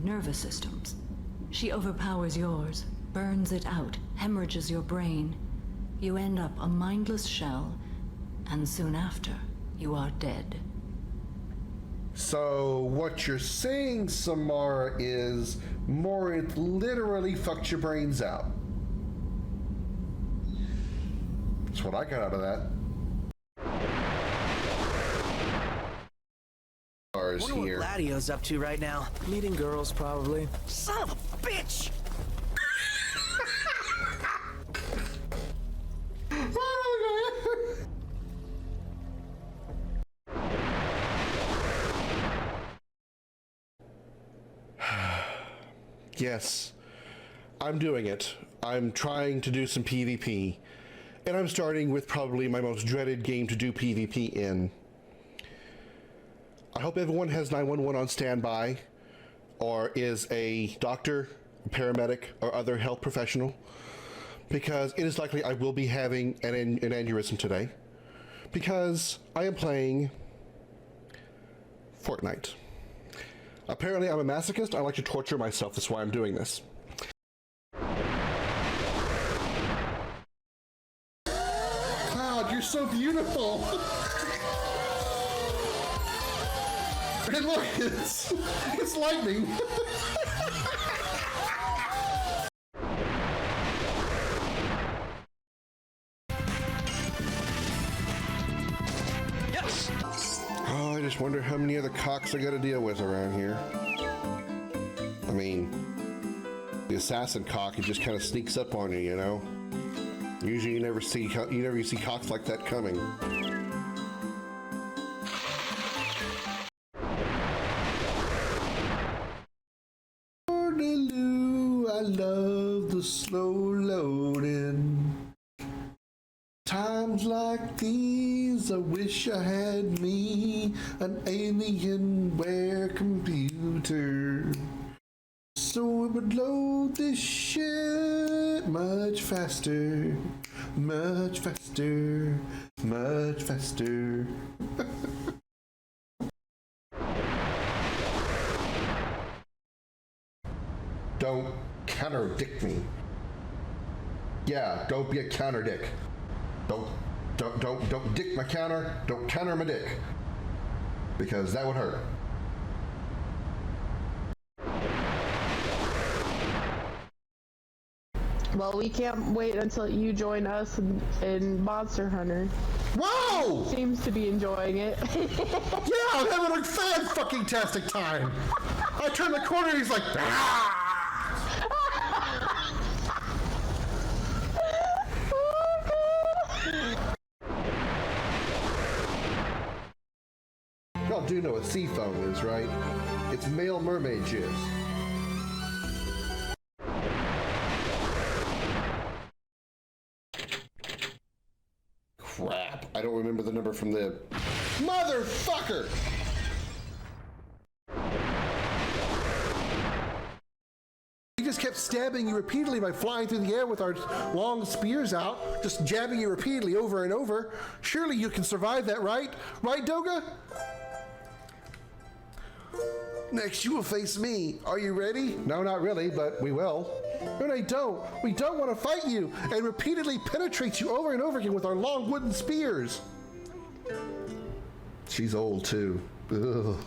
nervous systems. She overpowers yours, burns it out, hemorrhages your brain. You end up a mindless shell, and soon after, you are dead. So what you're saying, Samara, is Morit literally fucked your brains out. That's what I got out of that. I wonder what Gladio's up to right now. Meeting girls, probably. Son of a bitch! Yes, I'm doing it. I'm trying to do some PvP. And I'm starting with probably my most dreaded game to do PvP in. I hope everyone has 911 on standby, or is a doctor, paramedic, or other health professional, because it is likely I will be having an aneurysm today, because I am playing Fortnite. Apparently I'm a masochist. I like to torture myself. That's why I'm doing this. Cloud, you're so beautiful. And look, it's lightning. Yes! Oh, I just wonder how many other cocks I gotta deal with around here. I mean, the assassin cock, he just kind of sneaks up on you, you know? Usually you never see cocks like that coming. I love the slow loading. Times like these, I wish I had me an Alienware computer, so it would load this shit much faster, much faster, much faster. Don't counterdict me. Yeah, don't be a counter dick. Don't dick my counter. Don't counter my dick, because that would hurt. Well, we can't wait until you join us in Monster Hunter. Whoa! Seems to be enjoying it. Yeah, I'm having a fan-fucking-tastic time. I turn the corner and he's like, ah! Y'all do know what sea foam is, right? It's male mermaid jizz. Crap, I don't remember the number from the... Motherfucker! He just kept stabbing you repeatedly by flying through the air with our long spears out, just jabbing you repeatedly over and over. Surely you can survive that, right? Right, Doga? Next, you will face me. Are you ready? No, not really, but we will. No, they don't. We don't want to fight you and repeatedly penetrate you over and over again with our long wooden spears. She's old, too. Ugh.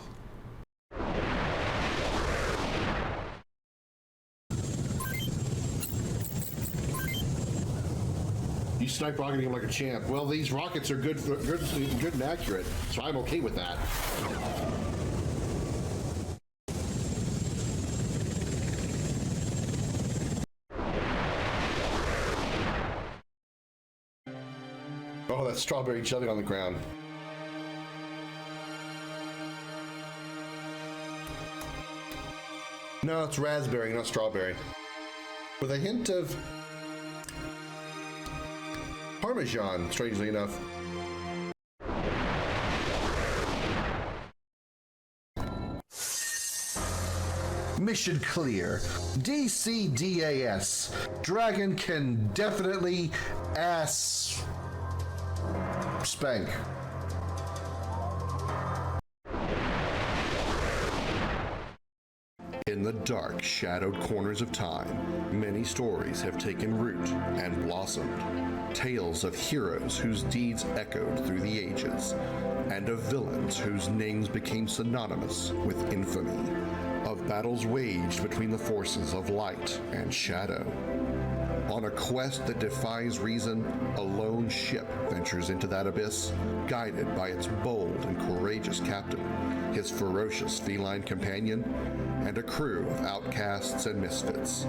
You snipe rocketing him like a champ. Well, these rockets are good and accurate, so I'm okay with that. Oh, that's strawberry jelly on the ground. No, it's raspberry, not strawberry. With a hint of Parmesan, strangely enough. Mission clear. DCDAS. Dragon can definitely ass spank. In the dark, shadowed corners of time, many stories have taken root and blossomed. Tales of heroes whose deeds echoed through the ages, and of villains whose names became synonymous with infamy. Of battles waged between the forces of light and shadow. On a quest that defies reason, a lone ship ventures into that abyss, guided by its bold and courageous captain, his ferocious feline companion, and a crew of outcasts and misfits.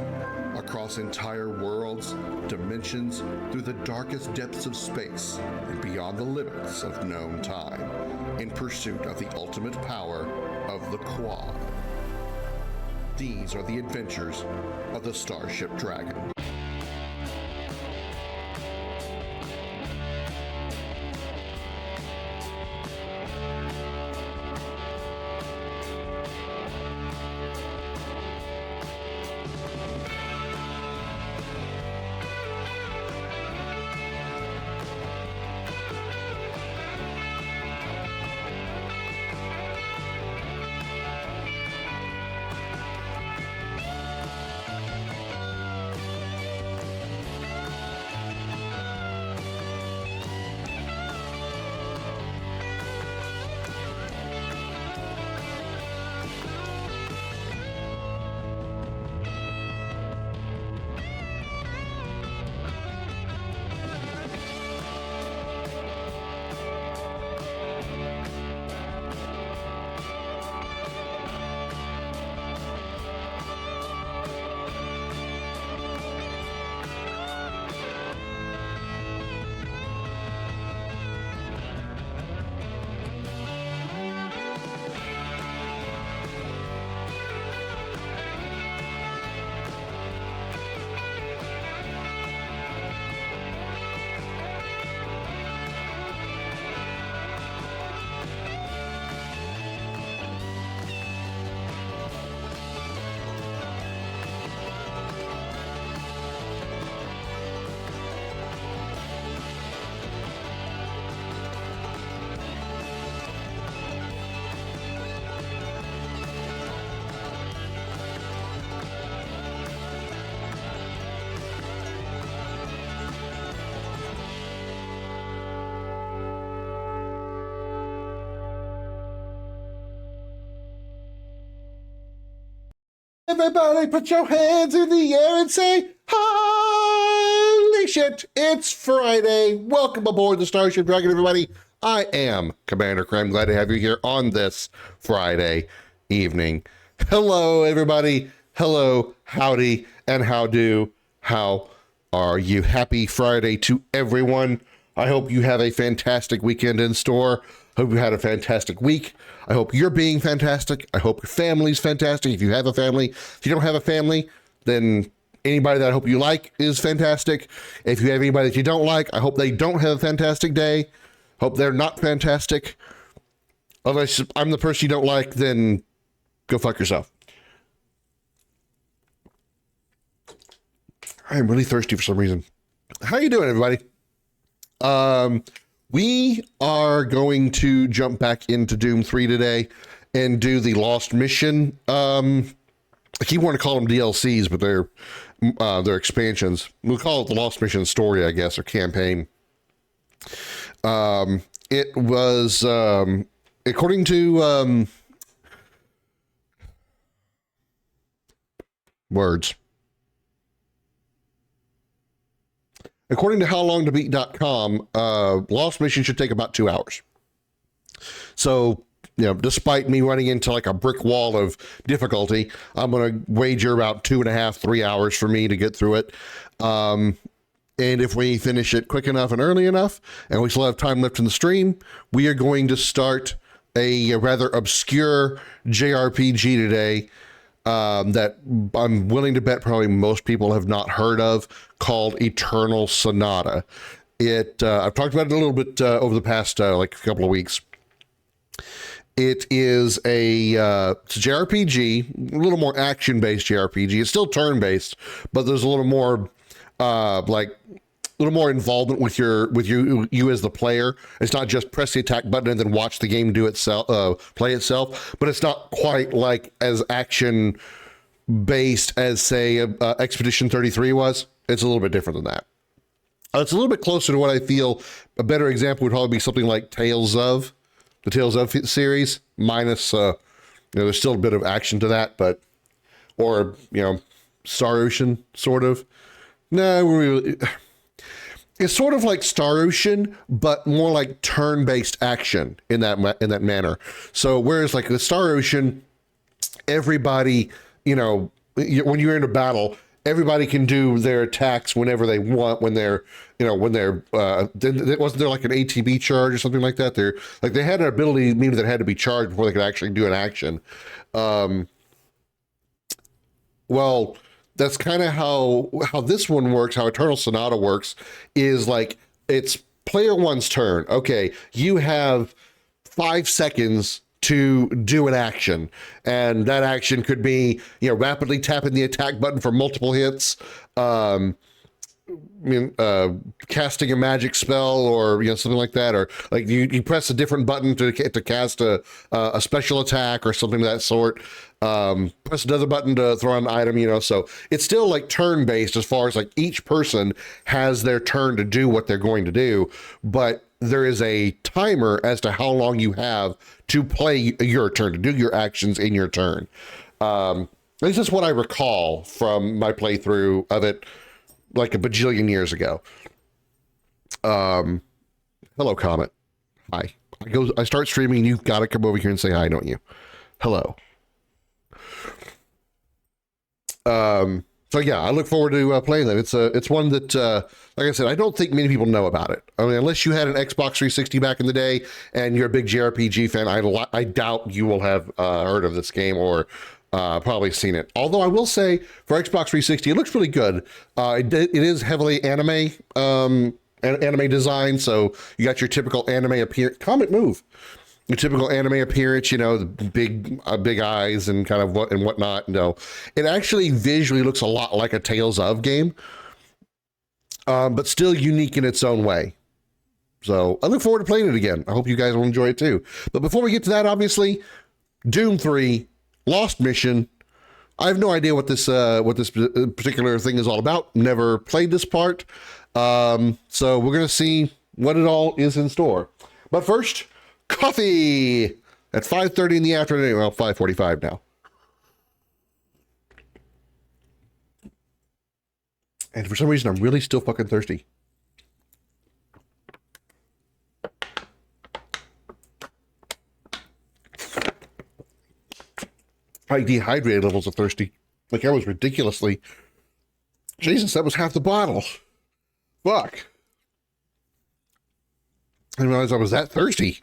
Across entire worlds, dimensions, through the darkest depths of space, and beyond the limits of known time, in pursuit of the ultimate power of the Quad. These are the adventures of the Starship Dragon. Everybody put your hands in the air and say, holy shit, it's Friday. Welcome aboard the Starship Dragon, everybody. I am Commander Krim. Glad to have you here on this Friday evening. Hello, everybody. Hello, howdy, and how do. How are you? Happy Friday to everyone. I hope you have a fantastic weekend in store. Hope you had a fantastic week. I hope you're being fantastic. I hope your family's fantastic. If you have a family, if you don't have a family, then anybody that I hope you like is fantastic. If you have anybody that you don't like, I hope they don't have a fantastic day. Hope they're not fantastic. Unless I'm the person you don't like, then go fuck yourself. I'm really thirsty for some reason. How you doing, everybody? We are going to jump back into Doom 3 today and do the Lost Mission. I keep wanting to call them DLCs, but they're expansions. We'll call it the Lost Mission story, I guess, or campaign. It was, according to words. According to howlongtobeat.com, Lost Mission should take about 2 hours. So, you know, despite me running into like a brick wall of difficulty, I'm going to wager about 2.5, 3 hours for me to get through it. And if we finish it quick enough and early enough, and we still have time left in the stream, we are going to start a rather obscure JRPG today that I'm willing to bet probably most people have not heard of, called Eternal Sonata. I've talked about it a little bit over the past like a couple of weeks. It is it's a JRPG, a little more action-based JRPG. It's still turn-based, but there's a little more involvement with you as the player. It's not just press the attack button and then watch the game do itself, play itself, but it's not quite like as action based as, say, Expedition 33 was. It's a little bit different than that. It's a little bit closer to what I feel a better example would probably be something like the Tales of series, minus, there's still a bit of action to that, but, or, Star Ocean, sort of. No, really, it's sort of like Star Ocean, but more like turn-based action in that manner. So whereas like the Star Ocean, everybody, when you're in a battle, everybody can do their attacks whenever they want, wasn't there like an ATB charge or something like that? They had an ability maybe that had to be charged before they could actually do an action. Well, that's kind of how this one works, how Eternal Sonata works, is like it's player one's turn. Okay, you have 5 seconds to do an action, and that action could be rapidly tapping the attack button for multiple hits, casting a magic spell, or something like that, or like you press a different button to cast a special attack or something of that sort. Press another button to throw an item, so it's still like turn based as far as like each person has their turn to do what they're going to do, but there is a timer as to how long you have to play your turn, to do your actions in your turn. This is what I recall from my playthrough of it like a bajillion years ago. Hello, Comet. Hi. I start streaming, you've got to come over here and say hi, don't you? Hello. So yeah, I look forward to playing that. It's one that, like I said, I don't think many people know about it. I mean, unless you had an Xbox 360 back in the day and you're a big JRPG fan, I doubt you will have heard of this game or probably seen it. Although I will say, for Xbox 360, it looks really good. It is heavily anime design, so you got your typical anime appearance. Comet move. Your typical anime appearance, the big eyes and kind of whatnot. No, it actually visually looks a lot like a Tales of game, but still unique in its own way. So I look forward to playing it again. I hope you guys will enjoy it too. But before we get to that, obviously, Doom 3, Lost Mission. I have no idea what this particular thing is all about. Never played this part, so we're gonna see what it all is in store. But first, coffee at 5:30 in the afternoon. Well, 5:45 now. And for some reason, I'm really still fucking thirsty. My dehydrated levels of thirsty. Like I was ridiculously. Jesus, that was half the bottle. Fuck. I didn't realize I was that thirsty.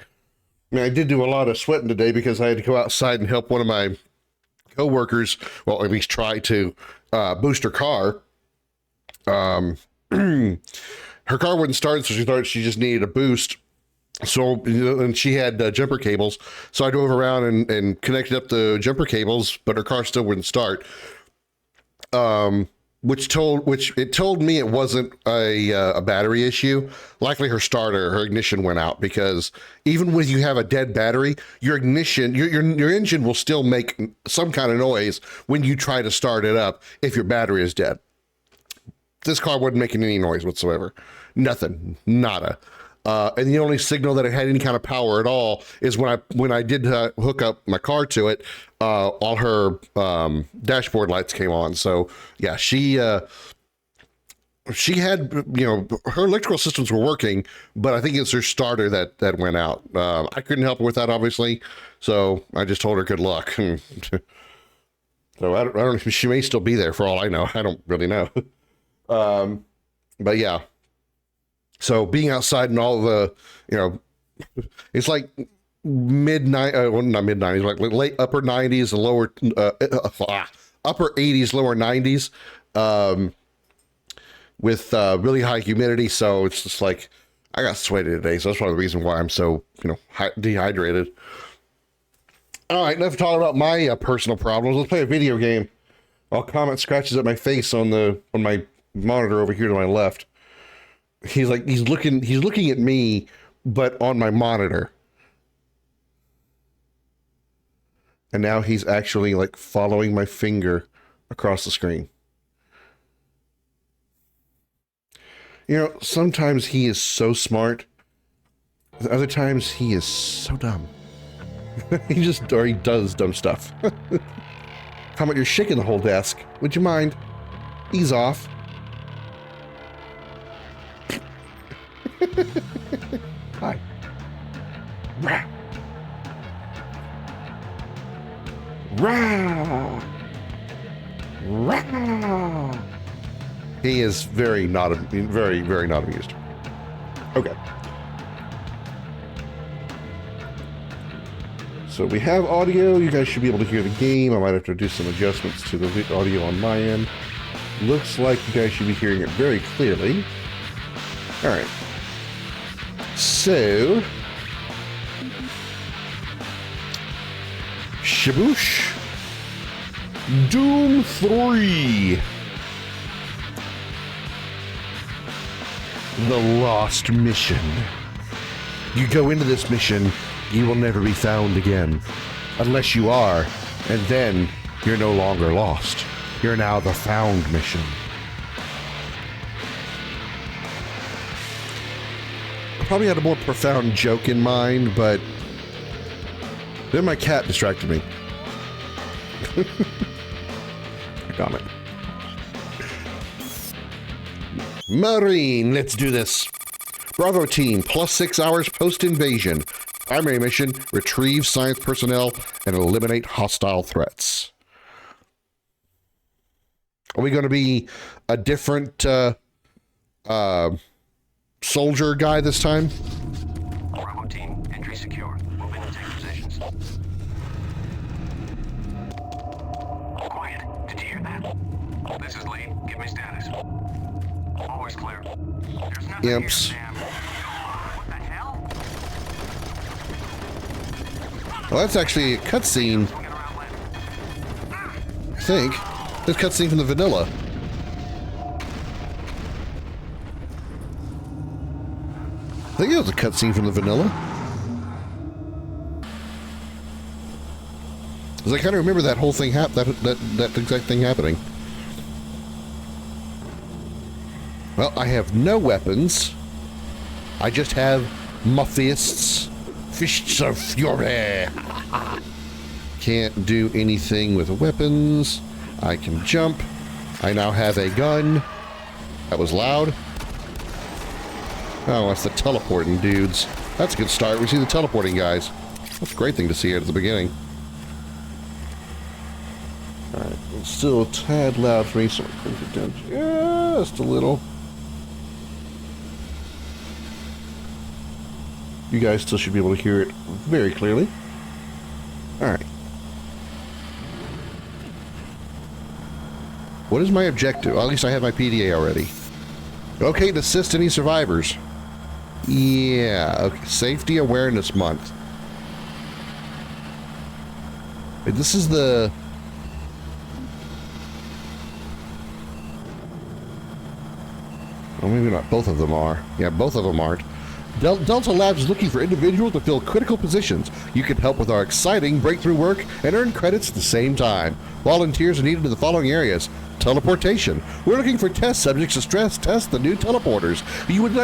I mean, I did do a lot of sweating today because I had to go outside and help one of my coworkers, well, at least try to boost her car. Her car wouldn't start, so she thought she just needed a boost. So, and she had jumper cables. So I drove around and connected up the jumper cables, but her car still wouldn't start. Which it told me it wasn't a battery issue. Likely her ignition went out, because even when you have a dead battery, your ignition, your engine will still make some kind of noise when you try to start it up if your battery is dead. This car wasn't making any noise whatsoever. Nothing, nada. And the only signal that it had any kind of power at all is when I did hook up my car to it, all her dashboard lights came on. So yeah, she had, her electrical systems were working, but I think it's her starter that went out. I couldn't help her with that, obviously. So I just told her good luck. So I don't, she may still be there for all I know. I don't really know. But yeah. So being outside and all the, it's like well, not mid 90s, like late upper 90s and lower, upper 80s, lower 90s, with really high humidity. So it's just like, I got sweaty today. So that's one of the reasons why I'm so, dehydrated. All right, enough talking about my personal problems. Let's play a video game. I'll Comet scratches at my face on my monitor over here to my left. He's looking at me, but on my monitor. And now he's actually like following my finger across the screen. You know, sometimes he is so smart. Other times he is so dumb. He does dumb stuff. How about you're shaking the whole desk? Would you mind? Ease off. Hi. Rah. Rah. Rah. He is very not amused. Okay. So we have audio. You guys should be able to hear the game. I might have to do some adjustments to the audio on my end. Looks like you guys should be hearing it very clearly. All right. So, Shaboosh. Doom 3. The Lost Mission. You go into this mission, you will never be found again. Unless you are, and then you're no longer lost. You're now the Found Mission. I probably had a more profound joke in mind, but then my cat distracted me. Damn it. Marine, let's do this. Bravo team, +6 hours post-invasion. Primary mission, retrieve science personnel and eliminate hostile threats. Are we going to be a different soldier guy this time? Bravo team, entry secure. Move in and take positions. Quiet. Did you hear that? This is Lee. Give me status. Always clear. There's nothing Imps. here, Sam. What the hell? Well, that's actually a cutscene, Swinging around left. I think. This cutscene from the vanilla. I think it was a cutscene from the vanilla. Because I kind of remember that whole thing that exact thing happening. Well, I have no weapons. I just have my fists. Fists of fury. Can't do anything with weapons. I can jump. I now have a gun. That was loud. Oh, that's the teleporting dudes. That's a good start. We see the teleporting guys. That's a great thing to see at the beginning. Alright, it's still a tad loud for me, so I'm going to put it down just a little. You guys still should be able to hear it very clearly. Alright. What is my objective? Well, at least I have my PDA already. Okay, to assist any survivors. Yeah, okay. Safety Awareness Month. Wait, this is the... Well, maybe not both of them are. Yeah, both of them aren't. Delta Labs is looking for individuals to fill critical positions. You can help with our exciting breakthrough work and earn credits at the same time. Volunteers are needed in the following areas. Teleportation. We're looking for test subjects to stress test the new teleporters.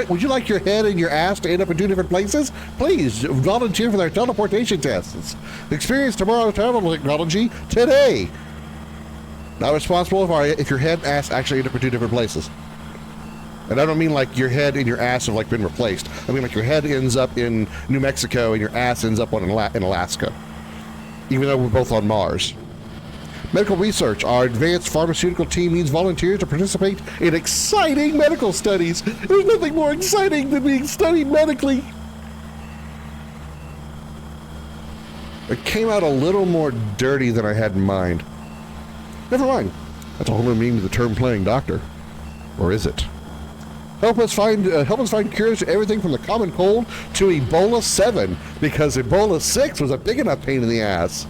Would you like your head and your ass to end up in 2 different places? Please volunteer for their teleportation tests. Experience tomorrow's travel technology today. Not responsible if your head and ass actually end up in 2 different places. And I don't mean like your head and your ass have like been replaced. I mean like your head ends up in New Mexico and your ass ends up in Alaska. Even though we're both on Mars. Medical research. Our advanced pharmaceutical team needs volunteers to participate in exciting medical studies. There's nothing more exciting than being studied medically. It came out a little more dirty than I had in mind. Never mind. That's a whole new meaning to the term playing doctor. Or is it? Help us find cures to everything from the common cold to Ebola 7, because Ebola 6 was a big enough pain in the ass.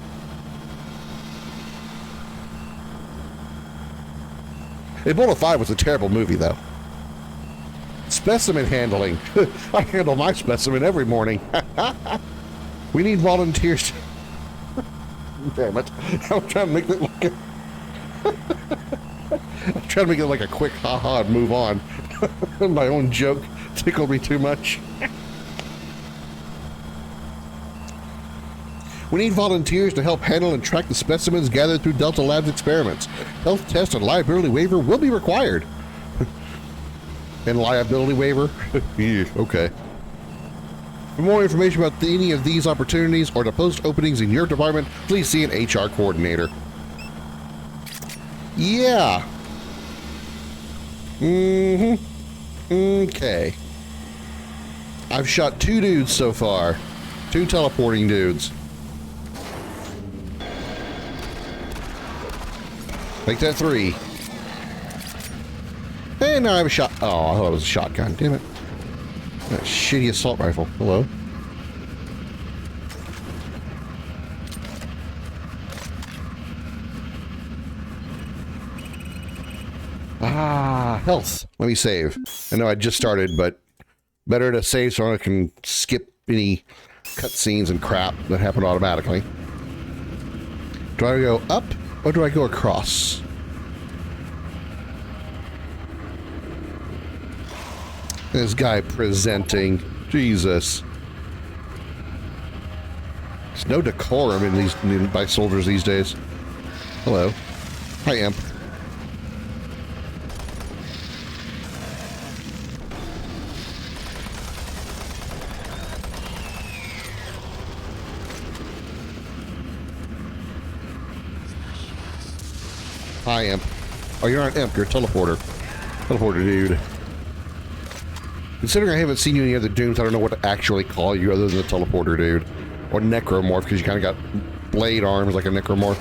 Ebola 5 was a terrible movie, though. Specimen handling. I handle my specimen every morning. We need volunteers. Damn it. I'm trying to make that look... I'm trying to make it like a quick haha and move on. My own joke tickled me too much. We need volunteers to help handle and track the specimens gathered through Delta Labs experiments. Health test and liability waiver will be required. And liability waiver? Yeah, okay. For more information about any of these opportunities or to post openings in your department, please see an HR coordinator. Yeah. Okay. I've shot 2 dudes so far. 2 teleporting dudes. Make that 3. And now I have a shot. Oh, I thought it was a shotgun. Damn it. That shitty assault rifle. Hello. Ah, health. Let me save. I know I just started, but better to save so I can skip any cutscenes and crap that happen automatically. Do I go up or do I go across? This guy presenting. Jesus. There's no decorum by soldiers these days. Hello. Hi, Imp. Hi, Imp. Oh, you're not an Imp, you're a teleporter. Teleporter, dude. Considering I haven't seen you in any other Dooms, I don't know what to actually call you other than the teleporter, dude. Or necromorph, because you kind of got blade arms like a necromorph.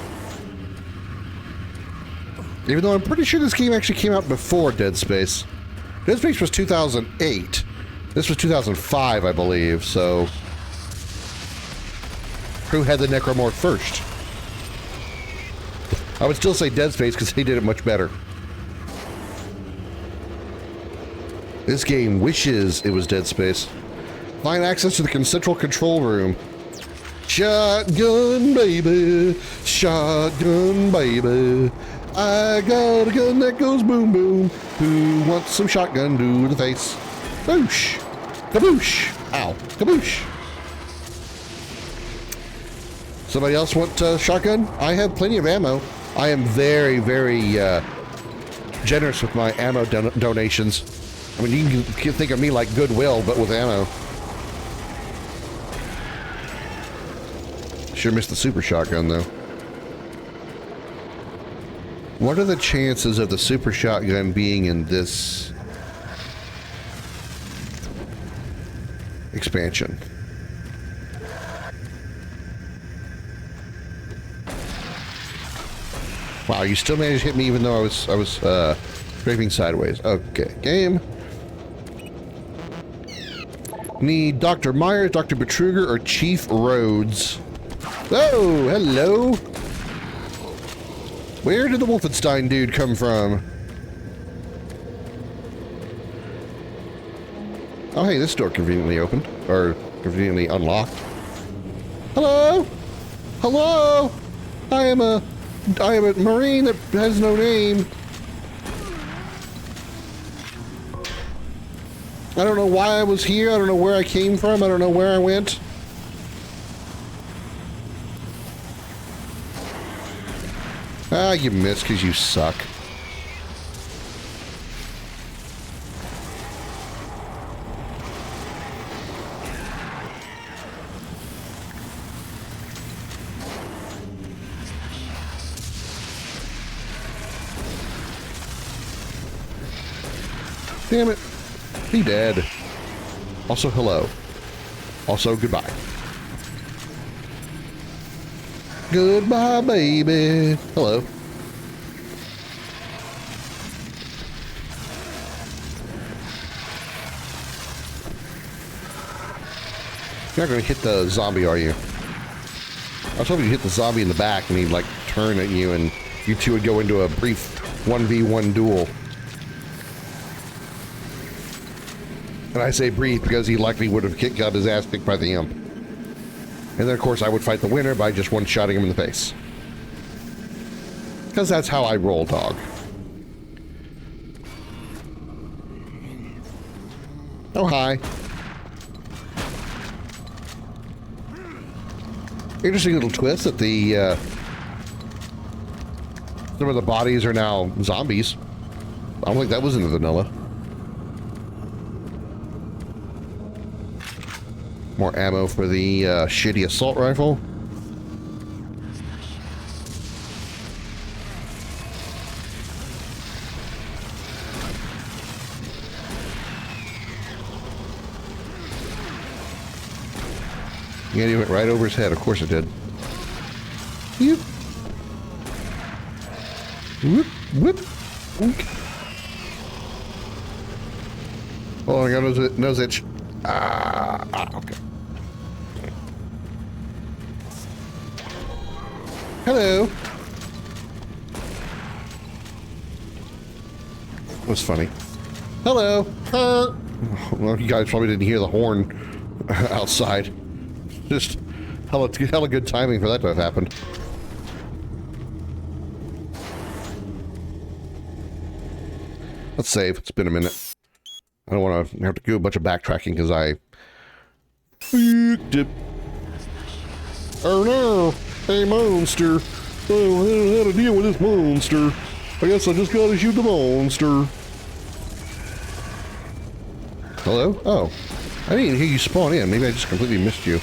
Even though I'm pretty sure this game actually came out before Dead Space. Dead Space was 2008. This was 2005, I believe, so... Who had the necromorph first? I would still say Dead Space because they did it much better. This game wishes it was Dead Space. Find access to the central control room. Shotgun baby, shotgun baby. I got a gun that goes boom boom. Who wants some shotgun to the face? Boosh, kaboosh, ow, kaboosh. Somebody else want shotgun? I have plenty of ammo. I am very, very generous with my ammo donations. I mean, you can think of me like Goodwill, but with ammo. Sure missed the super shotgun, though. What are the chances of the super shotgun being in this expansion? Wow, you still managed to hit me even though I was scraping sideways. Okay, game. Need Dr. Myers, Dr. Betruger, or Chief Rhodes. Oh, hello. Where did the Wolfenstein dude come from? Oh, hey, this door conveniently opened. Or conveniently unlocked. Hello? Hello? I am a Marine that has no name. I don't know why I was here. I don't know where I came from. I don't know where I went. Ah, you missed because you suck. Damn it. Be dead. Also, hello. Also, goodbye. Goodbye, baby. Hello. You're not going to hit the zombie, are you? I was hoping you'd hit the zombie in the back and he'd, like, turn at you and you two would go into a brief 1v1 duel. And I say brief because he likely would have got his ass kicked by the imp. And then, of course, I would fight the winner by just one-shotting him in the face. Because that's how I roll, dog. Oh, hi. Interesting little twist that the, some of the bodies are now zombies. I don't think that was in the vanilla. More ammo for the shitty assault rifle. Yeah, he went right over his head. Of course it did. Whoop. Whoop. Whoop. Whoop. Oh, I got nose itch. Okay. Hello. That was funny. Hello. Well, you guys probably didn't hear the horn outside. Just hella good timing for that to have happened. Let's save. It's been a minute. I don't want to have to do a bunch of backtracking because I dip. Oh no! A monster! Oh, I don't know how to deal with this monster. I guess I just gotta shoot the monster. Hello? Oh. I didn't hear you spawn in. Maybe I just completely missed you.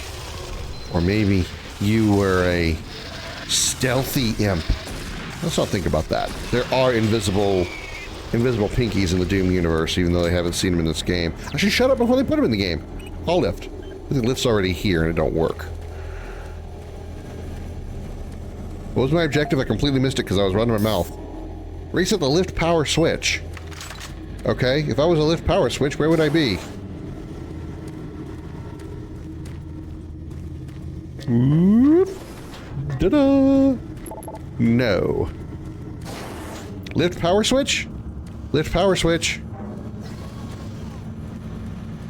Or maybe you were a stealthy imp. Let's not think about that. There are invisible pinkies in the Doom universe, even though they haven't seen them in this game. I should shut up before they put them in the game. I'll lift. The lift's already here and it don't work. What was my objective? I completely missed it because I was running my mouth. Reset the lift power switch. Okay, if I was a lift power switch, where would I be? Ta-da! No. Lift power switch? Lift power switch.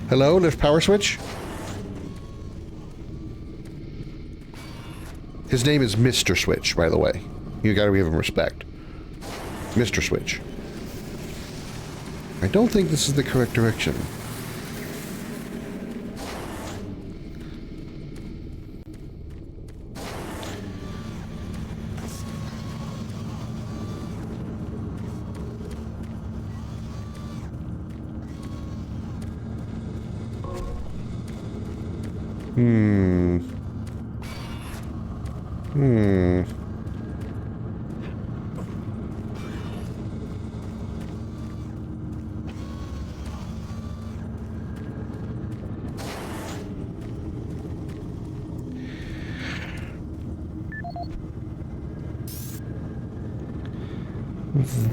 Hello, lift power switch? His name is Mr. Switch, by the way. You gotta give him respect. Mr. Switch. I don't think this is the correct direction.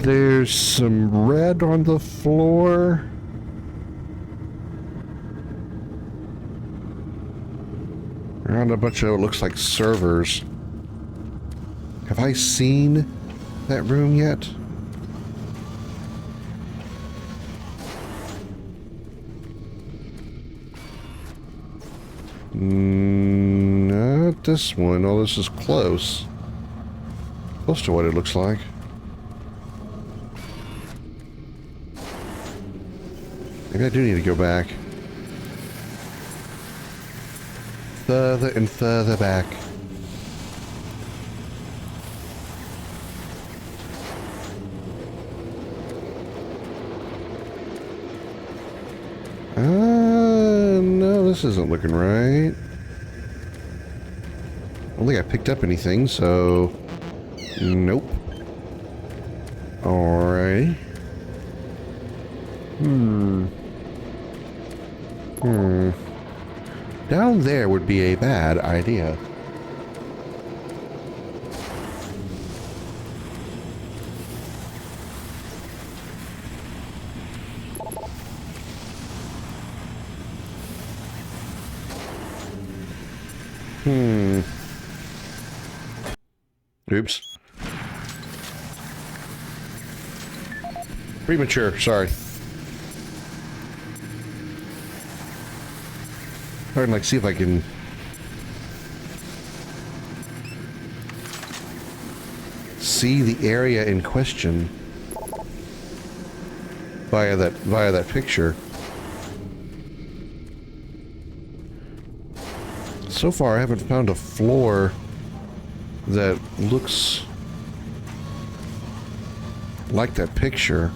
There's some red on the floor. Around a bunch of, it looks like servers. Have I seen that room yet? Not this one. Oh, this is close. Close to what it looks like. Maybe I do need to go back. Further and further back. No, this isn't looking right. I don't think I picked up anything, so... Nope. Alright. Down there would be a bad idea. Oops. Premature, sorry. Try and like see if I can see the area in question via that picture. So far, I haven't found a floor that looks like that picture.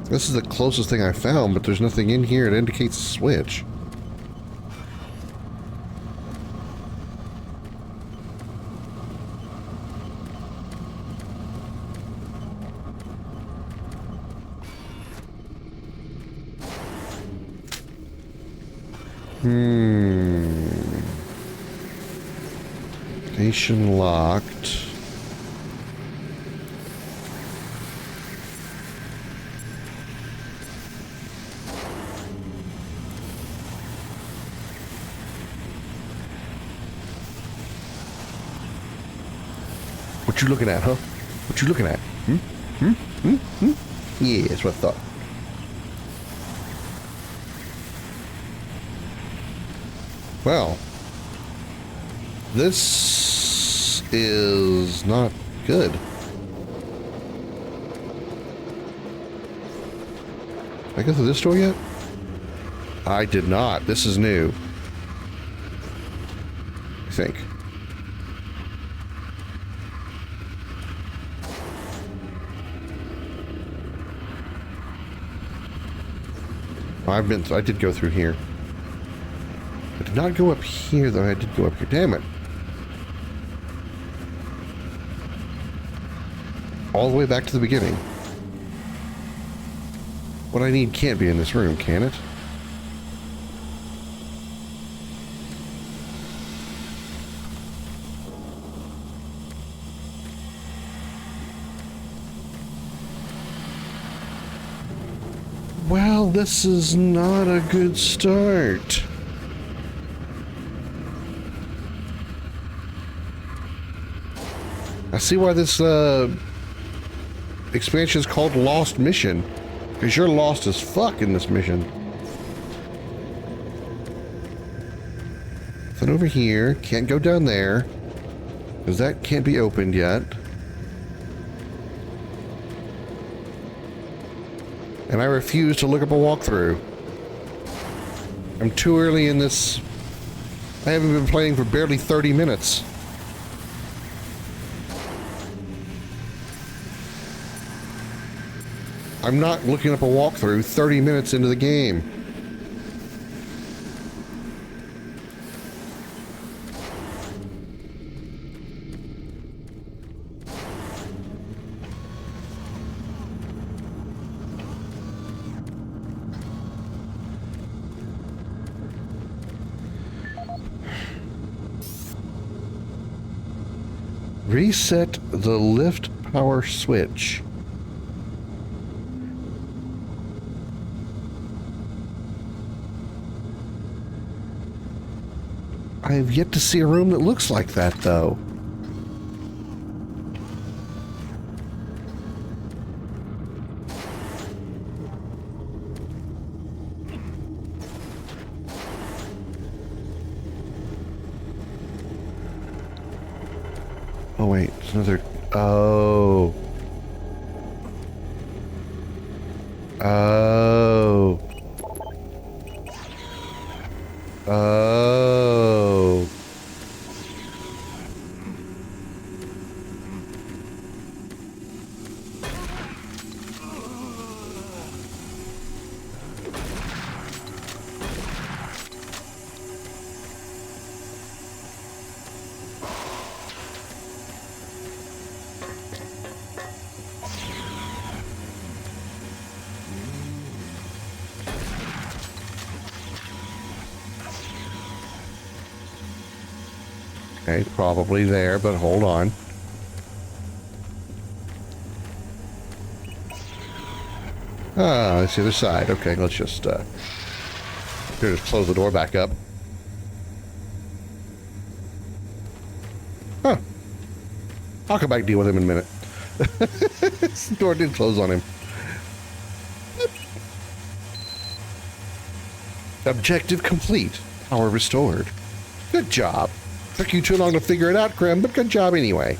This is the closest thing I found, but there's nothing in here that indicates a switch. Station locked. What you looking at, huh? What you looking at? Yeah, that's what I thought. Well, this is not good. Did I go through this door yet? I did not. This is new, I think. I did go through here. I did not go up here, though. I did go up here. Damn it. All the way back to the beginning. What I need can't be in this room, can it? Well, this is not a good start. I see why this expansion is called Lost Mission. Because you're lost as fuck in this mission. Then over here, can't go down there. Because that can't be opened yet. And I refuse to look up a walkthrough. I'm too early in this. I haven't been playing for barely 30 minutes. I'm not looking up a walkthrough 30 minutes into the game. Reset the lift power switch. I have yet to see a room that looks like that, though. Oh, wait, it's another... Oh. Oh. Oh. Okay, probably there, but hold on. Ah, that's the other side. Okay, let's just, just close the door back up. Huh. I'll come back and deal with him in a minute. The door did close on him. Objective complete. Power restored. Good job. Took you too long to figure it out, Krim, but good job anyway.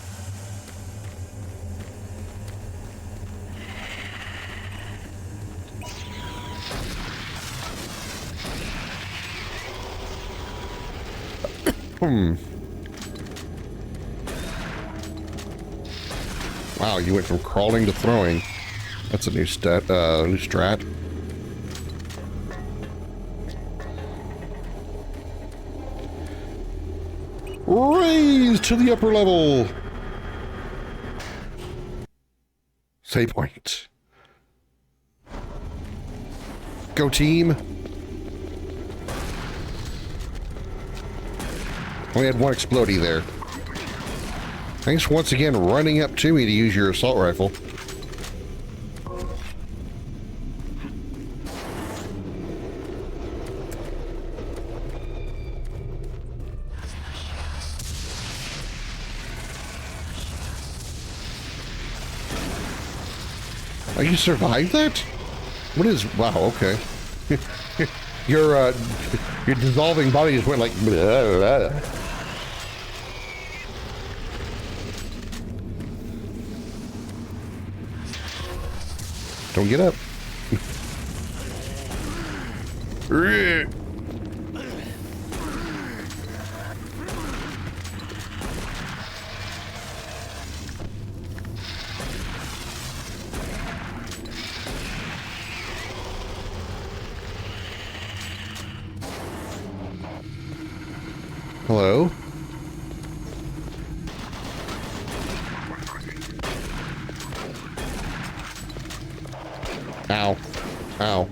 Wow, you went from crawling to throwing. That's a new strat. Raise to the upper level. Save point. Go team. Only had one explodey there. Thanks once again running up to me to use your assault rifle. Oh, you survived that? What is... Wow, okay. Your dissolving body just went like... Blah, blah. Don't get up. Hello? Ow. Ow.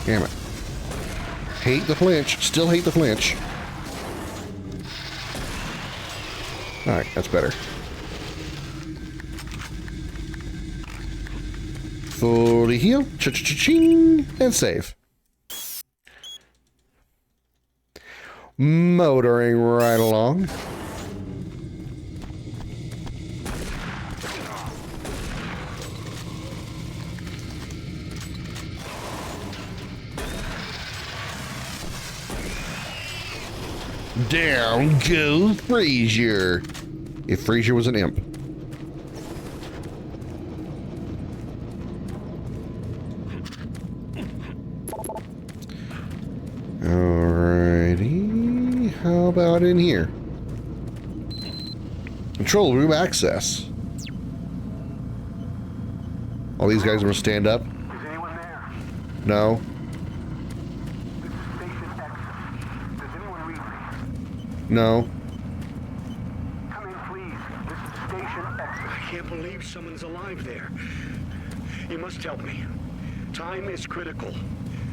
Damn it. Hate the flinch. Still hate the flinch. Alright, that's better. Fully heal. Cha-cha-cha-ching. And save. Motoring right along. Down goes Frazier. If Frazier was an imp. Alrighty. How about in here? Control room access. All these guys are gonna stand up? Is anyone there? No. This is Station X. Does anyone read me? No. Come in, please. This is Station X. I can't believe someone's alive there. You must help me. Time is critical.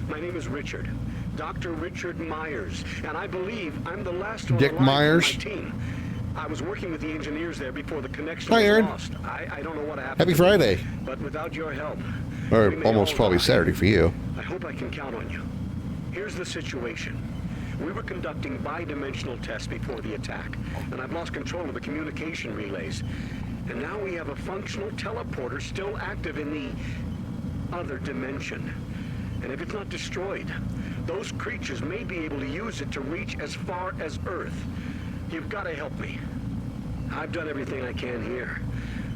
My name is Richard. Dr. Richard Myers, and I believe I'm the last one Dick alive Myers. on my team. I was working with the engineers there before the connection Hi, was Aaron. lost. I don't know what happened. Happy Friday. But without your help, Or we may almost all probably die. Saturday for you. I hope I can count on you. Here's the situation. We were conducting bi-dimensional tests before the attack, and I've lost control of the communication relays. And now we have a functional teleporter still active in the other dimension. And if it's not destroyed, those creatures may be able to use it to reach as far as Earth. You've got to help me. I've done everything I can here,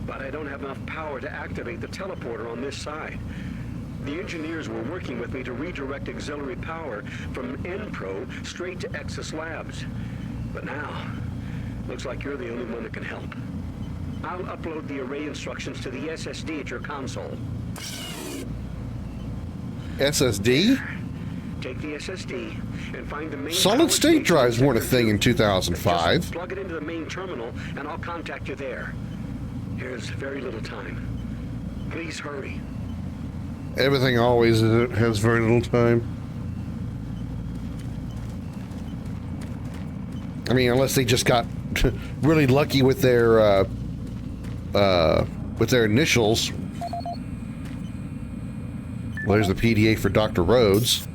but I don't have enough power to activate the teleporter on this side. The engineers were working with me to redirect auxiliary power from NPRO straight to Exus Labs. But now, looks like you're the only one that can help. I'll upload the array instructions to the SSD at your console. SSD? Take the SSD and find the main Solid power state station drives weren't a sector thing in 2. 2005. Just plug it into the main terminal and I'll contact you there. Here's very little time. Please hurry. Everything always has very little time. I mean, unless they just got really lucky with their initials. Well, there's the PDA for Dr. Rhodes.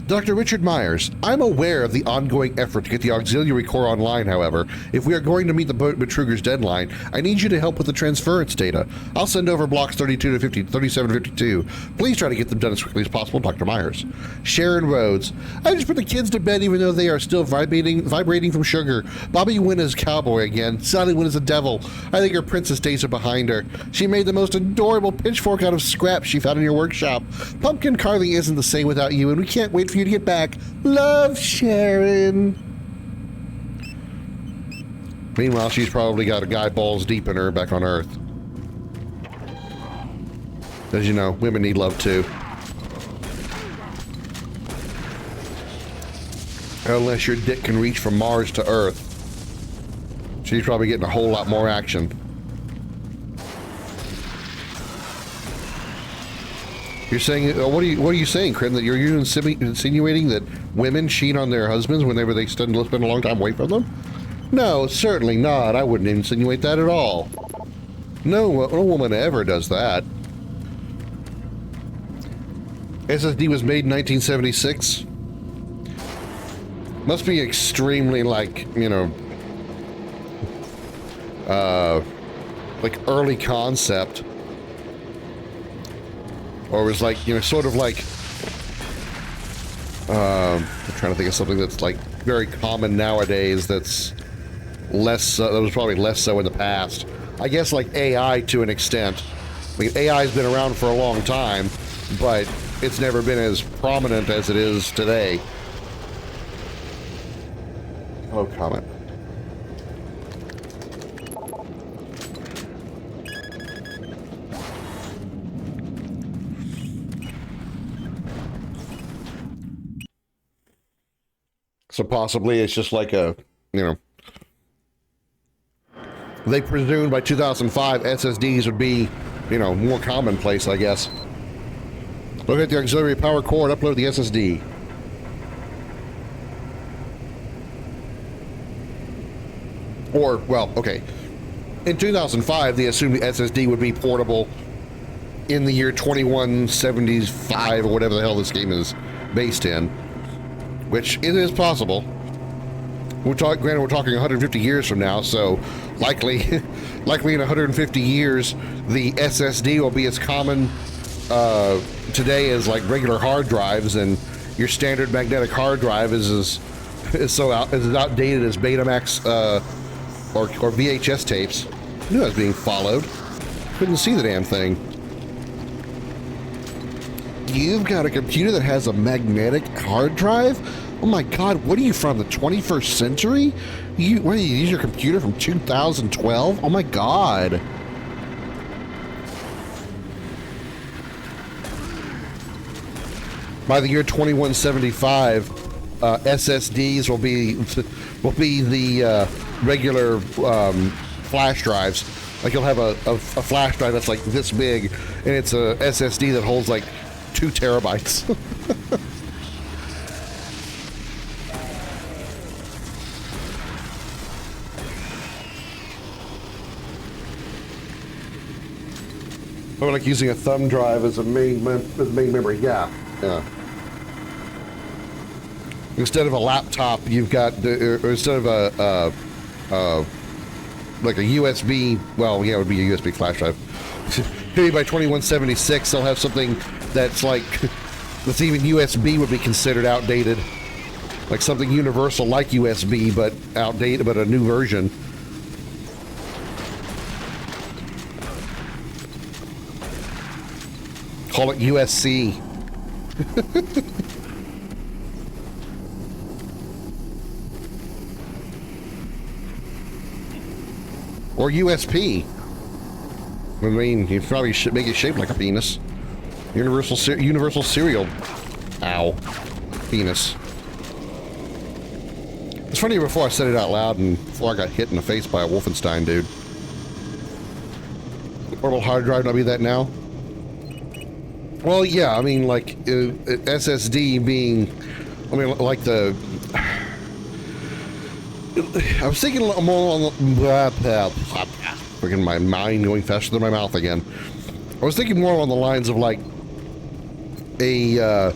Dr. Richard Myers, I'm aware of the ongoing effort to get the auxiliary core online, however. If we are going to meet the Betrugger's deadline, I need you to help with the transference data. I'll send over blocks 32 to 37 to 52. Please try to get them done as quickly as possible, Dr. Myers. Sharon Rhodes, I just put the kids to bed even though they are still vibrating from sugar. Bobby Wynn is cowboy again. Sally Wynn is a devil. I think her princess days are behind her. She made the most adorable pitchfork out of scraps she found in your workshop. Pumpkin carving isn't the same without you, and we can't wait for you to get back. Love, Sharon. Meanwhile, she's probably got a guy balls deep in her back on Earth. As you know, women need love too. Unless your dick can reach from Mars to Earth. She's probably getting a whole lot more action. You're saying, what are you saying, Krim? That you're insinuating that women cheat on their husbands whenever they spend a long time away from them? No, certainly not. I wouldn't insinuate that at all. No woman ever does that. SSD was made in 1976. Must be extremely, like, you know, like early concept. Or it was like, you know, sort of like, I'm trying to think of something that's like very common nowadays that's less, that was probably less so in the past. I guess like AI to an extent. I mean, AI's been around for a long time, but it's never been as prominent as it is today. Hello, comment. So possibly it's just like a, you know, they presumed by 2005 SSDs would be, you know, more commonplace, I guess. Look at the auxiliary power cord, upload the SSD. Or, well, okay. In 2005, they assumed the SSD would be portable in the year 2175 or whatever the hell this game is based in. Which it is possible. Granted, we're talking 150 years from now, so likely, likely in 150 years, the SSD will be as common today as like regular hard drives, and your standard magnetic hard drive is as outdated as Betamax or VHS tapes. I knew I was being followed. Couldn't see the damn thing. You've got a computer that has a magnetic hard drive? Oh my God, what are you from, the 21st century? What do you use your computer from 2012? Oh my God. By the year 2175, SSDs will be the regular flash drives. Like you'll have a flash drive that's like this big, and it's a SSD that holds like 2 terabytes. Or like using a thumb drive as a main memory. Yeah. Instead of a laptop, you've got or instead of a like a USB. Well, yeah, it would be a USB flash drive. Maybe by 2176, they'll have something that's like that's even USB would be considered outdated, like something universal like USB, but outdated, but a new version. Call it USC. Or USP. I mean, you probably should make it shaped like a penis. Universal serial. Ow. Penis. It's funny before I said it out loud and before I got hit in the face by a Wolfenstein dude. Portable hard drive not be that now? Well, yeah, I mean, like, SSD being, I mean, like the, I was thinking more on the, freaking my mind going faster than my mouth again. I was thinking more along the lines of, like, a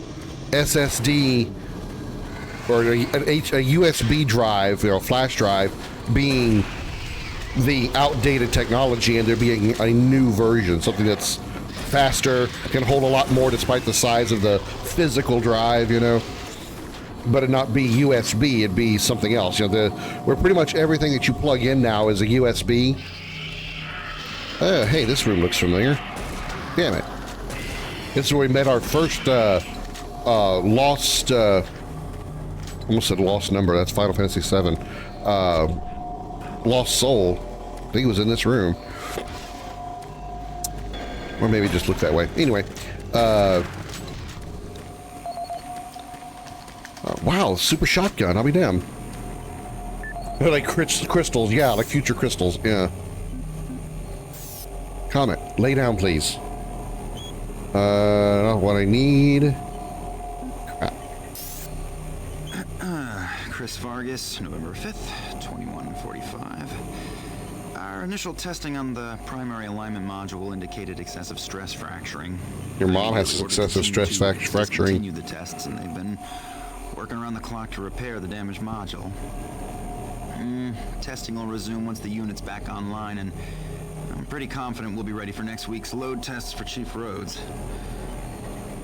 SSD or a USB drive, flash drive, being the outdated technology, and there being a new version, something that's faster, can hold a lot more despite the size of the physical drive, but it not be USB, it'd be something else. Where pretty much everything that you plug in now is a USB. Hey, this room looks familiar. Damn it. This is where we met our first lost, almost said lost number, that's Final Fantasy VII. Lost soul. I think it was in this room. Or maybe just look that way. Anyway, wow, super shotgun, I'll be damned. They're like crystals, yeah, like future crystals, yeah. Comment, lay down, please. What I need. Crap. Chris Vargas, November 5th, 2145. Our initial testing on the primary alignment module indicated excessive stress fracturing. Your mom has excessive stress fracturing. Continue the tests, and they've been working around the clock to repair the damaged module. Testing will resume once the unit's back online, and I'm pretty confident we'll be ready for next week's load tests for Chief Rhodes.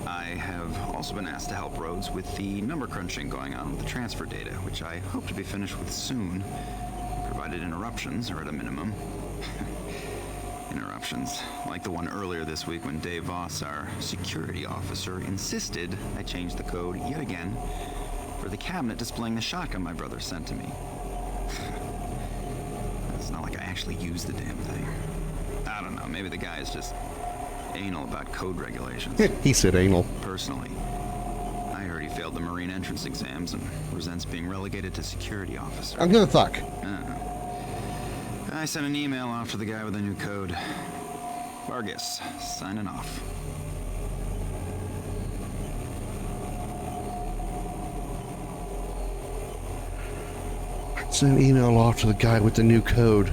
I have also been asked to help Rhodes with the number crunching going on with the transfer data, which I hope to be finished with soon, provided interruptions are at a minimum. Interruptions, like the one earlier this week when Dave Voss, our security officer, insisted I change the code yet again for the cabinet displaying the shotgun my brother sent to me. It's not like I actually used the damn thing. I don't know, maybe the guy is just anal about code regulations. He said anal. Personally, I heard he failed the Marine entrance exams and resents being relegated to security officer. I'm gonna fuck. I sent an email off to the guy with the new code. Vargas, signing off. Send an email off to the guy with the new code.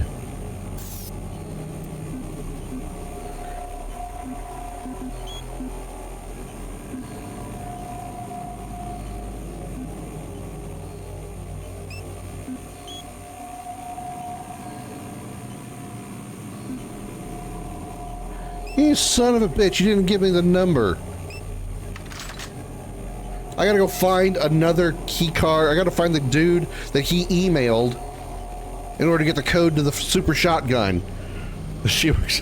You son of a bitch, you didn't give me the number. I gotta go find another key card. I gotta find the dude that he emailed in order to get the code to the super shotgun. She was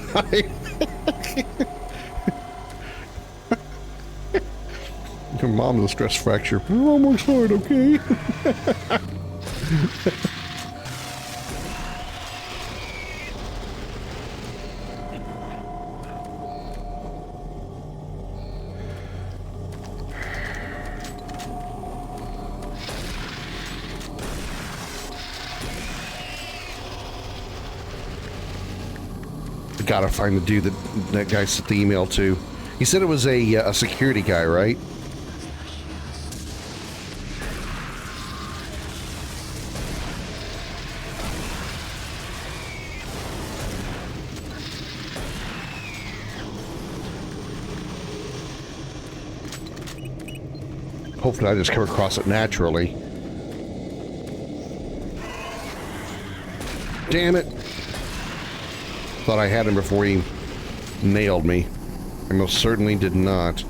Your mom has a stress fracture. Oh, I'm sorry, okay? Gotta find the dude that guy sent the email to. He said it was a security guy, right? Hopefully I just come across it naturally. Damn it. Thought I had him before he nailed me. I most certainly did not.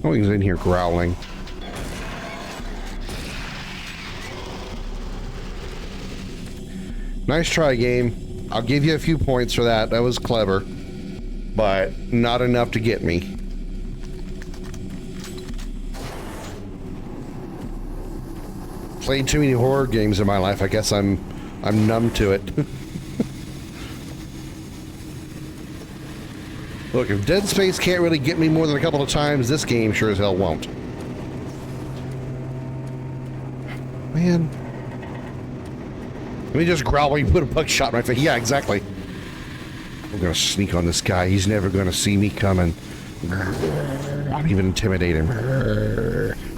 Oh, he's in here growling. Nice try, game. I'll give you a few points for that. That was clever, but not enough to get me. Played too many horror games in my life. I guess I'm numb to it. Look, if Dead Space can't really get me more than a couple of times, this game sure as hell won't. Man. Let me just growl while you put a buckshot in my face. Yeah, exactly. I'm gonna sneak on this guy. He's never gonna see me coming. I'll even intimidate him.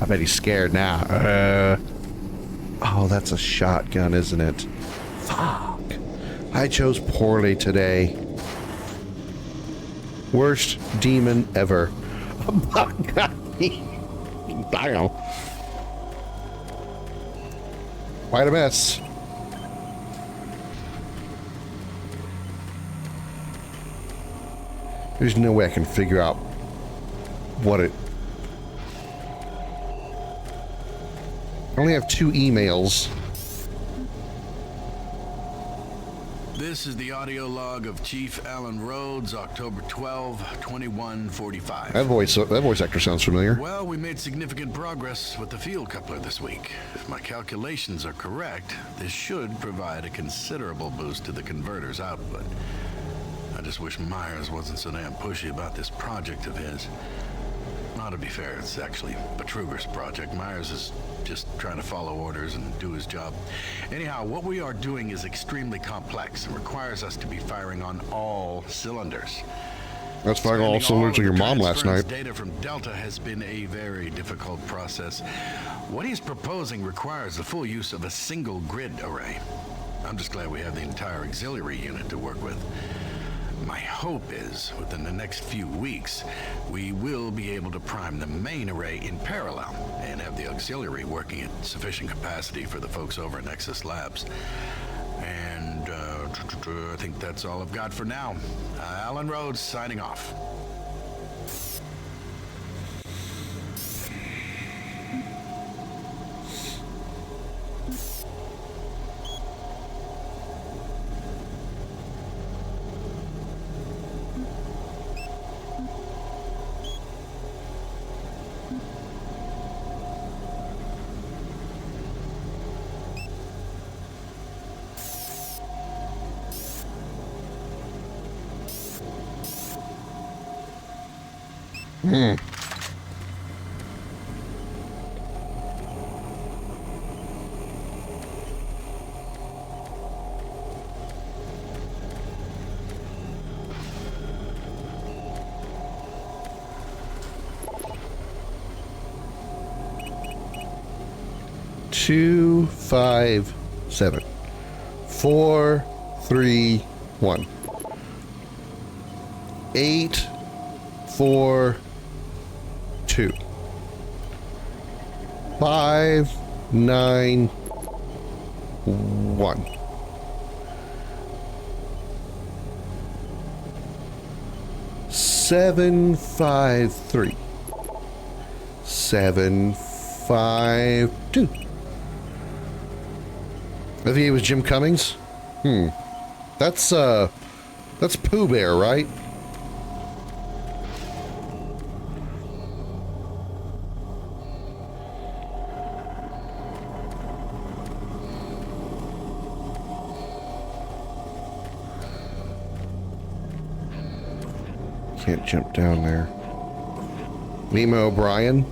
I bet he's scared now. Oh, that's a shotgun, isn't it? Fuck. I chose poorly today. Worst demon ever. Damn. Quite a mess. There's no way I can figure out what it... I only have 2 emails. This is the audio log of Chief Alan Rhodes, October 12, 2145. That voice actor sounds familiar. Well, we made significant progress with the field coupler this week. If my calculations are correct, this should provide a considerable boost to the converter's output. I just wish Myers wasn't so damn pushy about this project of his. Now, to be fair, it's actually Betruger's project. Myers is just trying to follow orders and do his job. Anyhow, what we are doing is extremely complex and requires us to be firing on all cylinders. That's firing all cylinders on your mom last night. Data from Delta has been a very difficult process. What he's proposing requires the full use of a single grid array. I'm just glad we have the entire auxiliary unit to work with. My hope is, within the next few weeks, we will be able to prime the main array in parallel and have the auxiliary working at sufficient capacity for the folks over at Nexus Labs. And I think that's all I've got for now. Alan Rhodes signing off. Hmm. Two, 5, 7, 4, 3, 1, 8, 4, 2, 5, 9, 1. Seven, 5, 3, 7, 5, 2. I think it was Jim Cummings. That's Pooh Bear, right? Can't jump down there. Liam O'Brien.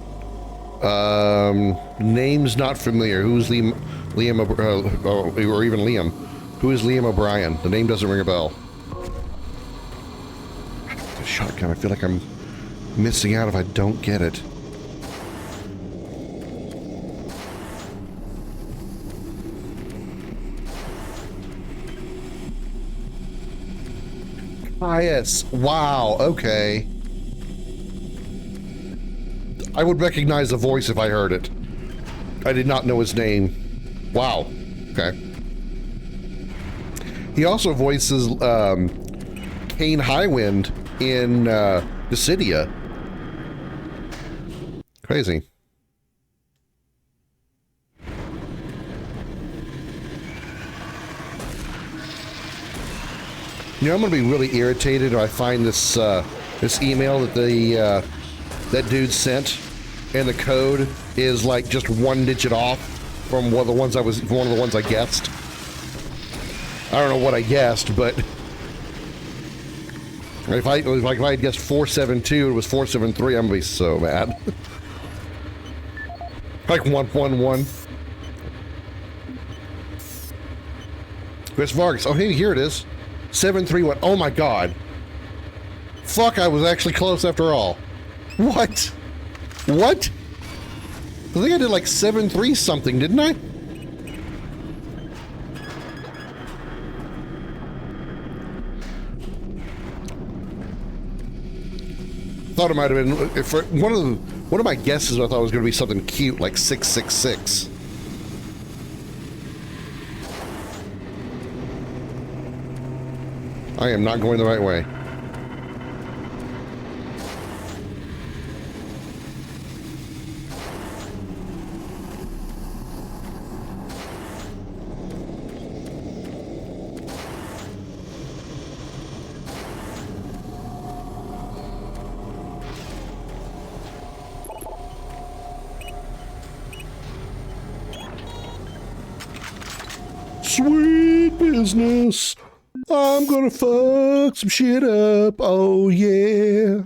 Name's not familiar. Who's Liam or even Liam? Who is Liam O'Brien? The name doesn't ring a bell. The shotgun. I feel like I'm missing out if I don't get it. Yes. Wow. Okay. I would recognize the voice if I heard it. I did not know his name. Wow. Okay. He also voices Kane Highwind in Dissidia. Crazy. You know, I'm gonna be really irritated if I find this this email that the that dude sent, and the code is like just 1 digit off from one of the ones I guessed. I don't know what I guessed, but if I had guessed 472, it was 473. I'm gonna be so mad. Like 111. Chris Vargas. Oh, hey, here it is. 731. Oh my god. Fuck, I was actually close after all. What? What? I think I did like 7-3 something, didn't I? Thought it might have been for one of my guesses. I thought it was going to be something cute like 666. I am not going the right way. Sweet business. I'm gonna fuck some shit up. Oh yeah.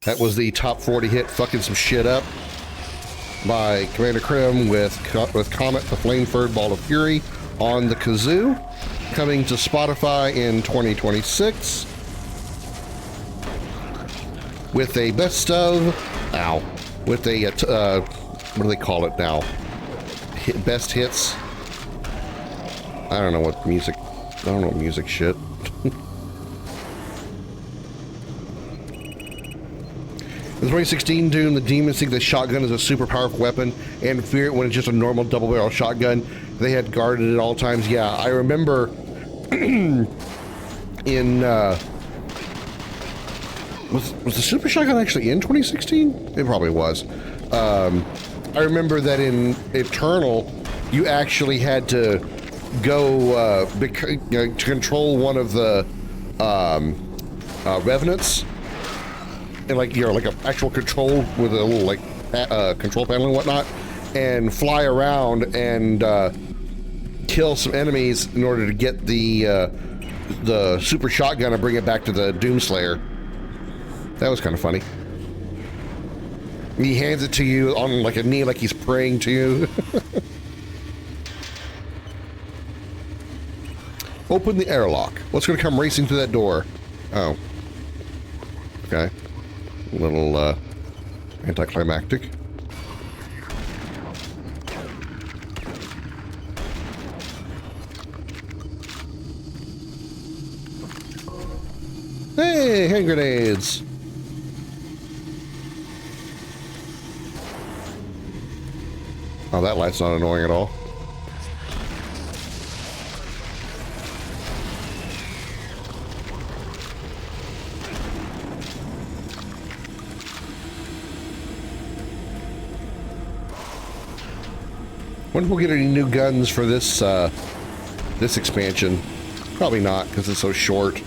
That was the top 40 hit, fucking some shit up, by Commander Krim with Comet the Flame-Furred Ball of Fury on the kazoo, coming to Spotify in 2026 with a best of, with a what do they call it now? Best hits. I don't know what music. I don't know music shit. In 2016 Doom, the demons think the shotgun is a super powerful weapon and fear it when it's just a normal double-barrel shotgun. They had guarded it at all times. Yeah, I remember in was the super shotgun actually in 2016? It probably was. I remember that in Eternal, you actually had to go to control one of the revenants, and like like an actual control with a little like control panel and whatnot, and fly around and kill some enemies in order to get the super shotgun and bring it back to the Doomslayer. That was kind of funny. He hands it to you on like a knee, like he's praying to you. Open the airlock. What's going to come racing through that door? Oh. Okay. A little, anticlimactic. Hey, hand grenades! Oh, that light's not annoying at all. Wonder if we'll get any new guns for this this expansion. Probably not, because it's so short.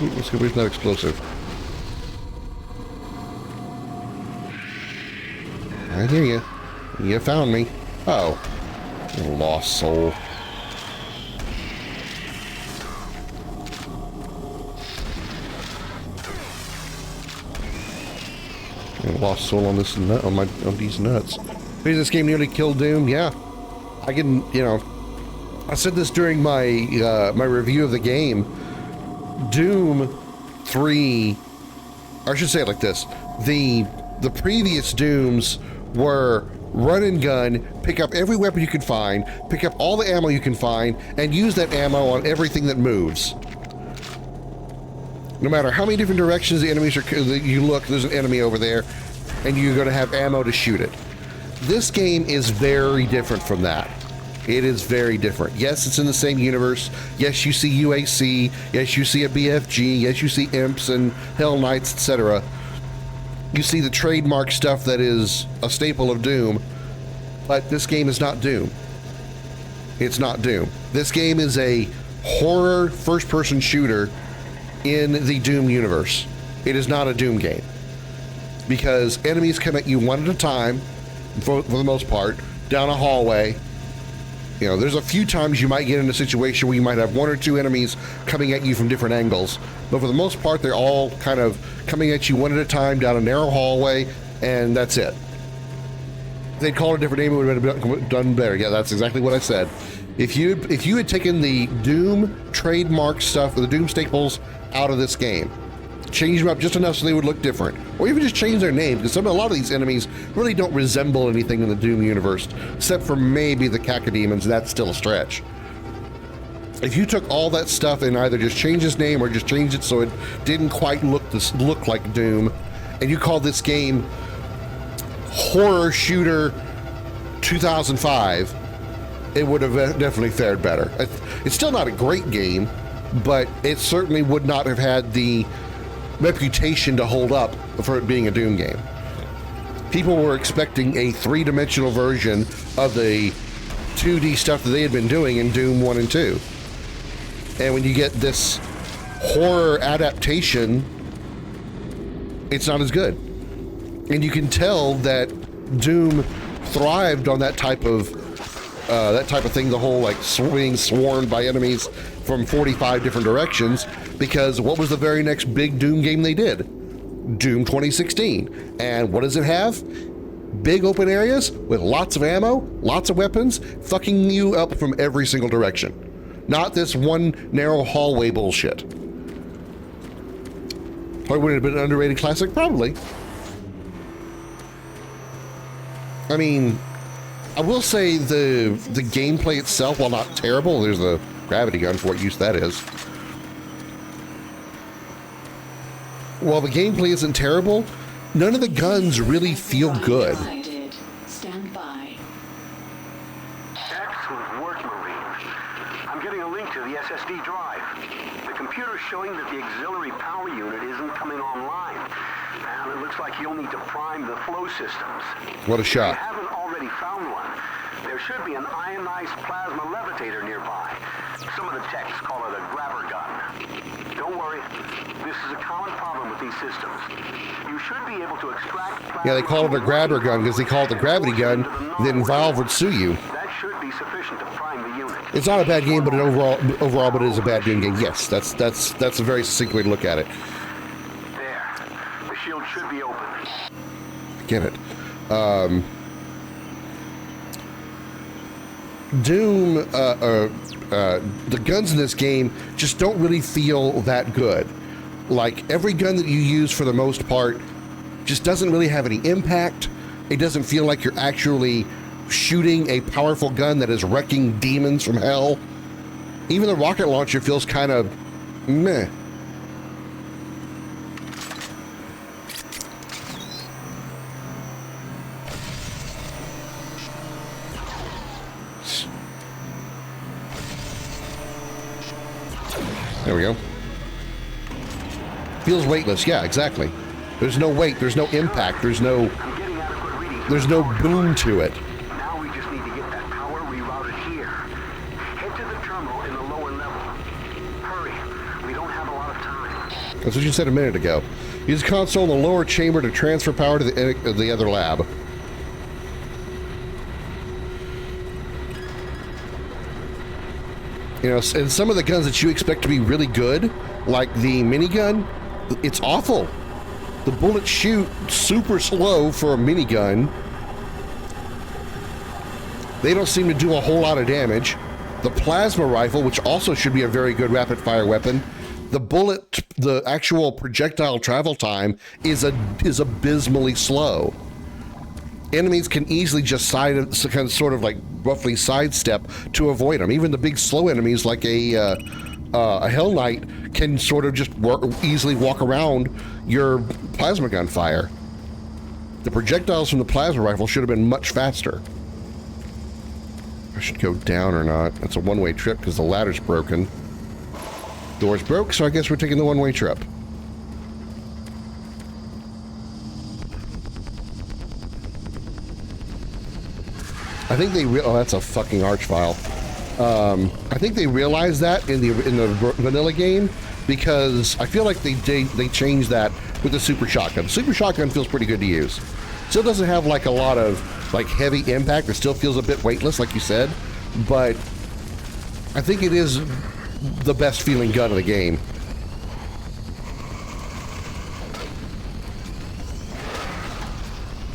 Ooh, let's go with that explosive. I hear you. You found me. Oh, you lost soul. Lost soul on this nut, on these nuts. Maybe this game nearly killed Doom. Yeah, I can. I said this during my my review of the game. Doom 3, or I should say it like this: the previous Dooms were run and gun, pick up every weapon you can find, pick up all the ammo you can find, and use that ammo on everything that moves. No matter how many different directions the enemies are, you look, there's an enemy over there, and you're going to have ammo to shoot it. This game is very different from that. It is very different. Yes, it's in the same universe. Yes, you see UAC. Yes, you see a BFG. Yes, you see imps and Hell Knights, etc. You see the trademark stuff that is a staple of Doom, but this game is not Doom. It's not Doom. This game is a horror first-person shooter in the Doom universe. It is not a Doom game, because enemies come at you one at a time, for the most part, down a hallway. There's a few times you might get in a situation where you might have one or two enemies coming at you from different angles, but for the most part, they're all kind of coming at you one at a time down a narrow hallway, and that's it. If they'd called a different name, it would have been done better. Yeah, that's exactly what I said. If you had taken the Doom trademark stuff, the Doom staples out of this game, changed them up just enough so they would look different, or even just change their names, because a lot of these enemies really don't resemble anything in the Doom universe, except for maybe the cacodemons. That's still a stretch. If you took all that stuff and either just changed his name or just changed it so it didn't quite look like Doom, and you called this game Horror Shooter 2005, it would have definitely fared better. It's still not a great game, but it certainly would not have had the reputation to hold up for it being a Doom game. People were expecting a three-dimensional version of the 2D stuff that they had been doing in Doom 1 and 2. And when you get this horror adaptation, it's not as good. And you can tell that Doom thrived on that type of thing, the whole like being swarmed by enemies from 45 different directions, because what was the very next big Doom game they did? Doom 2016. And what does it have? Big open areas with lots of ammo, lots of weapons, fucking you up from every single direction. Not this one narrow hallway bullshit. Or would it have been an underrated classic? Probably. I mean, I will say the gameplay itself, while not terrible, there's a gravity gun for what use that is. While the gameplay isn't terrible, none of the guns really feel good. Stand by. Excellent work, Marine. I'm getting a link to the SSD drive. The computer's showing that the auxiliary power unit isn't coming online. And it looks like you'll need to prime the flow systems. What a shot. If you haven't already found one, there should be an ionized plasma levitator nearby. Some of the techs call it a grabber gun. Don't worry, this is a common problem with these systems. You should be able to extract plasma. Yeah, they call it a grabber gun because they call it the gravity gun, then Valve would sue you. That should be sufficient to prime the unit. It's not a bad game, but overall, but it is a bad Doom game. Yes, that's a very succinct way to look at it. There. The shield should be open. Get it. Doom, the guns in this game just don't really feel that good. Like, every gun that you use for the most part just doesn't really have any impact. It doesn't feel like you're actually shooting a powerful gun that is wrecking demons from hell. Even the rocket launcher feels kind of meh. There we go. Feels weightless. Yeah, exactly. There's no weight. There's no impact. There's no boom to it. Now we just need to get that power rerouted here. Head to the terminal in the lower level. Hurry. We don't have a lot of time. That's what you said a minute ago. Use the console in the lower chamber to transfer power to the other lab. You know, and some of the guns that you expect to be really good, like the minigun, it's awful. The bullets shoot super slow for a minigun. They don't seem to do a whole lot of damage. The plasma rifle, which also should be a very good rapid fire weapon, the actual projectile travel time is abysmally slow. Enemies can easily just sort of like roughly sidestep to avoid them. Even the big slow enemies like a Hell Knight can sort of just easily walk around your plasma gun fire. The projectiles from the plasma rifle should have been much faster. I should go down or not. That's a one-way trip because the ladder's broken. Door's broke, so I guess we're taking the one-way trip. I think they oh, that's a fucking arch file. I think they realized that in the vanilla game, because I feel like they changed that with the super shotgun. Super shotgun feels pretty good to use. Still doesn't have like a lot of like heavy impact. It still feels a bit weightless, like you said, but I think it is the best feeling gun of the game.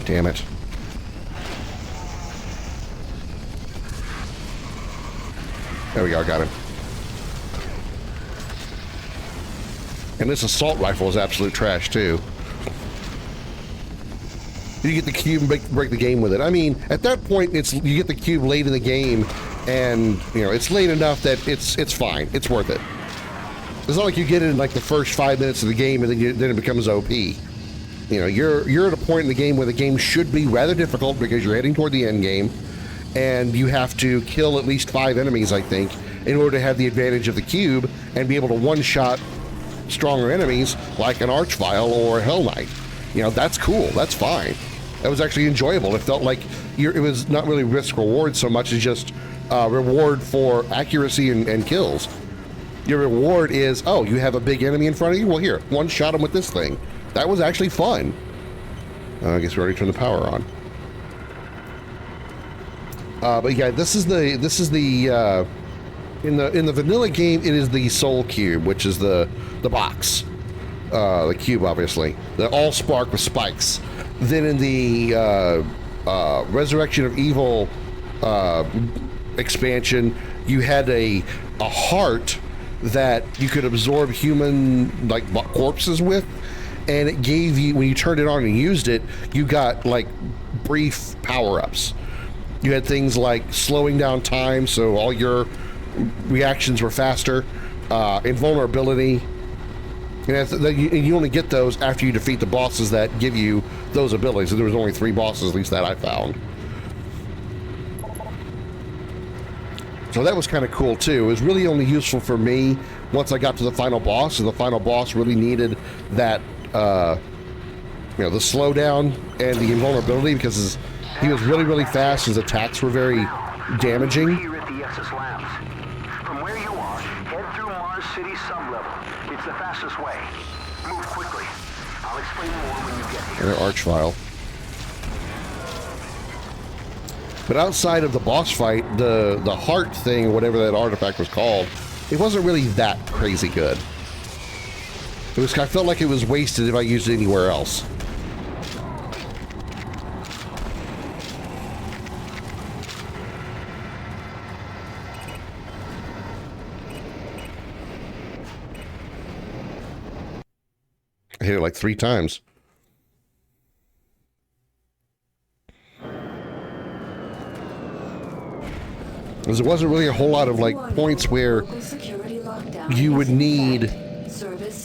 Damn it. There we go, I got him. And this assault rifle is absolute trash, too. You get the cube and break the game with it. I mean, at that point, you get the cube late in the game, and, you know, it's late enough that it's fine. It's worth it. It's not like you get it in, like, the first 5 minutes of the game, and then it becomes OP. You know, you're at a point in the game where the game should be rather difficult because you're heading toward the end game, and you have to kill at least 5 enemies, I think, in order to have the advantage of the cube and be able to one-shot stronger enemies like an Archvile or a Hell Knight. You know, that's cool. That's fine. That was actually enjoyable. It felt like it was not really risk-reward so much as just reward for accuracy and kills. Your reward is, oh, you have a big enemy in front of you? Well, here, one-shot him with this thing. That was actually fun. I guess we already turned the power on. But yeah, this is the in the vanilla game, it is the Soul Cube, which is the box, the cube, obviously, the all spark with spikes. Then in the Resurrection of Evil expansion, you had a heart that you could absorb human like corpses with, and it gave you, when you turned it on and used it, you got like brief power-ups. You had things like slowing down time, so all your reactions were faster, invulnerability, and you only get those after you defeat the bosses that give you those abilities. So there was only 3 bosses, at least that I found. So that was kind of cool too. It was really only useful for me once I got to the final boss, and the final boss really needed that, you know, the slowdown and the invulnerability, because he was really, really fast. His attacks were very damaging. Here at the SS Labs. From where you are, head through Mars City sublevel. It's the fastest way. Move quickly. I'll explain more when you get here. Another Archvile. But outside of the boss fight, the heart thing, or whatever that artifact was called, it wasn't really that crazy good. I felt like it was wasted if I used it anywhere else. I hit it like 3 times. Because there wasn't really a whole lot of like points where you would need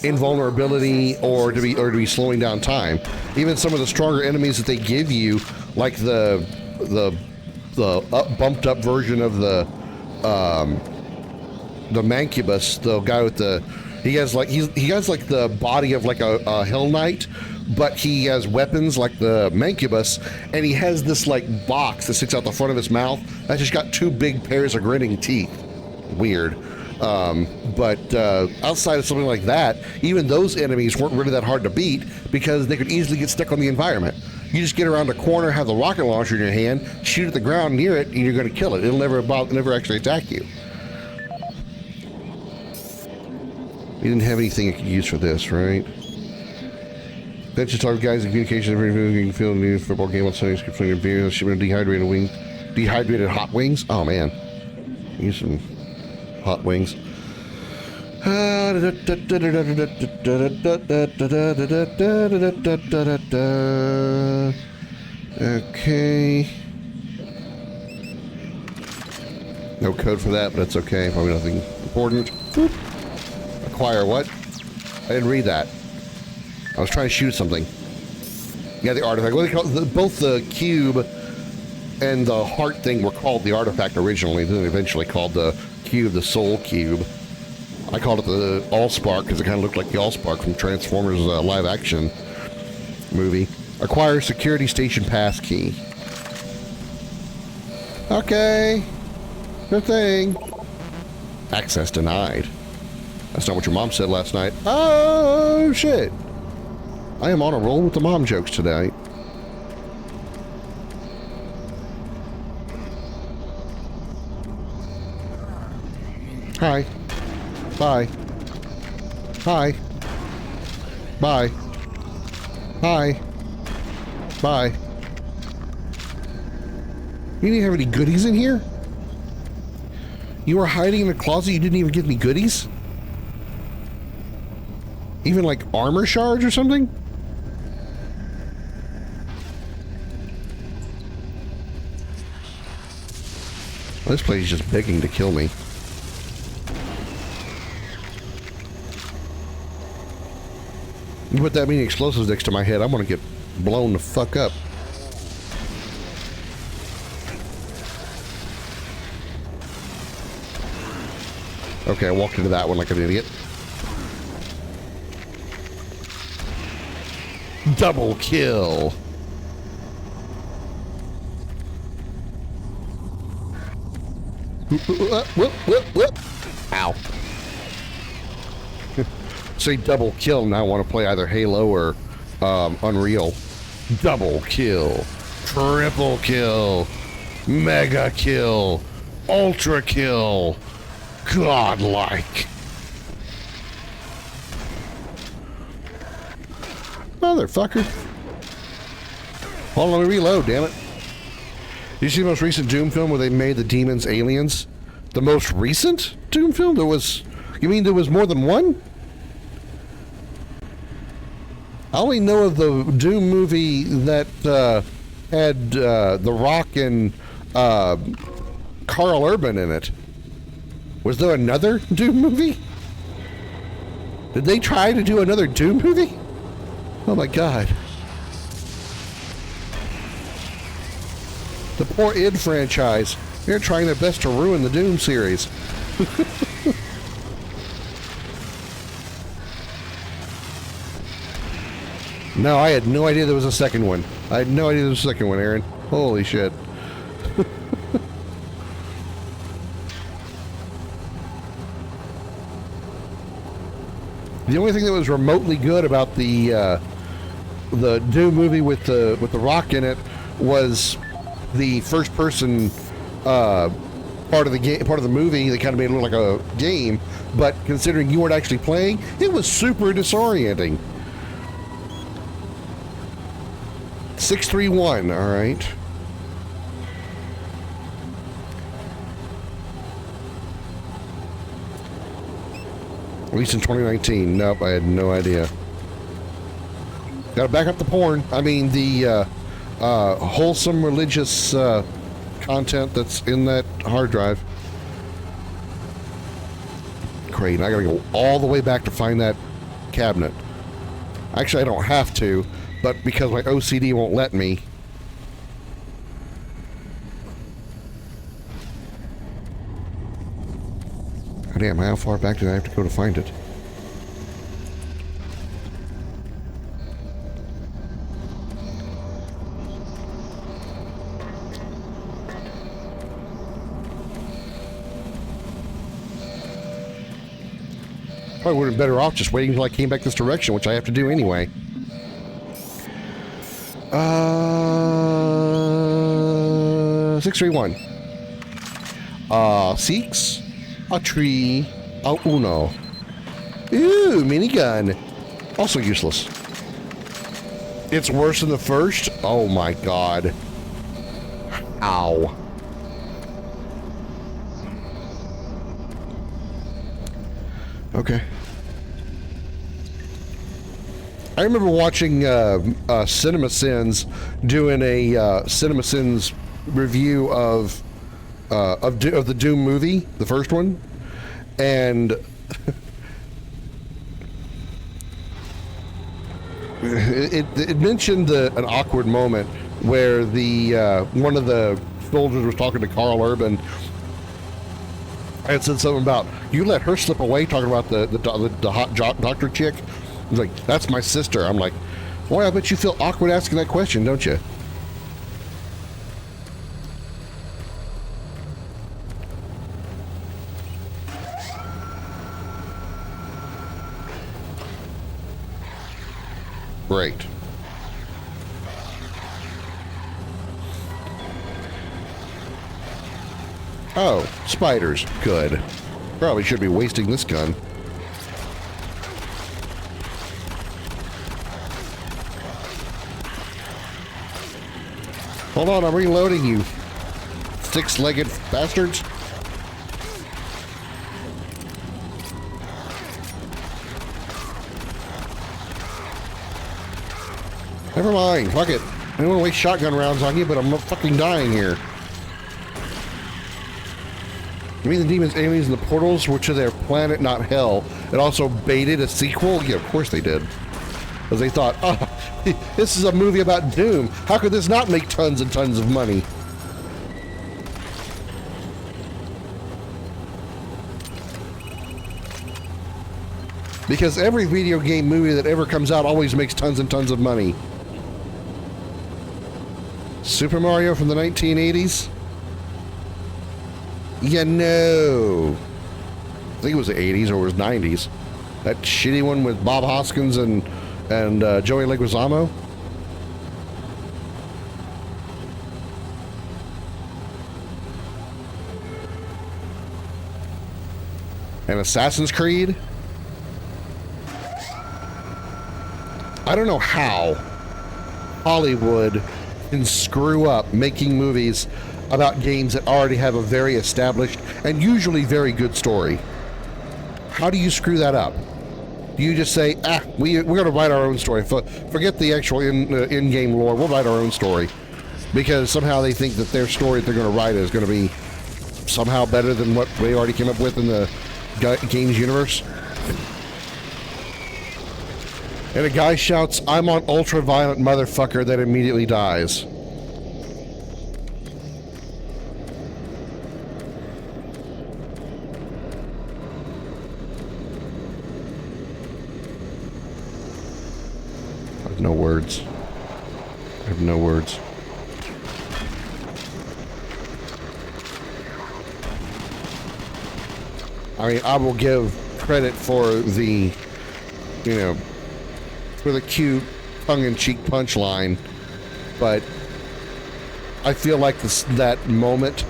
invulnerability or to be slowing down time. Even some of the stronger enemies that they give you, like the bumped up version of the Mancubus, the guy with he has like the body of like a Hell Knight, but he has weapons like the Mancubus, and he has this like box that sticks out the front of his mouth that's just got 2 big pairs of grinning teeth. Weird. But outside of something like that, even those enemies weren't really that hard to beat because they could easily get stuck on the environment. You just get around a corner, have the rocket launcher in your hand, shoot at the ground near it, and you're going to kill it. It'll never actually attack you. You didn't have anything you could use for this, right? That's just our guys in communication. You can feel the football game on Sunday. From your beer, shipment of dehydrated hot wings. Oh man, use some hot wings. Okay. No code for that, but that's okay. Probably nothing important. Boop. Acquire what? I didn't read that. I was trying to shoot something. Yeah, the artifact. What do they call it? Both the cube and the heart thing were called the artifact originally, then eventually called the cube the Soul Cube. I called it the Allspark because it kind of looked like the Allspark from Transformers live action movie. Acquire security station pass key. Okay. Good thing. Access denied. That's not what your mom said last night. Oh, shit. I am on a roll with the mom jokes today. Hi. Bye. Hi. Bye. Hi. Bye. You didn't have any goodies in here? You were hiding in a closet, you didn't even give me goodies? Even like armor shards or something? This place is just begging to kill me. You put that many explosives next to my head, I'm gonna get blown the fuck up. Okay, I walked into that one like an idiot. Double kill. Whoop, whoop, whoop. Ow. Say double kill, now I want to play either Halo or Unreal. Double kill. Triple kill. Mega kill. Ultra kill. Godlike. Motherfucker. Hold on, let me reload, damn it. Did you see the most recent Doom film where they made the demons aliens? The most recent Doom film? There was... You mean there was more than one? I only know of the Doom movie that had The Rock and Carl Urban in it. Was there another Doom movie? Did they try to do another Doom movie? Oh my god. The poor id franchise. They're trying their best to ruin the Doom series. No, I had no idea there was a second one. I had no idea there was a second one, Aaron. Holy shit. The only thing that was remotely good about the Doom movie with the Rock in it was the first person part of the game, part of the movie. They kind of made it look like a game, but considering you weren't actually playing, it was super disorienting. 631, all right. At least in 2019. Nope, I had no idea. Gotta back up the porn. I mean, the wholesome religious content that's in that hard drive. Great, I gotta go all the way back to find that cabinet. Actually, I don't have to, but because my OCD won't let me. Damn, how far back did I have to go to find it? Probably would have been better off just waiting until I came back this direction, which I have to do anyway. 631. Six. A tree. A uno. Ooh, minigun. Also useless. It's worse than the first? Oh my god. Ow. Okay. I remember watching CinemaSins doing a CinemaSins review of the Doom movie, the first one, and it mentioned an awkward moment where the one of the soldiers was talking to Carl Urban and said something about, you let her slip away, talking about the hot doctor chick. He's like, that's my sister. I'm like, boy, I bet you feel awkward asking that question, don't you? Great. Oh, spiders. Good. Probably should be wasting this gun. Hold on, I'm reloading, you six-legged bastards. Never mind. Fuck it. I don't want to waste shotgun rounds on you, but I'm fucking dying here. You mean the demons, aliens, and the portals were to their planet, not hell? It also baited a sequel? Yeah, of course they did. Because they thought, oh, this is a movie about Doom. How could this not make tons and tons of money? Because every video game movie that ever comes out always makes tons and tons of money. Super Mario from the 1980s? Yeah, no. I think it was the 80s or it was 90s. That shitty one with Bob Hoskins and Joey Leguizamo. And Assassin's Creed. I don't know how Hollywood can screw up making movies about games that already have a very established and usually very good story. How do you screw that up? Do you just say, we're going to write our own story. Forget the actual in-game lore. We'll write our own story. Because somehow they think that their story that they're going to write is going to be somehow better than what they already came up with in the games universe. And a guy shouts, "I'm on ultra-violent motherfucker," that immediately dies. I have no words. I have no words. I mean, I will give credit for the, for the cute tongue-in-cheek punchline, but I feel like that moment,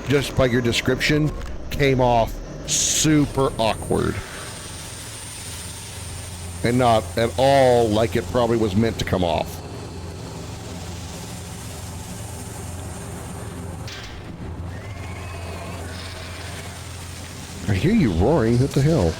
just by your description, came off super awkward. And not at all like it probably was meant to come off. I hear you roaring. What the hell?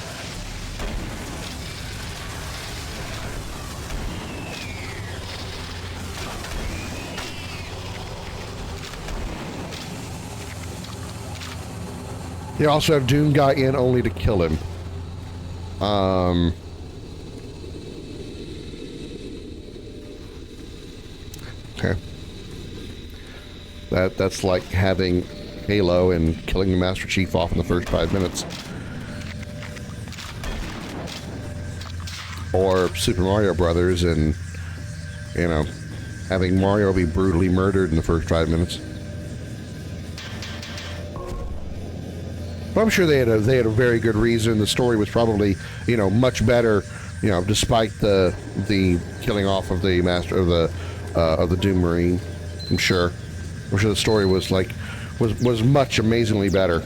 They also have Doom Guy in only to kill him. Okay. That's like having Halo and killing the Master Chief off in the first 5 minutes. Or Super Mario Brothers and, having Mario be brutally murdered in the first 5 minutes. But I'm sure they had a very good reason. The story was probably, much better, despite the killing off of the master of the Doom Marine. I'm sure the story was much amazingly better.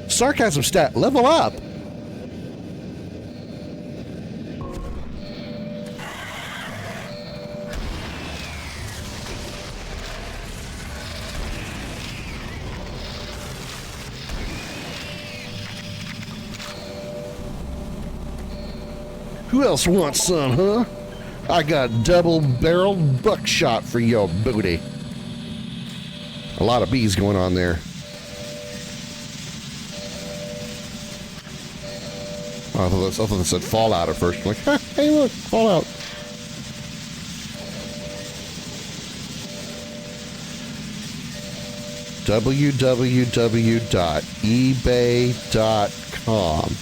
Sarcasm stat, level up. Who else wants some, huh? I got double-barreled buckshot for your booty. A lot of bees going on there. Oh, I thought that said Fallout at first. I'm like, hey, look, Fallout. www.ebay.com.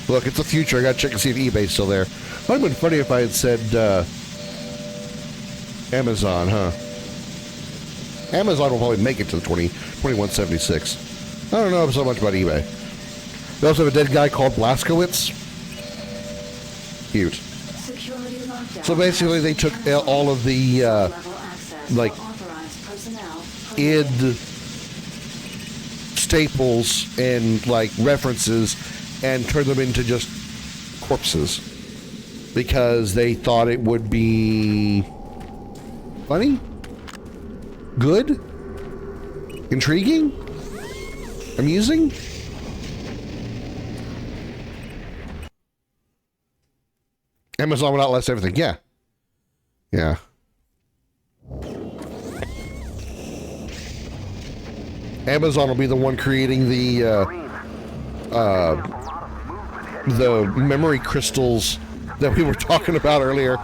Look, it's the future. I gotta check and see if eBay's still there. Might have been funny if I had said Amazon, huh? Amazon will probably make it to the 2176. I don't know so much about eBay. They also have a dead guy called Blaskowitz. Cute. So basically, they took all of the id staples and references and turned them into just corpses because they thought it would be funny, good, intriguing, amusing. Amazon will outlast everything. Yeah. Yeah. Amazon will be the one creating the memory crystals that we were talking about earlier.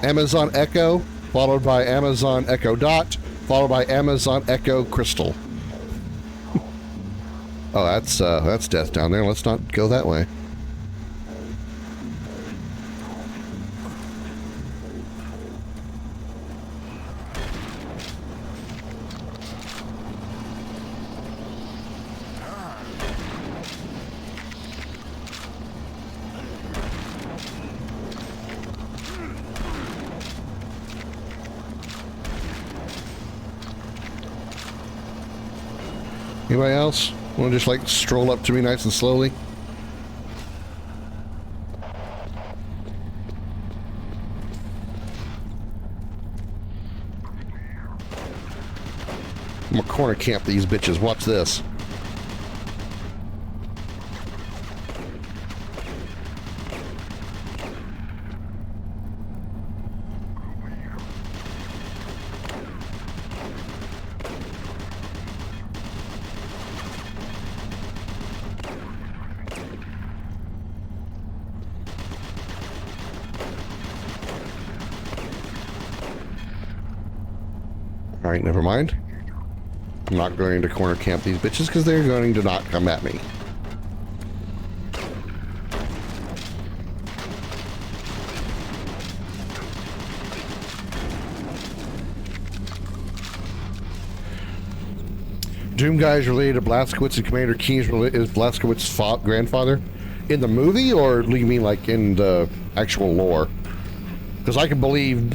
Amazon Echo, followed by Amazon Echo Dot, followed by Amazon Echo Crystal. Oh, that's death down there. Let's not go that way. Anybody else want to just like stroll up to me nice and slowly? I'm gonna corner camp these bitches. Watch this. Alright, never mind. I'm not going to corner camp these bitches because they're going to not come at me. Doom Guy is related to Blazkowicz, and Commander Keen is Blazkowicz's grandfather in the movie, or do you mean like in the actual lore? Because I can believe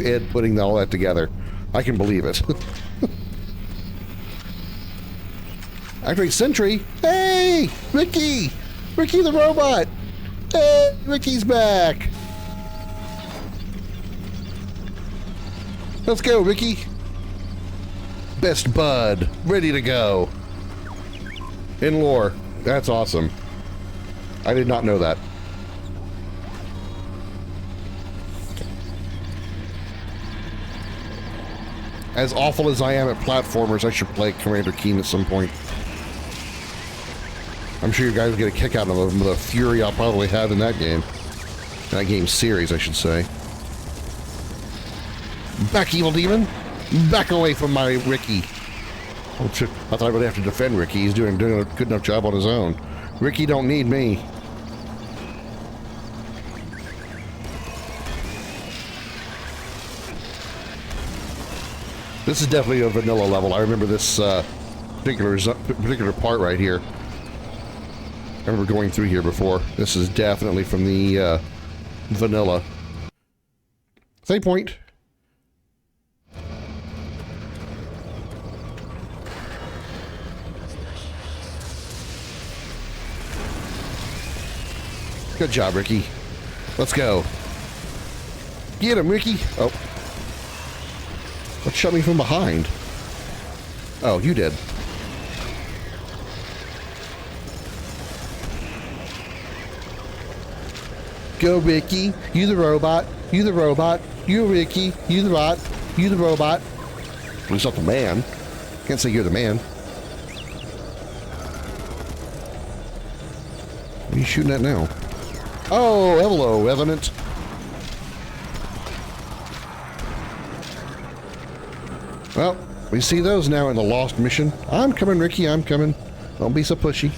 Ed putting all that together. I can believe it. Activate Sentry. Hey, Ricky! Ricky the robot. Hey, Ricky's back. Let's go, Ricky. Best bud, ready to go. In lore. That's awesome. I did not know that. As awful as I am at platformers, I should play Commander Keen at some point. I'm sure you guys will get a kick out of the fury I'll probably have in that game. That game series, I should say. Back, evil demon! Back away from my Ricky. Oh, shit. I thought I would have to defend Ricky. He's doing a good enough job on his own. Ricky don't need me. This is definitely a vanilla level. I remember this particular part right here. I remember going through here before. This is definitely from the vanilla. Save point. Good job, Ricky. Let's go. Get him, Ricky. Oh. What shot me from behind? Oh, you did. Go, Ricky. You the robot. You the robot. You Ricky. You the bot. You the robot. At least not the man. Can't say you're the man. What are you shooting at now? Oh, hello, Evident. Well, we see those now in the Lost mission. I'm coming, Ricky, I'm coming. Don't be so pushy.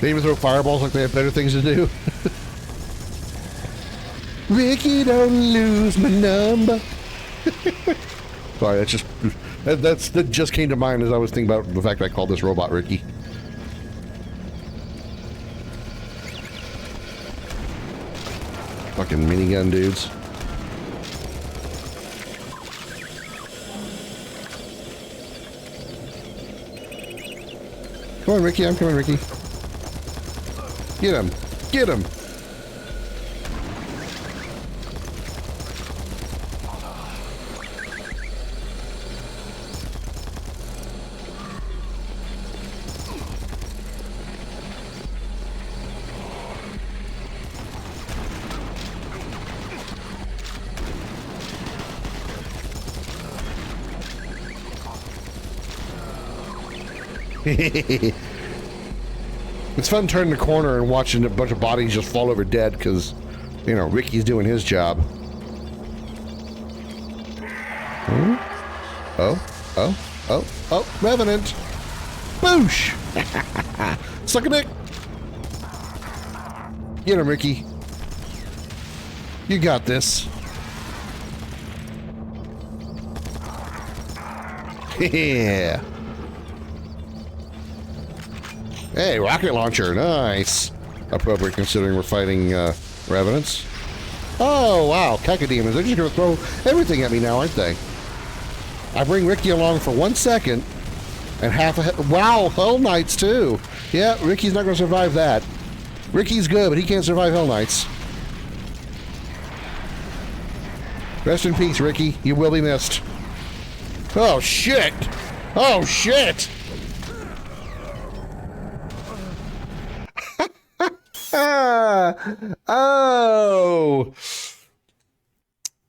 They even throw fireballs like they have better things to do. Ricky, don't lose my number. Sorry, that just came to mind as I was thinking about the fact that I called this robot Ricky. Fucking minigun dudes. Come on, Ricky. I'm coming, Ricky. Get him. Get him. It's fun turning the corner and watching a bunch of bodies just fall over dead because, you know, Ricky's doing his job. Hmm? Oh, Revenant. Boosh! Suck a dick. Get him, Ricky. You got this. Yeah. Hey, rocket launcher, nice. Appropriate considering we're fighting revenants. Oh, wow, cacodemons. They're just going to throw everything at me now, aren't they? I bring Ricky along for 1 second, and half a... Wow, Hell Knights, too. Yeah, Ricky's not going to survive that. Ricky's good, but he can't survive Hell Knights. Rest in peace, Ricky. You will be missed. Oh, shit! Oh, shit! Oh!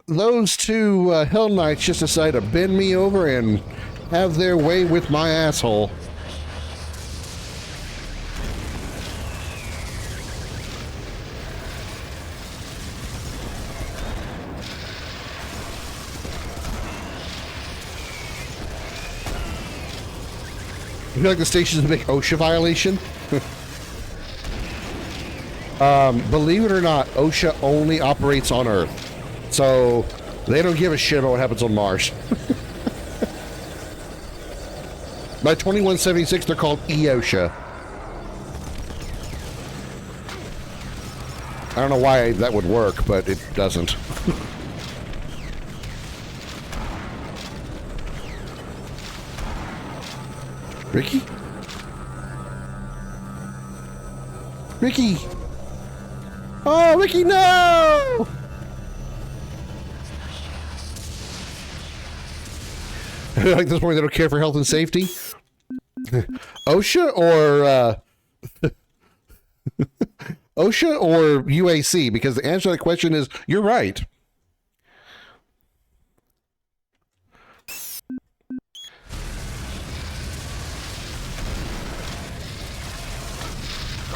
Those two Hell Knights just decided to bend me over and have their way with my asshole. You feel like the station's a big OSHA violation? Believe it or not, OSHA only operates on Earth. So, they don't give a shit about what happens on Mars. By 2176, they're called EOSHA. I don't know why that would work, but it doesn't. Ricky? Ricky! Oh, Ricky, no! Like this point, they don't care for health and safety? OSHA or OSHA or UAC? Because the answer to that question is, you're right.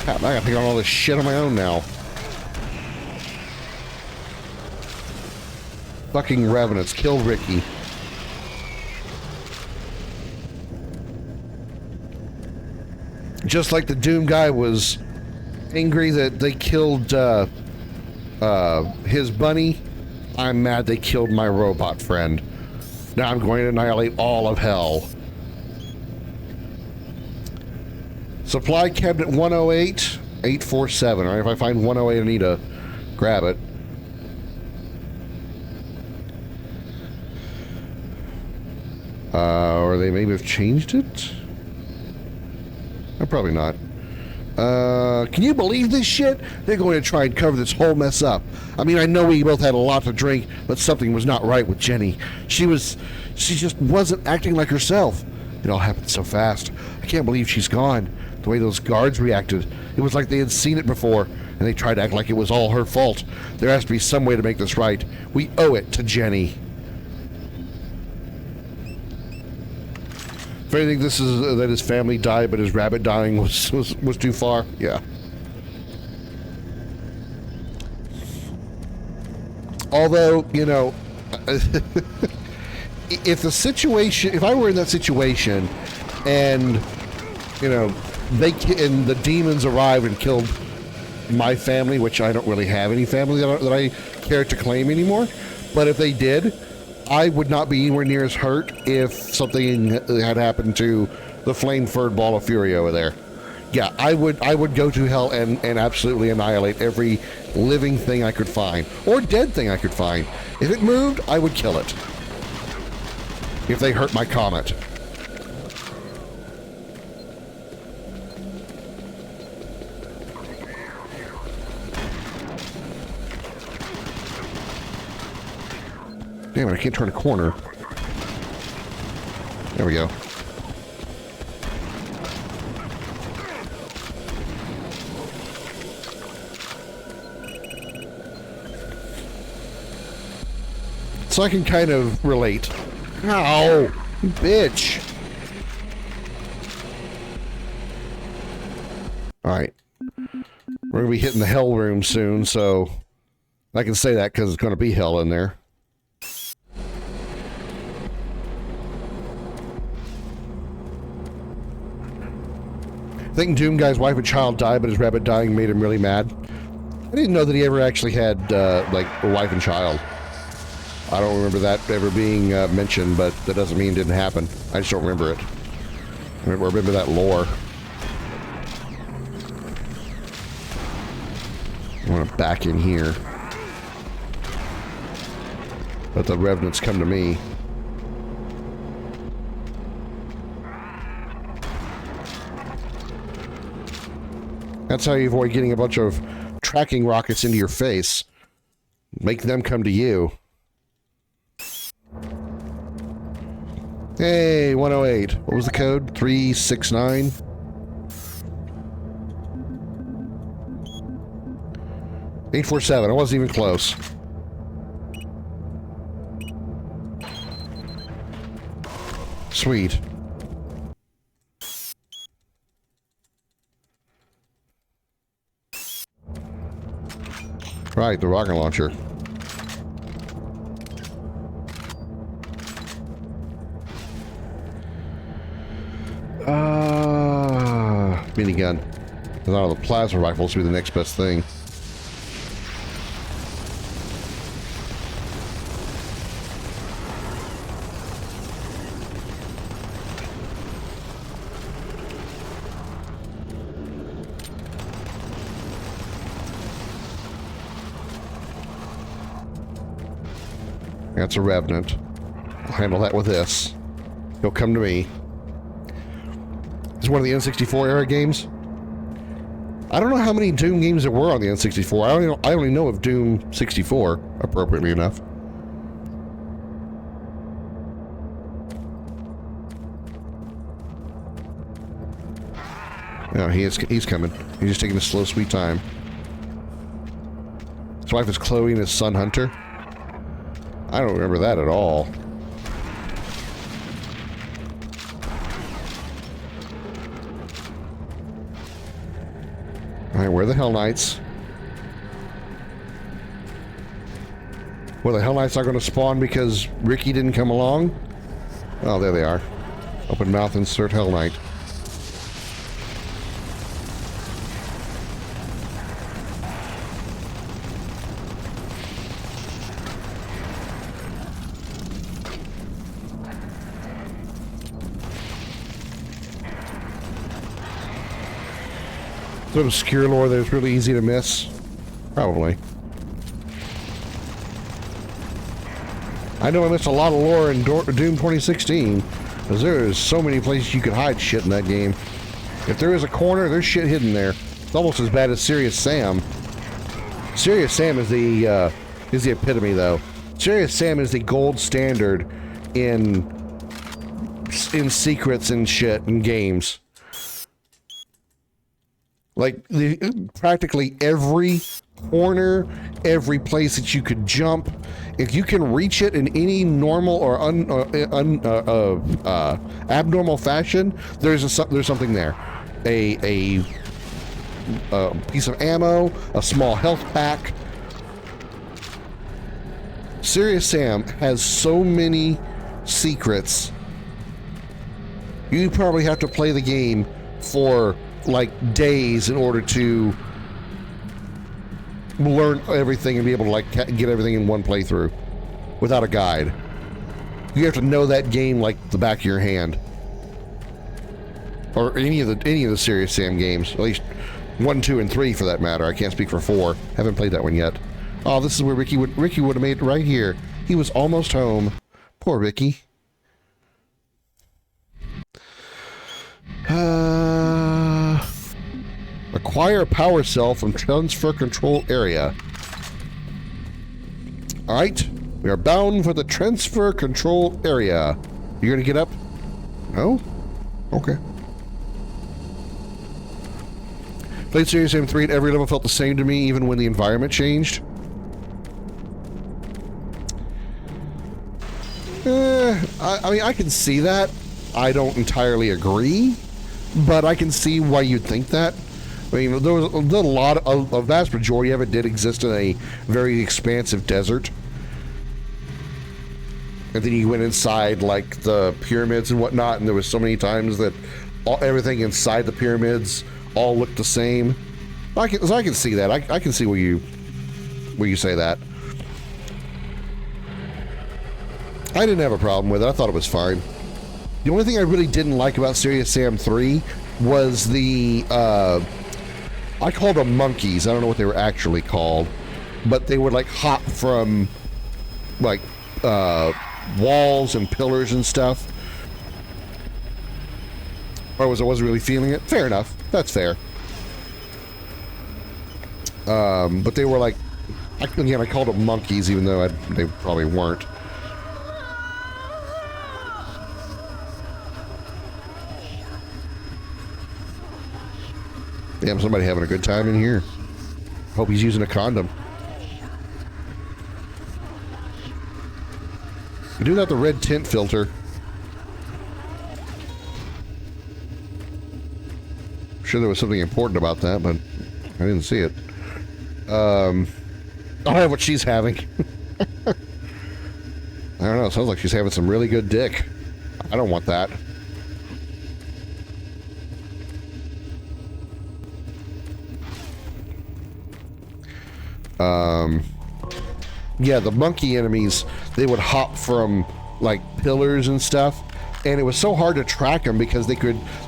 God, I gotta pick on all this shit on my own now. Fucking revenants, kill Ricky. Just like the Doom guy was angry that they killed his bunny, I'm mad they killed my robot friend. Now I'm going to annihilate all of hell. Supply cabinet 108, 847. All right, if I find 108, I need to grab it. Or they maybe have changed it? Probably not. Can you believe this shit? They're going to try and cover this whole mess up. I mean, I know we both had a lot to drink, but something was not right with Jenny. She just wasn't acting like herself. It all happened so fast. I can't believe she's gone. The way those guards reacted, it was like they had seen it before, and they tried to act like it was all her fault. There has to be some way to make this right. We owe it to Jenny. If anything, this is that his family died, but his rabbit dying was too far. Yeah. Although, you know, if I were in that situation, and you know, and the demons arrived and killed my family, which I don't really have any family that I care to claim anymore, but if they did, I would not be anywhere near as hurt if something had happened to the flame-furred ball of fury over there. Yeah, I would go to hell and absolutely annihilate every living thing I could find, or dead thing I could find. If it moved, I would kill it. If they hurt my comet. Damn it, I can't turn a corner. There we go. So I can kind of relate. Ow! You bitch! Alright. We're going to be hitting the hell room soon, so I can say that because it's going to be hell in there. I think Doom Guy's wife and child died, but his rabbit dying made him really mad. I didn't know that he ever actually had, like, a wife and child. I don't remember that ever being mentioned, but that doesn't mean it didn't happen. I just don't remember it. I remember that lore. I want to back in here. Let the revenants come to me. That's how you avoid getting a bunch of tracking rockets into your face. Make them come to you. Hey, 108. What was the code? 369? $847. I wasn't even close. Sweet. Right, the rocket launcher. Minigun. I thought the plasma rifles would be the next best thing. That's a revenant. I'll handle that with this. He'll come to me. This is one of the N64 era games. I don't know how many Doom games there were on the N64. I only know of Doom 64, appropriately enough. No, he's coming. He's just taking a slow, sweet time. His wife is Chloe and his son Hunter. I don't remember that at all. Alright, where are the Hell Knights? Well, the Hell Knights are going to spawn because Ricky didn't come along? Oh, there they are. Open mouth, insert Hell Knight. Some obscure lore that is really easy to miss. Probably. I know I missed a lot of lore in Doom 2016, because there is so many places you could hide shit in that game. If there is a corner, there's shit hidden there. It's almost as bad as Serious Sam. Serious Sam is the epitome, though. Serious Sam is the gold standard in secrets and shit in games. Like, practically every corner, every place that you could jump, if you can reach it in any normal or abnormal fashion, there's something there. A piece of ammo, a small health pack. Serious Sam has so many secrets. You probably have to play the game for like days in order to learn everything and be able to like get everything in one playthrough without a guide. You have to know that game like the back of your hand, or any of the Serious Sam games, at least 1, 2, and 3 for that matter. I can't speak for 4. Haven't played that one yet. Oh, this is where Ricky would have made it right here. He was almost home. Poor Ricky. Acquire power cell from transfer control area. Alright, we are bound for the transfer control area. You gonna get up? No? Okay. Played Serious Sam 3 and every level felt the same to me even when the environment changed. I mean, I can see that. I don't entirely agree, but I can see why you'd think that. I mean, there was a lot of, a vast majority of it did exist in a very expansive desert. And then you went inside, like, the pyramids and whatnot, and there was so many times that everything inside the pyramids all looked the same. I can see that. I can see where you say that. I didn't have a problem with it. I thought it was fine. The only thing I really didn't like about Serious Sam 3 was the, I called them monkeys. I don't know what they were actually called, but they would like hop from like walls and pillars and stuff. Or I wasn't really feeling it. Fair enough. That's fair. But they were like, again, I called them monkeys, even though they probably weren't. Damn, somebody having a good time in here. Hope he's using a condom. Do that the red tint filter. I'm sure there was something important about that, but I didn't see it. I'll have what she's having. I don't know. It sounds like she's having some really good dick. I don't want that. Yeah, the monkey enemies, they would hop from like pillars and stuff, and it was so hard to track them because they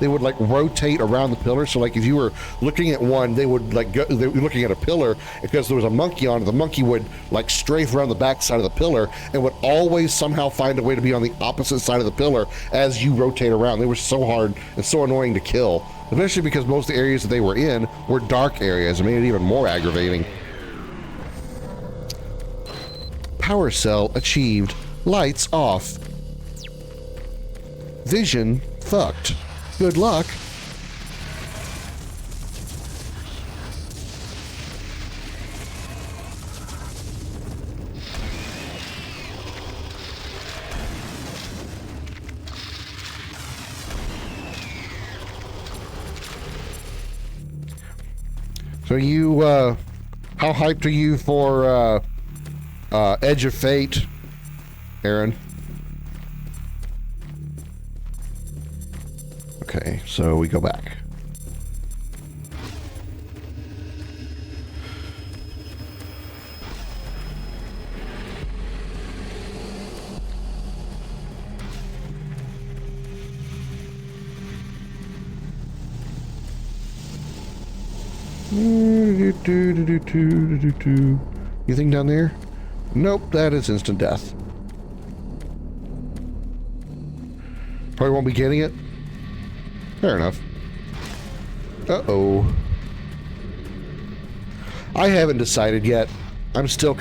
would like rotate around the pillar. So like if you were looking at one, they would like they were looking at a pillar, because there was a monkey on it, the monkey would like strafe around the back side of the pillar and would always somehow find a way to be on the opposite side of the pillar as you rotate around. They were so hard and so annoying to kill, especially because most of the areas that they were in were dark areas. It made it even more aggravating. Power cell achieved. Lights off. Vision fucked. Good luck. So you, how hyped are you for, Edge of Fate, Aaron? Okay, so we go back. Anything down there? Nope, that is instant death. Probably won't be getting it. Fair enough. Uh-oh. I haven't decided yet. I'm still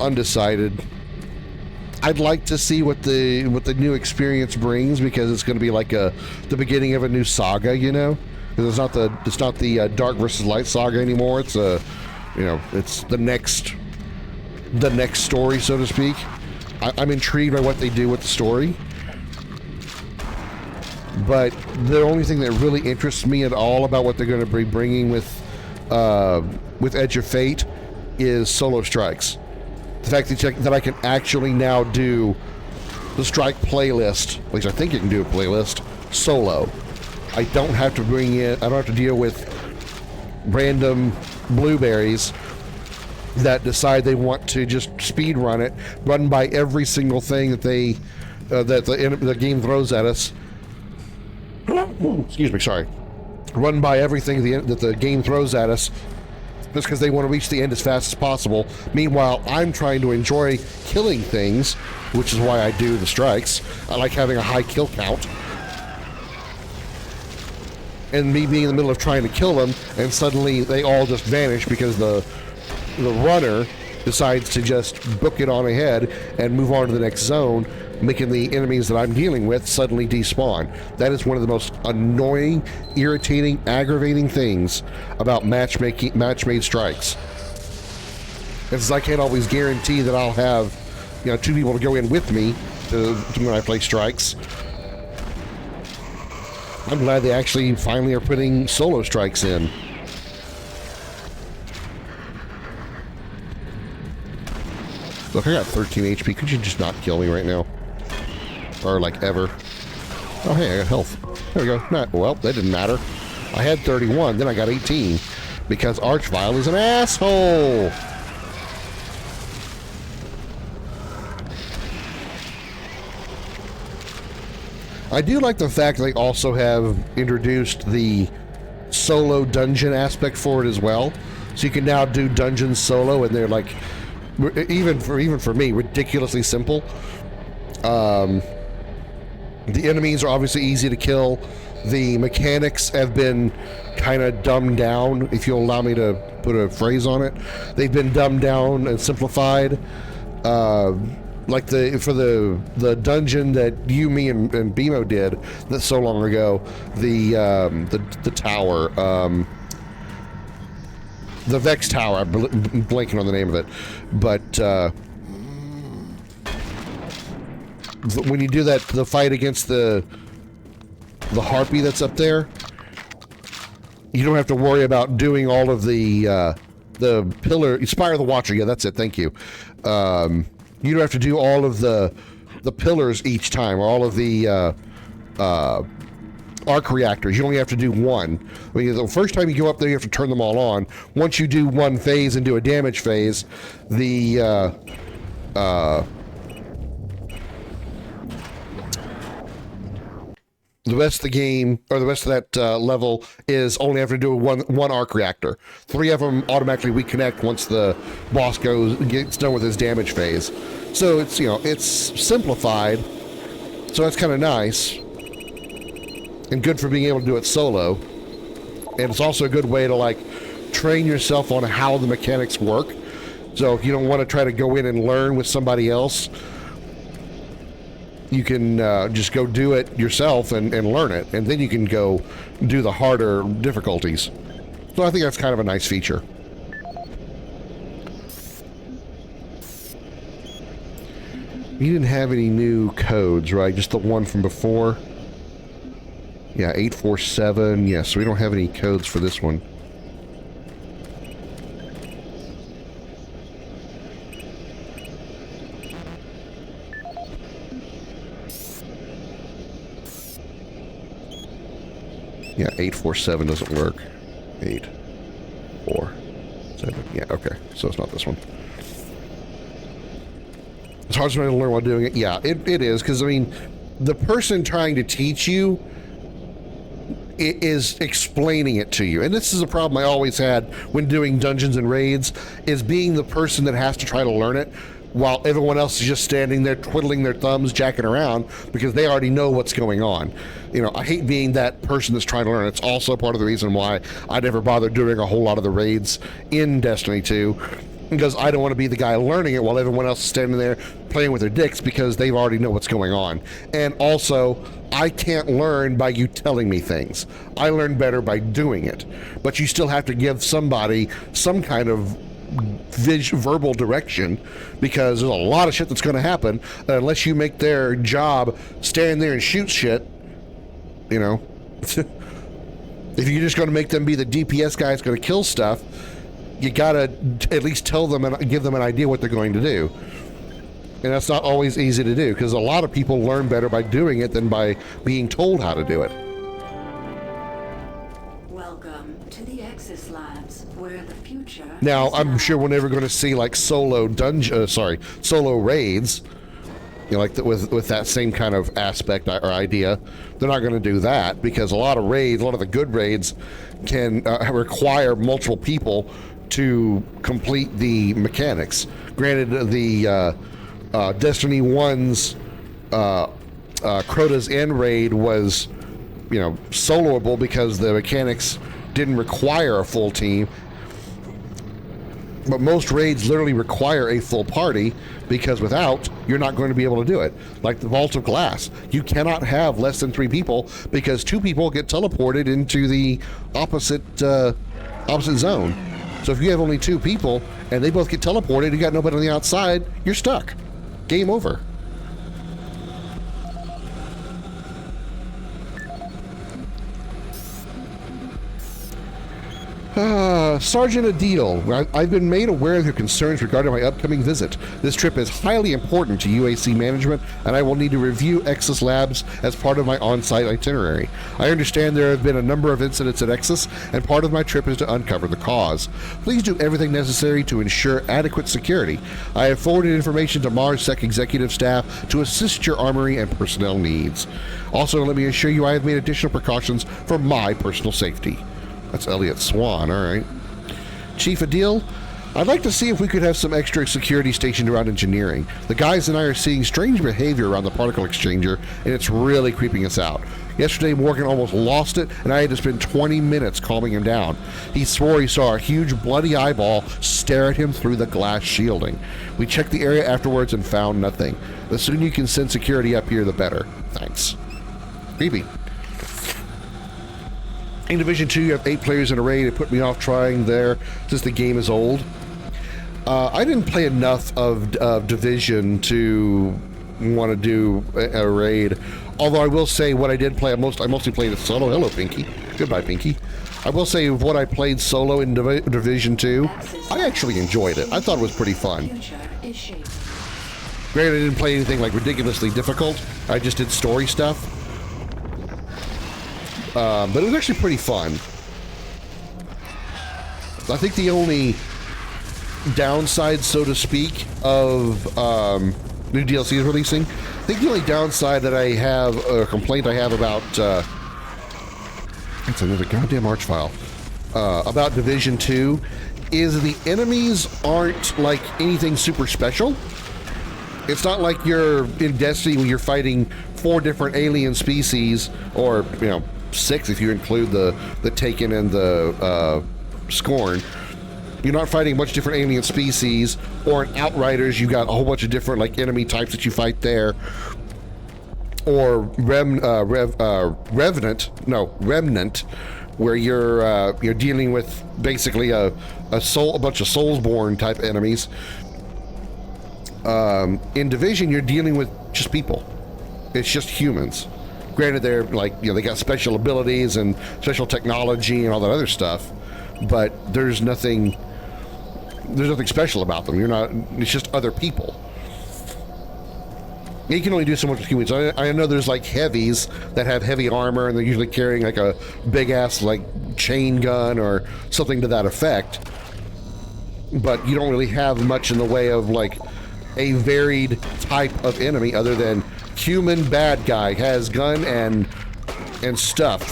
undecided. I'd like to see what the new experience brings, because it's going to be like the beginning of a new saga, you know? Because it's not the Dark versus Light saga anymore. It's it's the next story, so to speak. I'm intrigued by what they do with the story, but the only thing that really interests me at all about what they're going to be bringing with Edge of Fate is solo strikes. The fact that I can actually now do the strike playlist, at least I think you can do a playlist, solo. I don't have to deal with random blueberries that decide they want to just speed run it, run by every single thing that the game throws at us. Excuse me, sorry. Run by everything that the game throws at us, just because they want to reach the end as fast as possible. Meanwhile, I'm trying to enjoy killing things, which is why I do the strikes. I like having a high kill count. And me being in the middle of trying to kill them, and suddenly they all just vanish because the runner decides to just book it on ahead and move on to the next zone, making the enemies that I'm dealing with suddenly despawn. That is one of the most annoying, irritating, aggravating things about match-made strikes. Because I can't always guarantee that I'll have, two people to go in with me to when I play strikes. I'm glad they actually finally are putting solo strikes in. Look, I got 13 HP. Could you just not kill me right now? Or like ever? Oh, hey, I got health. There we go. Not, well, that didn't matter. I had 31, then I got 18. Because Archvile is an asshole! I do like the fact they also have introduced the solo dungeon aspect for it as well. So you can now do dungeons solo, and they're like, even for me, ridiculously simple. The enemies are obviously easy to kill. The mechanics have been kind of dumbed down, if you'll allow me to put a phrase on it. They've been dumbed down and simplified. Like for the dungeon that you, me, and BMO did that so long ago, the tower, the Vex Tower. I'm blanking on the name of it, but when you do that, the fight against the harpy that's up there, you don't have to worry about doing all of the pillar, Spire of the Watcher. Yeah, that's it. Thank you. You don't have to do all of the pillars each time, or all of the arc reactors. You only have to do one. I mean, the first time you go up there, you have to turn them all on. Once you do one phase and do a damage phase, the rest of the game, or the rest of that level, is only have to do one arc reactor. 3 of them automatically reconnect once the boss gets done with his damage phase. So it's, you know, it's simplified. So that's kind of nice and good for being able to do it solo. And it's also a good way to like train yourself on how the mechanics work. So if you don't want to try to go in and learn with somebody else, you can just go do it yourself and learn it, and then you can go do the harder difficulties. So I think that's kind of a nice feature. You didn't have any new codes, right? Just the one from before? Yeah, 847. Yes, so we don't have any codes for this one. Yeah, 847 doesn't work. 847. Yeah, okay. So it's not this one. It's hard to learn while doing it. Yeah, it is, because, I mean, the person trying to teach you is explaining it to you. And this is a problem I always had when doing dungeons and raids, is being the person that has to try to learn it while everyone else is just standing there twiddling their thumbs, jacking around, because they already know what's going on. You know, I hate being that person that's trying to learn. It's also part of the reason why I never bothered doing a whole lot of the raids in Destiny 2, because I don't want to be the guy learning it while everyone else is standing there playing with their dicks, because they already know what's going on. And also, I can't learn by you telling me things. I learn better by doing it. But you still have to give somebody some kind of verbal direction, because there's a lot of shit that's going to happen unless you make their job stand there and shoot shit, you know. If you're just going to make them be the DPS guy that's going to kill stuff, you gotta at least tell them and give them an idea what they're going to do. And that's not always easy to do, because a lot of people learn better by doing it than by being told how to do it. Welcome to the Exis Labs, where the future. Now, I'm sure we're never going to see like solo raids, you know, like with that same kind of aspect or idea. They're not going to do that, because a lot of the good raids can require multiple people to complete the mechanics. Granted, the Destiny 1's Crota's End raid was, you know, soloable because the mechanics didn't require a full team. But most raids literally require a full party, because without, you're not going to be able to do it. Like the Vault of Glass, you cannot have less than 3 people, because 2 people get teleported into the opposite zone. So if you have only 2 people and they both get teleported, you got nobody on the outside, you're stuck. Game over. Sergeant Adil, I've been made aware of your concerns regarding my upcoming visit. This trip is highly important to UAC management, and I will need to review Exus Labs as part of my on-site itinerary. I understand there have been a number of incidents at Exus, and part of my trip is to uncover the cause. Please do everything necessary to ensure adequate security. I have forwarded information to MarsSec executive staff to assist your armory and personnel needs. Also, let me assure you I have made additional precautions for my personal safety. That's Elliot Swan, all right. Chief Adil, I'd like to see if we could have some extra security stationed around engineering. The guys and I are seeing strange behavior around the particle exchanger, and it's really creeping us out. Yesterday, Morgan almost lost it, and I had to spend 20 minutes calming him down. He swore he saw a huge bloody eyeball stare at him through the glass shielding. We checked the area afterwards and found nothing. The sooner you can send security up here, the better. Thanks. Creepy. In Division 2, you have 8 players in a raid. It put me off trying there since the game is old. I didn't play enough of Division to want to do a raid. Although I will say what I did play, I mostly played it solo. Hello, Pinky. Goodbye, Pinky. I will say what I played solo in Division 2, I actually enjoyed it. I thought it was pretty fun. Granted, I didn't play anything like ridiculously difficult. I just did story stuff. But it was actually pretty fun. I think the only downside, so to speak, of new DLC is releasing, I think the only downside that I have, a complaint I have about, it's another goddamn arch file, about Division 2, is the enemies aren't like anything super special. It's not like you're in Destiny when you're fighting 4 different alien species, or, 6 if you include the Taken and the Scorn. You're not fighting a bunch of different alien species, or in Outriders you got a whole bunch of different like enemy types that you fight there, or Remnant, where you're dealing with basically a bunch of Soulsborne type enemies. In Division, you're dealing with just people. It's just humans. Granted, they're like, they got special abilities and special technology and all that other stuff, but there's nothing special about them. It's just other people. You can only do so much with humans. I know there's like heavies that have heavy armor, and they're usually carrying like a big ass like chain gun or something to that effect, but you don't really have much in the way of like a varied type of enemy other than human bad guy has gun and stuff.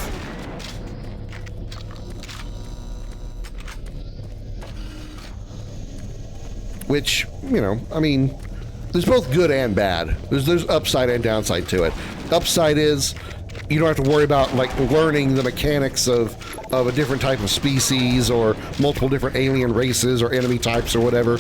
Which, I mean, there's both good and bad. There's upside and downside to it. Upside is you don't have to worry about like learning the mechanics of a different type of species or multiple different alien races or enemy types or whatever.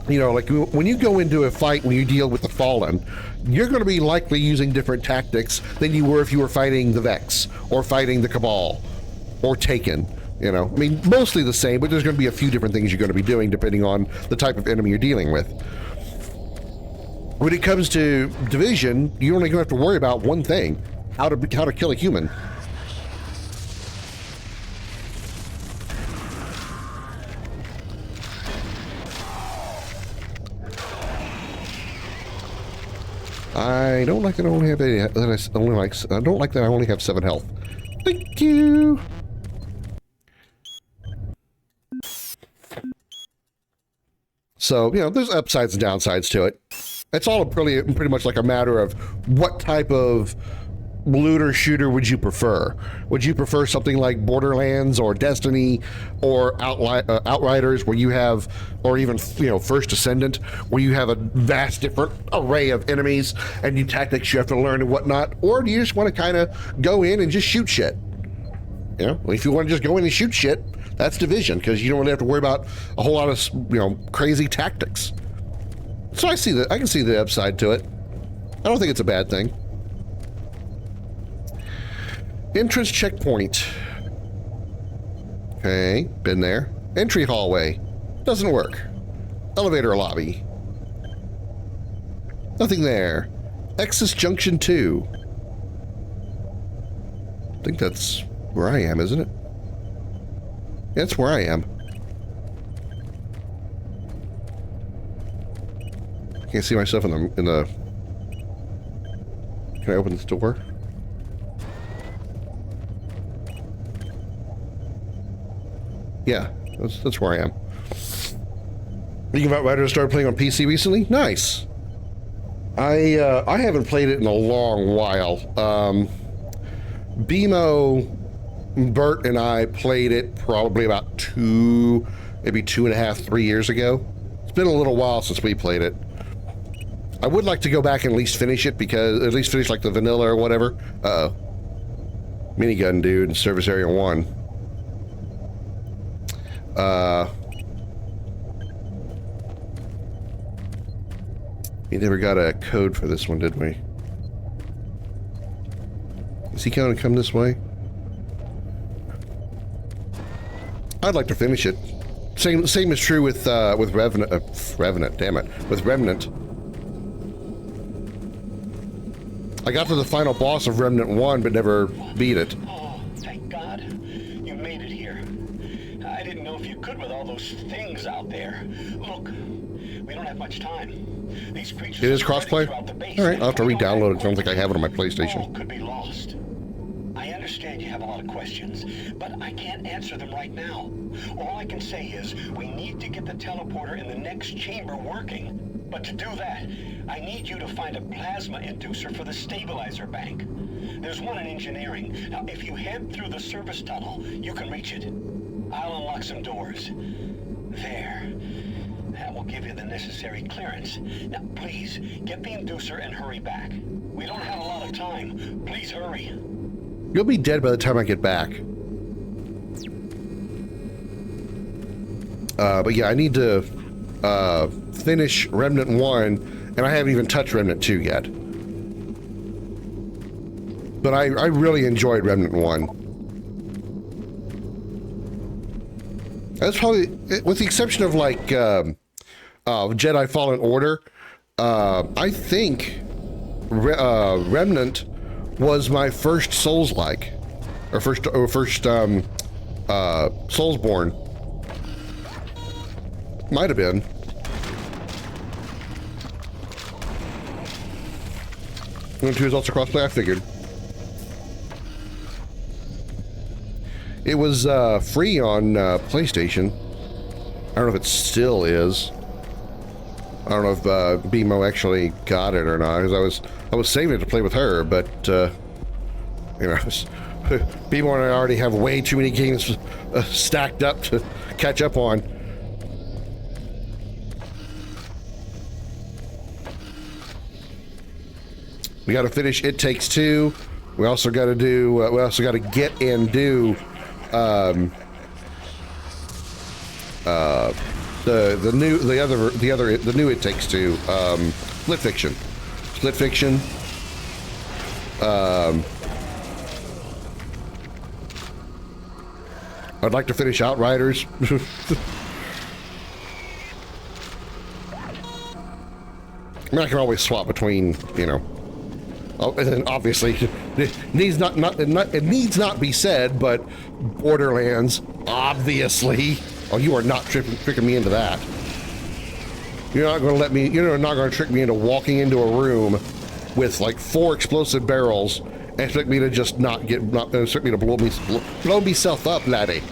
Like when you go into a fight, when you deal with the Fallen, you're going to be likely using different tactics than you were if you were fighting the Vex or fighting the Cabal or Taken. I mean, mostly the same, but there's going to be a few different things you're going to be doing depending on the type of enemy you're dealing with. When it comes to Division, you're only going to have to worry about one thing: how to kill a human. I don't like that I only have I don't like that I only have 7 health. Thank you. So, there's upsides and downsides to it. It's all pretty much like a matter of what type of looter shooter would you prefer? Would you prefer something like Borderlands or Destiny or Outriders, where you have, or even First Ascendant, where you have a vast different array of enemies and new tactics you have to learn and whatnot? Or do you just want to kind of go in and just shoot shit? If you want to just go in and shoot shit, that's Division, because you don't really have to worry about a whole lot of crazy tactics. So I can see the upside to it. I don't think it's a bad thing. Entrance checkpoint. Okay, been there. Entry hallway. Doesn't work. Elevator lobby. Nothing there. Exus Junction 2. I think that's where I am, isn't it? That's where I am. Can't see myself in the. Can I open this door? Yeah, that's where I am. Thinking about Riders started playing on PC recently? Nice. I haven't played it in a long while. BMO, Bert and I played it probably about maybe 2.5, 3 years ago. It's been a little while since we played it. I would like to go back and at least finish it, because at least finish like the vanilla or whatever. Uh-oh. Minigun dude in Service Area 1. We never got a code for this one, did we? Is he gonna come this way? I'd like to finish it. Same is true with Revenant. Damn it, with Remnant. I got to the final boss of Remnant 1, but never beat it. Oh, thank God. You made it here. I didn't know if you could with all those things out there. Look, we don't have much time. These creatures It is crossplay? Alright, I'll have to re-download it. I don't think I have it on my PlayStation. All could be lost. I understand you have a lot of questions, but I can't answer them right now. All I can say is we need to get the teleporter in the next chamber working. But to do that, I need you to find a plasma inducer for the stabilizer bank. There's one in engineering. Now, if you head through the service tunnel, you can reach it. I'll unlock some doors. There. That will give you the necessary clearance. Now, please, get the inducer and hurry back. We don't have a lot of time. Please hurry. You'll be dead by the time I get back. But yeah, I need to finish Remnant 1, and I haven't even touched Remnant 2 yet. But I really enjoyed Remnant 1. That's probably, with the exception of like Jedi Fallen Order, I think Remnant was my first Souls-like, or first Soulsborne. Might have been. Remnant 2 is also crossplay, I figured. It was free on PlayStation. I don't know if it still is. I don't know if BMO actually got it or not, because I was saving it to play with her, but you know, BMO and I already have way too many games stacked up to catch up on. We got to finish It Takes Two. We also got to do. We also got to get and do the new It Takes Two. Split Fiction. I'd like to finish Outriders. I mean, I can always swap between, you know. Oh, and then obviously, it needs not be said, but Borderlands, obviously. Oh, you are not tricking me into that. You're not going to let me. You're not going to trick me into walking into a room with like 4 explosive barrels and expect me to just expect me to blow myself up, laddie.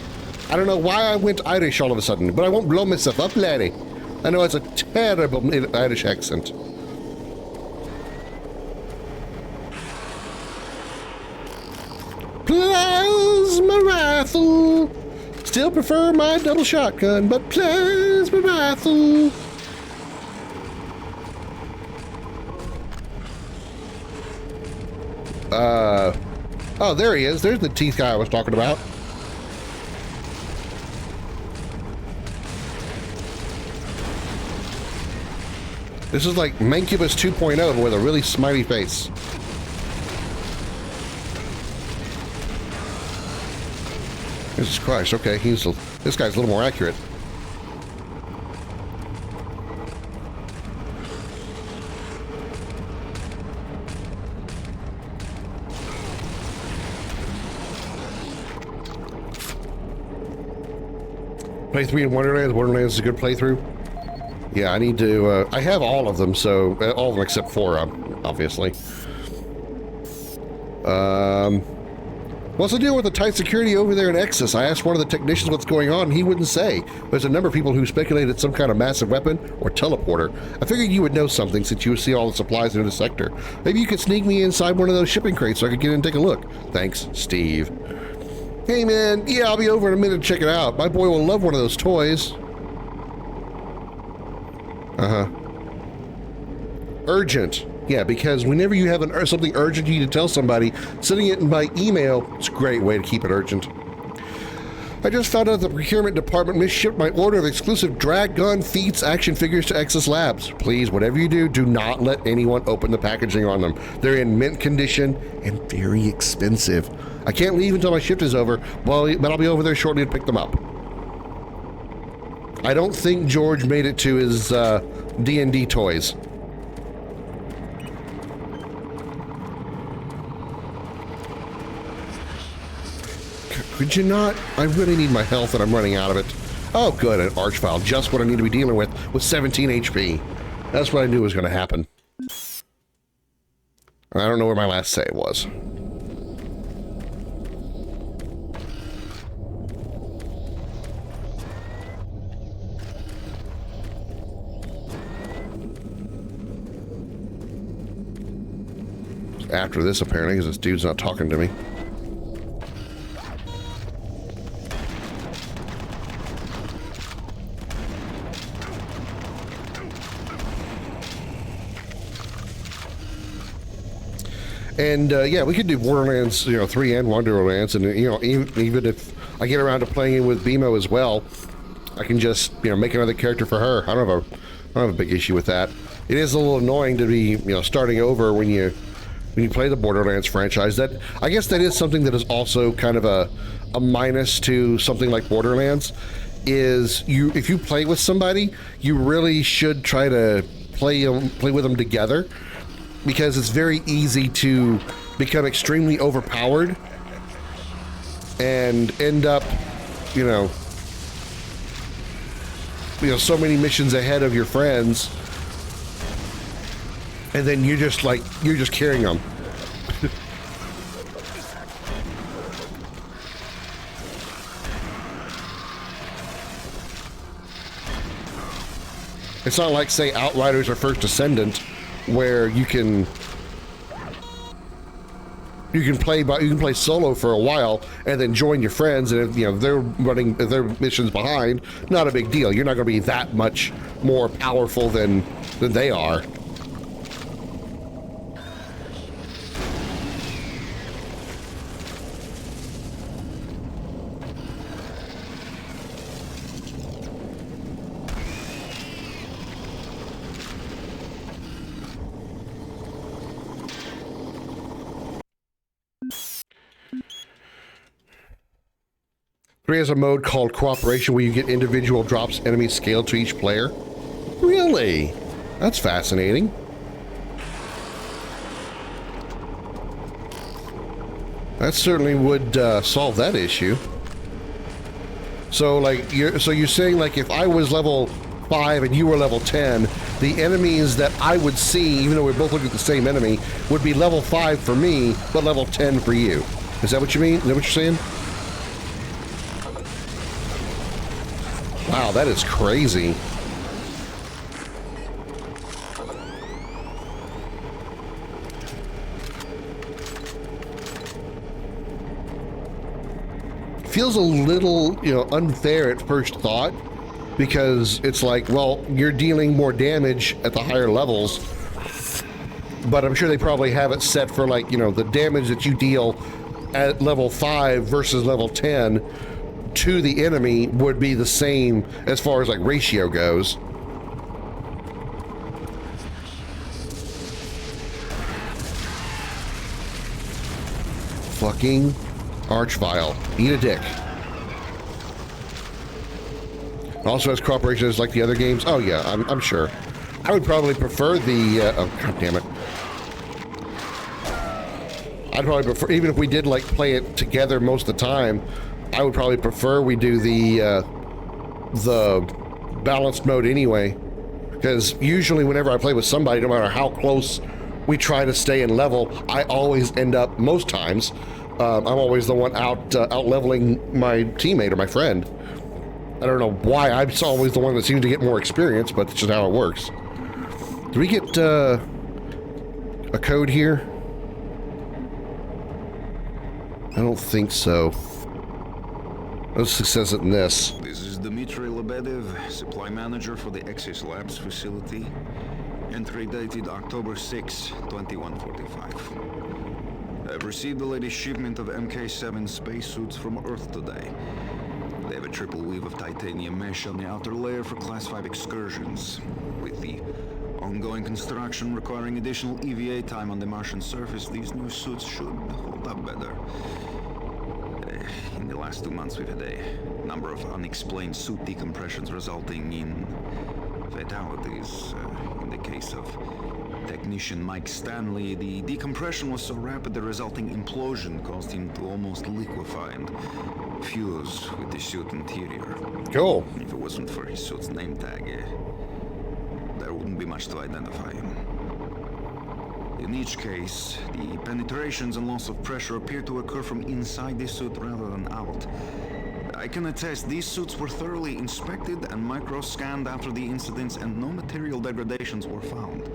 I don't know why I went Irish all of a sudden, but I won't blow myself up, laddie. I know it's a terrible Irish accent. Plasma rifle. Still prefer my double shotgun, but plasma rifle. Oh, there he is. There's the teeth guy I was talking about. This is like Mancubus 2.0 with a really smiley face. Jesus Christ, okay, this guy's a little more accurate. playthrough in Wonderlands. Wonderlands is a good playthrough. Yeah, I need to, I have all of them, so, all of them except 4, obviously. What's the deal with the tight security over there in Exus? I asked one of the technicians what's going on, and he wouldn't say. There's a number of people who speculated some kind of massive weapon or teleporter. I figured you would know something since you would see all the supplies in the sector. Maybe you could sneak me inside one of those shipping crates so I could get in and take a look. Thanks, Steve. Hey man, yeah, I'll be over in a minute to check it out. My boy will love one of those toys. Urgent. Yeah, because whenever you have something urgent you need to tell somebody, sending it by email is a great way to keep it urgent. I just found out the procurement department misshipped my order of exclusive drag gun feats action figures to Exus Labs. Please, whatever you do, do not let anyone open the packaging on them. They're in mint condition and very expensive. I can't leave until my shift is over, but I'll be over there shortly to pick them up. I don't think George made it to his D&D toys. Could you not? I really need my health and I'm running out of it. Oh, good, an archvile. Just what I need to be dealing with 17 HP. That's what I knew was going to happen. I don't know where my last save was. After this, apparently, because this dude's not talking to me. And yeah, we could do Borderlands, 3 and Wonderlands, and even if I get around to playing it with BMO as well, I can just make another character for her. I don't have a big issue with that. It is a little annoying to be starting over when you play the Borderlands franchise. That, I guess, that is something that is also kind of a minus to something like Borderlands. Is if you play with somebody, you really should try to play with them together, because it's very easy to become extremely overpowered and end up, so many missions ahead of your friends, and then you're just carrying them. It's not like, say, Outriders or First Descendant, where you can play solo for a while and then join your friends, and if they're running their missions behind, not a big deal. You're not going to be that much more powerful than they are. Three has a mode called Cooperation where you get individual drops enemies scaled to each player. Really? That's fascinating. That certainly would solve that issue. So you're saying, like, if I was level 5 and you were level 10, the enemies that I would see, even though we're both looking at the same enemy, would be level 5 for me, but level 10 for you. Is that what you mean? Is that what you're saying? Wow, that is crazy. Feels a little, unfair at first thought, because it's like, well, you're dealing more damage at the higher levels, but I'm sure they probably have it set for, like, the damage that you deal at level 5 versus level 10 to the enemy would be the same as far as, like, ratio goes. Fucking Archvile. Eat a dick. Also has cooperation as like the other games. Oh yeah, I'm sure. I would probably prefer the, oh god damn it. I'd probably prefer, even if we did like play it together most of the time, I would probably prefer we do the the balanced mode anyway, because usually whenever I play with somebody, no matter how close we try to stay in level, I always end up, most times, I'm always the one out leveling my teammate or my friend. I don't know why I'm always the one that seems to get more experience, but it's just how it works. Do we get a code here? I don't think so. No success in this. This is Dmitry Lebedev, supply manager for the Exis Labs facility. Entry dated October 6, 2145. I've received the latest shipment of MK7 spacesuits from Earth today. They have a triple weave of titanium mesh on the outer layer for Class 5 excursions. With the ongoing construction requiring additional EVA time on the Martian surface, these new suits should hold up better. In the last 2 months, we've had a number of unexplained suit decompressions resulting in fatalities. In the case of technician Mike Stanley, the decompression was so rapid the resulting implosion caused him to almost liquefy and fuse with the suit interior. Cool. If it wasn't for his suit's name tag, there wouldn't be much to identify him. In each case, the penetrations and loss of pressure appear to occur from inside the suit rather than out. I can attest these suits were thoroughly inspected and micro-scanned after the incidents, and no material degradations were found.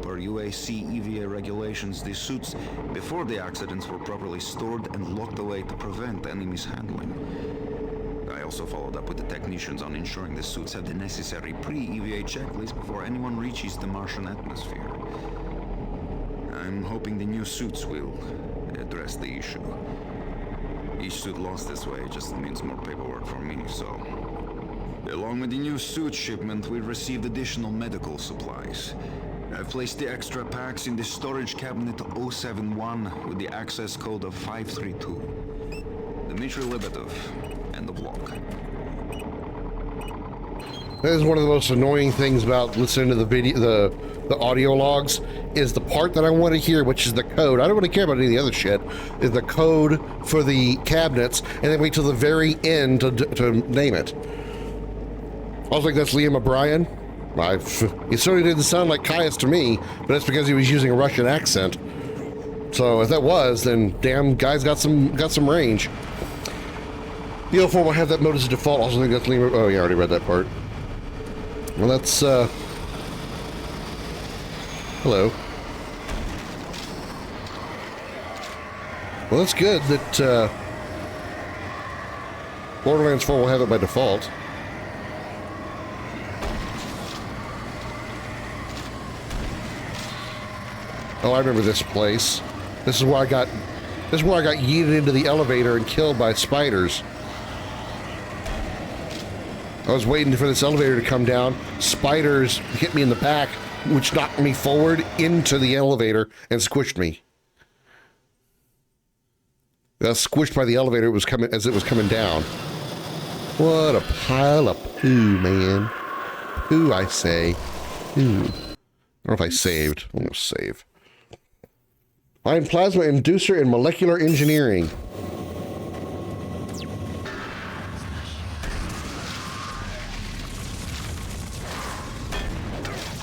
Per UAC EVA regulations, the suits before the accidents were properly stored and locked away to prevent any mishandling. I also followed up with the technicians on ensuring the suits had the necessary pre-EVA checklist before anyone reaches the Martian atmosphere. I'm hoping the new suits will address the issue. Each suit lost this way just means more paperwork for me, so... Along with the new suit shipment, we received additional medical supplies. I've placed the extra packs in the storage cabinet 071 with the access code of 532. Dmitry Lebedev, end of log. That is one of the most annoying things about listening to the video, the audio logs, is the part that I want to hear, which is the code. I don't really care about any of the other shit. Is the code for the cabinets, and then wait till the very end to name it. I was like, that's Liam O'Brien. He certainly didn't sound like Caius to me, but that's because he was using a Russian accent. So if that was, then damn, guy's got some range. The O4 will have that mode as a default. Also think that's Liam. Oh yeah, I already read that part. Well, that's hello. Well, that's good that Borderlands 4 will have it by default. Oh, I remember this place. This is where I got yeeted into the elevator and killed by spiders. I was waiting for this elevator to come down. Spiders hit me in the back, which knocked me forward into the elevator and squished me. I was squished by the elevator as it was coming down. What a pile of poo, man. Poo, I say. Poo. I don't know if I saved. I'm going to save. I'm plasma inducer in molecular engineering.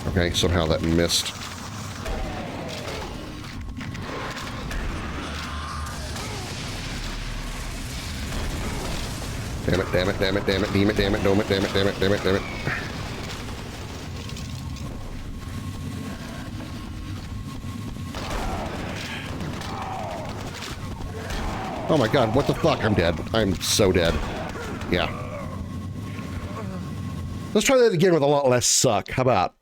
Okay, somehow that missed. Damn it, damn it, damn it, damn it, damn it, damn it, damn it, damn it, damn it, damn it, damn it. Oh my god, what the fuck? I'm dead. I'm so dead. Yeah. Let's try that again with a lot less suck. How about?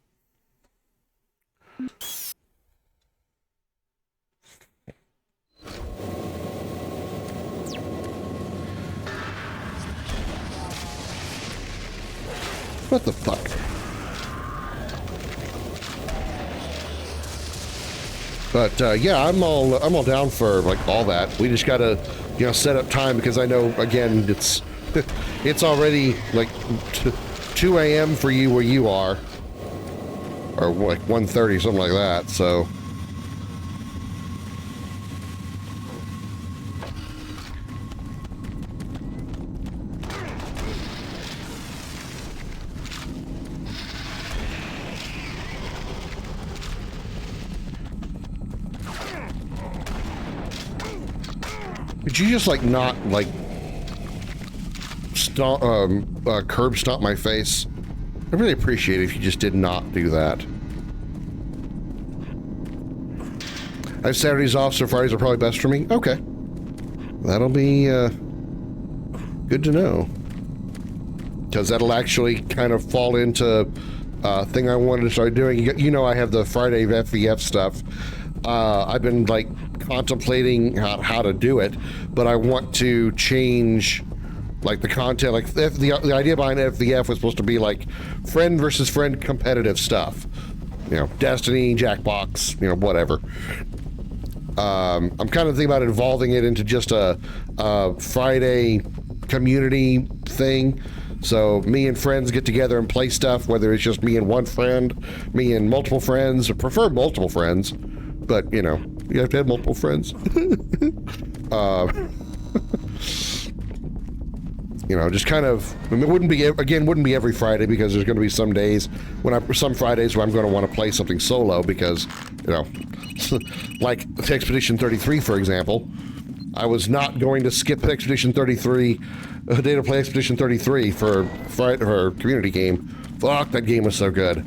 What the fuck? But yeah, I'm all down for like all that. We just gotta, you know, set up time because I know again it's it's already like 2 a.m. for you where you are, or like 1:30, something like that. So. Could you just like not like stomp, curb stomp my face? I really appreciate it if you just did not do that. I have Saturdays off, so Fridays are probably best for me. Okay, that'll be good to know, because that'll actually kind of fall into thing I wanted to start doing. You know, I have the Friday FVF stuff. I've been like contemplating how to do it, but I want to change like the content. Like the idea behind FVF was supposed to be like friend versus friend competitive stuff. You know, Destiny, Jackbox, you know, whatever. I'm kind of thinking about evolving it into just a Friday community thing. So me and friends get together and play stuff, whether it's just me and one friend, me and multiple friends, or prefer multiple friends, but you know, you have to have multiple friends. You know, just kind of, I mean, it wouldn't be every Friday, because there's going to be some days some Fridays where I'm going to want to play something solo, because, you know, like Expedition 33, for example. I was not going to skip Expedition 33, a day to play Expedition 33 for her community game. Fuck, that game was so good.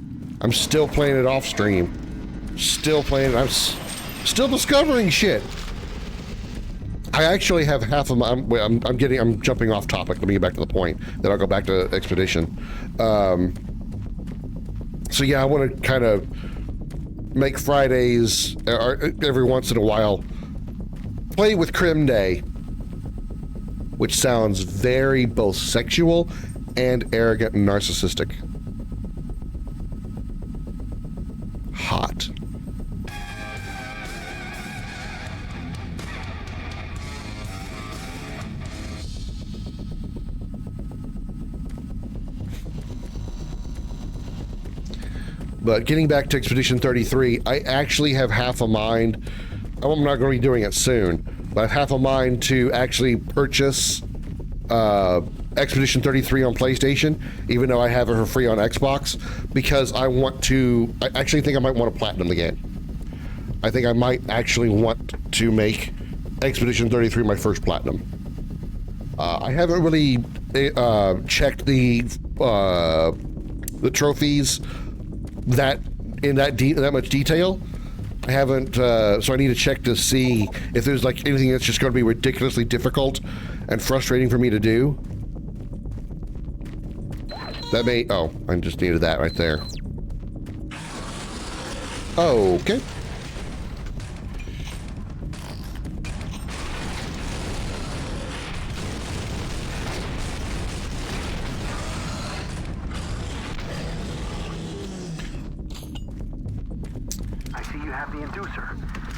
I'm still playing it off stream. Still playing it. I'm still discovering shit. I actually have half of my, I'm jumping off topic. Let me get back to the point, then I'll go back to Expedition. So yeah, I want to kind of make Fridays, every once in a while, play with Krim Day, which sounds very both sexual and arrogant and narcissistic. Hot. But getting back to Expedition 33, I actually have half a mind. I'm not going to be doing it soon, but I have half a mind to actually purchase Expedition 33 on PlayStation, even though I have it for free on Xbox, because I actually think I might want to platinum the game. I think I might actually want to make Expedition 33 my first platinum. I haven't really checked the trophies that much detail. I haven't, so I need to check to see if there's like anything that's just going to be ridiculously difficult and frustrating for me to do. That may, oh, I just needed that right there. Okay.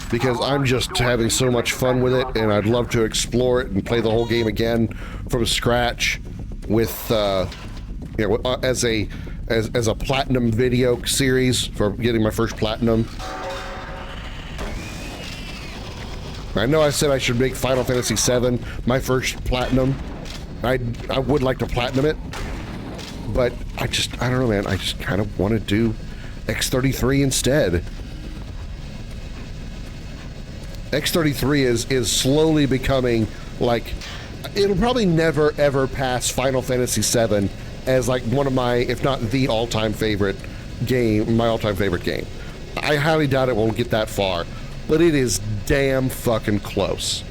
Because I'm just having so much fun with it, and I'd love to explore it and play the whole game again from scratch with, you know, as a platinum video series for getting my first platinum. I know I said I should make Final Fantasy VII my first platinum. I would like to platinum it, but I don't know, man. I just kind of want to do X33 instead. X33 is slowly becoming like, it'll probably never ever pass Final Fantasy VII as like one of my, if not the all-time favorite game, my all-time favorite game. I highly doubt it won't get that far, but it is damn fucking close.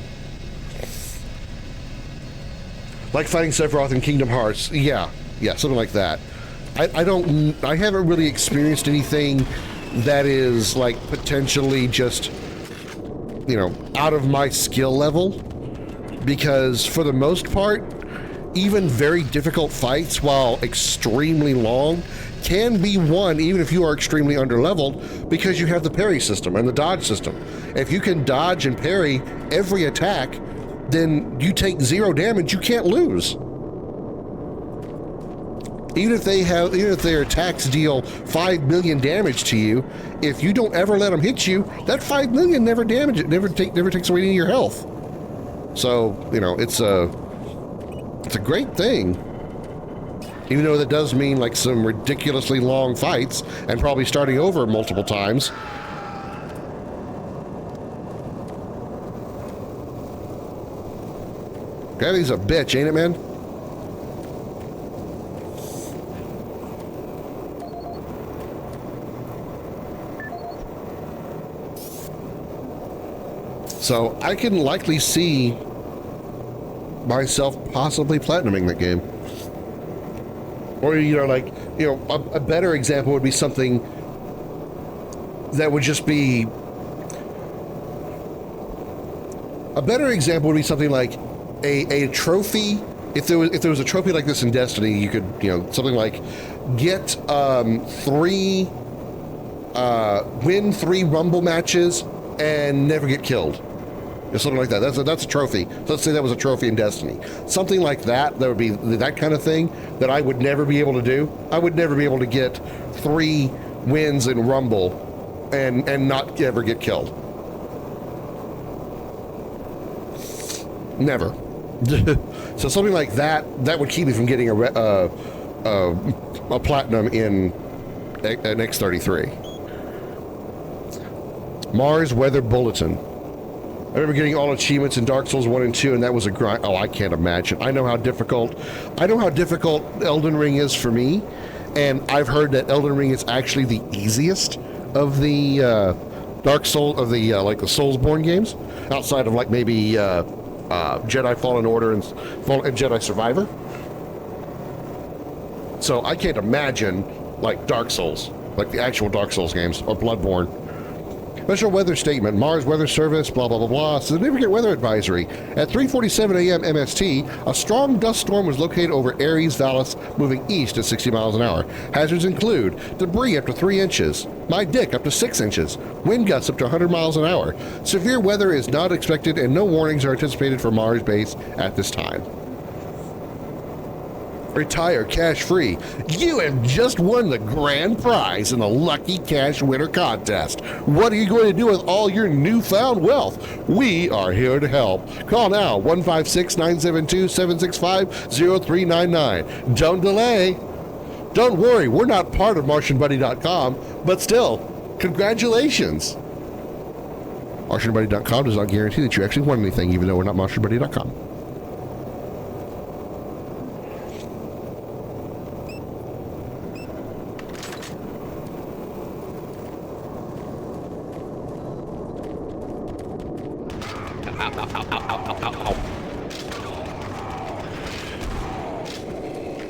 Like fighting Sephiroth in Kingdom Hearts, yeah, something like that. I haven't really experienced anything that is like potentially just, you know, out of my skill level, because for the most part, even very difficult fights, while extremely long, can be won even if you are extremely underleveled, because you have the parry system and the dodge system. If you can dodge and parry every attack, then you take 0 damage, you can't lose. Even if their attacks deal 5 million damage to you, if you don't ever let them hit you, that 5 million never takes away any of your health. So, you know, it's a great thing. Even though that does mean like some ridiculously long fights and probably starting over multiple times. Gravity's a bitch, ain't it, man? So I can likely see myself possibly platinuming that game. Or, you know, like, you know, a better example would be something that would just be... A better example would be something like a trophy. If there was a trophy like this in Destiny, you could, you know, something like get win 3 Rumble matches and never get killed. Or something like that. That's a trophy. So let's say that was a trophy in Destiny. Something like that. That would be that kind of thing that I would never be able to do. I would never be able to get 3 wins in Rumble and not ever get killed. Never. So something like that would keep me from getting a platinum in an X33. Mars Weather Bulletin. I remember getting all achievements in Dark Souls 1 and 2, and that was a grind. Oh, I can't imagine. I know how difficult Elden Ring is for me, and I've heard that Elden Ring is actually the easiest of the Dark Soul of the like the Soulsborne games, outside of like maybe Jedi Fallen Order and Jedi Survivor. So I can't imagine like Dark Souls, like the actual Dark Souls games, or Bloodborne. Special weather statement, Mars Weather Service, blah, blah, blah, blah. Significant weather advisory. At 3:47 a.m. MST, a strong dust storm was located over Ares Vallis, moving east at 60 miles an hour. Hazards include debris up to 3 inches, my dick up to 6 inches, wind gusts up to 100 miles an hour. Severe weather is not expected and no warnings are anticipated for Mars base at this time. Retire cash-free. You have just won the grand prize in the Lucky Cash Winner Contest. What are you going to do with all your newfound wealth? We are here to help. Call now, 156-972-765-0399. Don't delay. Don't worry, we're not part of MartianBuddy.com, but still, congratulations. MartianBuddy.com does not guarantee that you actually won anything, even though we're not MartianBuddy.com.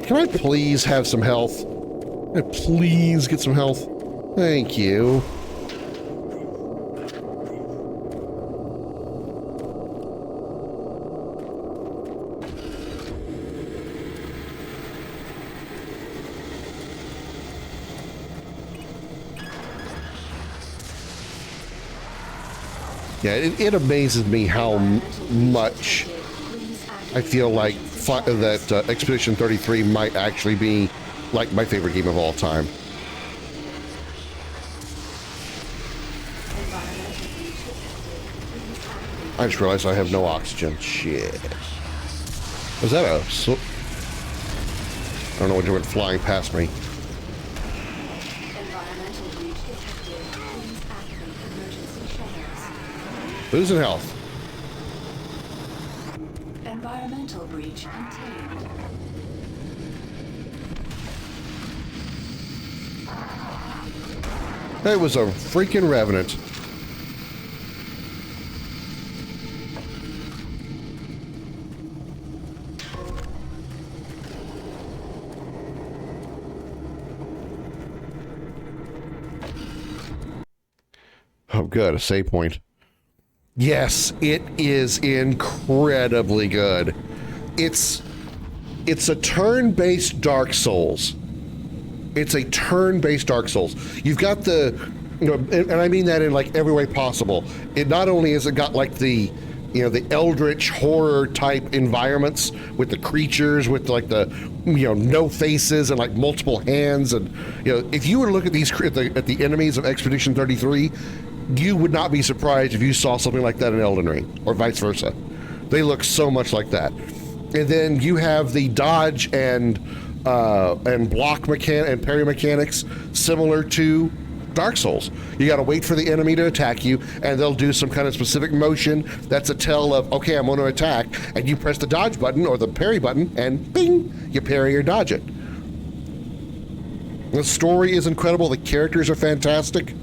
Can I please have some health? Can I please get some health? Thank you. Yeah, it amazes me how much I feel like that Expedition 33 might actually be like my favorite game of all time. I just realized I have no oxygen. Shit. Was that a... I don't know what went flying past me. Losing health. Environmental breach contained. That was a freaking revenant. Oh, good, a save point. Yes, it is incredibly good. It's a turn-based Dark Souls. It's a turn-based Dark Souls. You've got the, you know, and I mean that in like every way possible. It not only has it got like the, you know, the eldritch horror type environments with the creatures, with like the, you know, no faces and like multiple hands, and you know, if you were to look at these at the enemies of Expedition 33, you would not be surprised if you saw something like that in Elden Ring, or vice versa. They look so much like that. And then you have the dodge and block and parry mechanics similar to Dark Souls. You got to wait for the enemy to attack you, and they'll do some kind of specific motion that's a tell of, okay, I'm going to attack, and you press the dodge button or the parry button, and bing, you parry or dodge it. The story is incredible. The characters are fantastic.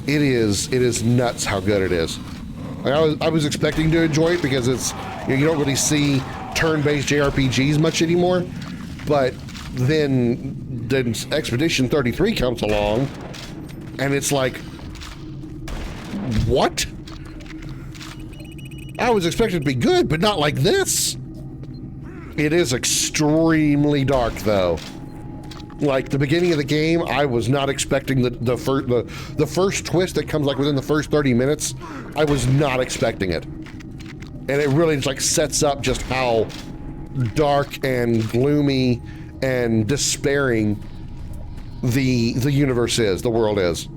It is nuts how good it is. I was expecting to enjoy it because it's, you don't really see turn-based JRPGs much anymore, but then Expedition 33 comes along, and it's like, what? I was expecting it to be good, but not like this. It is extremely dark, though. Like the beginning of the game, I was not expecting the first twist that comes like within the first 30 minutes. I was not expecting it, and it really just like sets up just how dark and gloomy and despairing the universe is, the world is.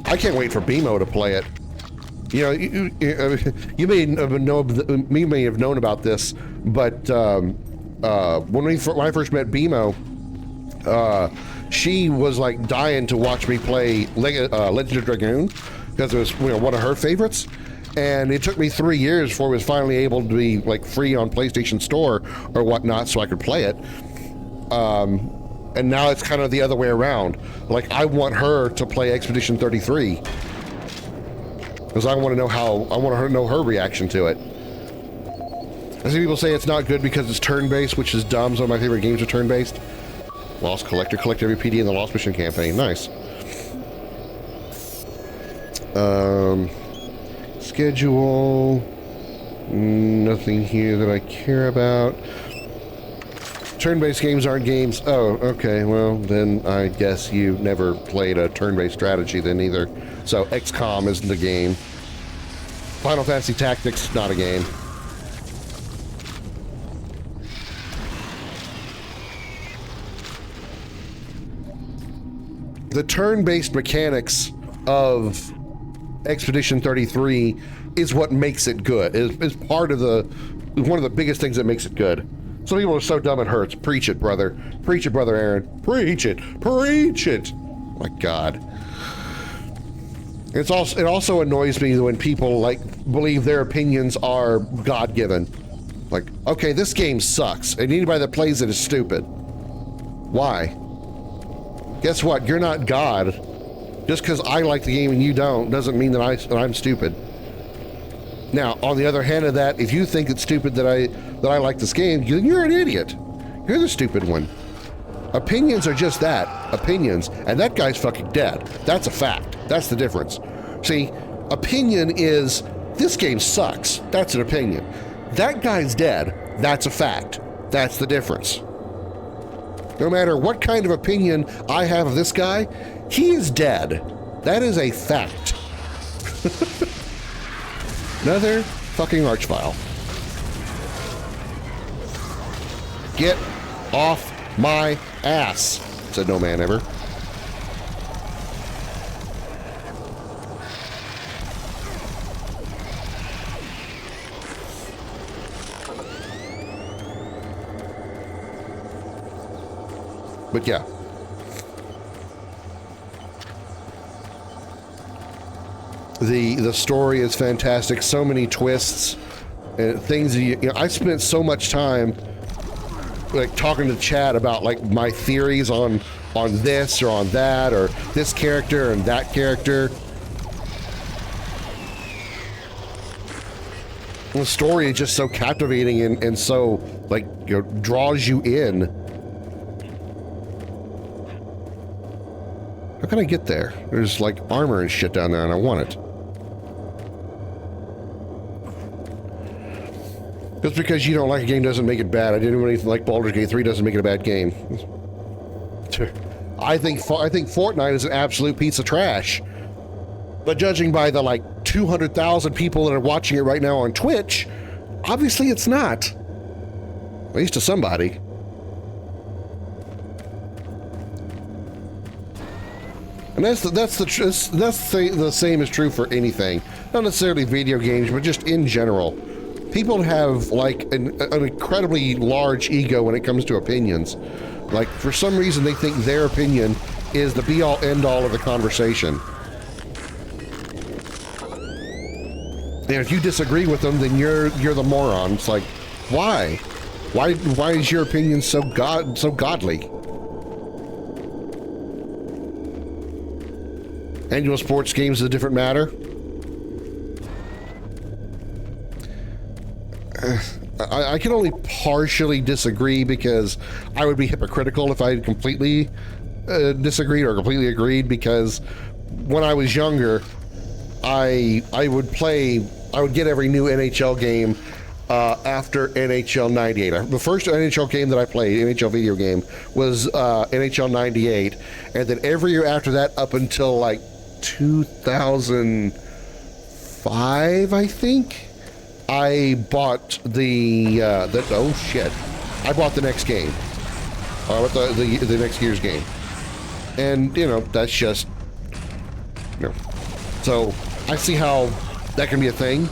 I can't wait for BMO to play it. You know, you may have known about this, but when I first met BMO, she was like dying to watch me play Legend of Dragoon because it was, you know, one of her favorites. And it took me 3 years before I was finally able to be like free on PlayStation Store or whatnot so I could play it. And now it's kind of the other way around. Like, I want her to play Expedition 33 because I want to know her reaction to it. I see people say it's not good because it's turn-based, which is dumb. Some of my favorite games are turn-based. Lost Collector, collect every PD in the Lost Mission campaign. Nice. Schedule. Nothing here that I care about. Turn-based games aren't games. Oh, okay. Well, then I guess you never played a turn-based strategy then either. So XCOM isn't a game. Final Fantasy Tactics, not a game. The turn-based mechanics of Expedition 33 is what makes it good. Is part of one of the biggest things that makes it good. Some people are so dumb it hurts. Preach it, brother. Preach it, brother Aaron. Preach it. Preach it. My God. It also annoys me when people like believe their opinions are God-given. Like, okay, this game sucks, and anybody that plays it is stupid. Why? Guess what? You're not God. Just because I like the game and you don't doesn't mean that I'm stupid. Now, on the other hand of that, if you think it's stupid that I like this game, you're an idiot. You're the stupid one. Opinions are just that, opinions, and that guy's fucking dead. That's a fact. That's the difference. See, opinion is, this game sucks. That's an opinion. That guy's dead. That's a fact. That's the difference. No matter what kind of opinion I have of this guy, he is dead. That is a fact. Another fucking archvile. Get off my ass, said no man ever. But yeah. The story is fantastic. So many twists and things. You know, I spent so much time like talking to Chad about like my theories on this or on that or this character and that character. And the story is just so captivating and so like, you know, draws you in. How can I get there? There's like armor and shit down there and I want it. Just because you don't like a game doesn't make it bad. I didn't really like Baldur's Gate 3 doesn't make it a bad game. I think Fortnite is an absolute piece of trash. But judging by the like 200,000 people that are watching it right now on Twitch, obviously it's not. At least to somebody. And the same is true for anything. Not necessarily video games, but just in general. people have like an incredibly large ego when it comes to opinions. Like for some reason they think their opinion is the be-all end-all of the conversation. And if you disagree with them, then you're the moron. It's like, why? Why is your opinion so godly? Annual sports games is a different matter. I can only partially disagree because I would be hypocritical if I had completely disagreed or completely agreed, because when I was younger, I would get every new NHL game after NHL 98. The first NHL game that I played, NHL video game, was NHL 98, and then every year after that up until like 2005, I think, I bought I bought the next game. The next year's game. And, that's just, So, I see how that can be a thing.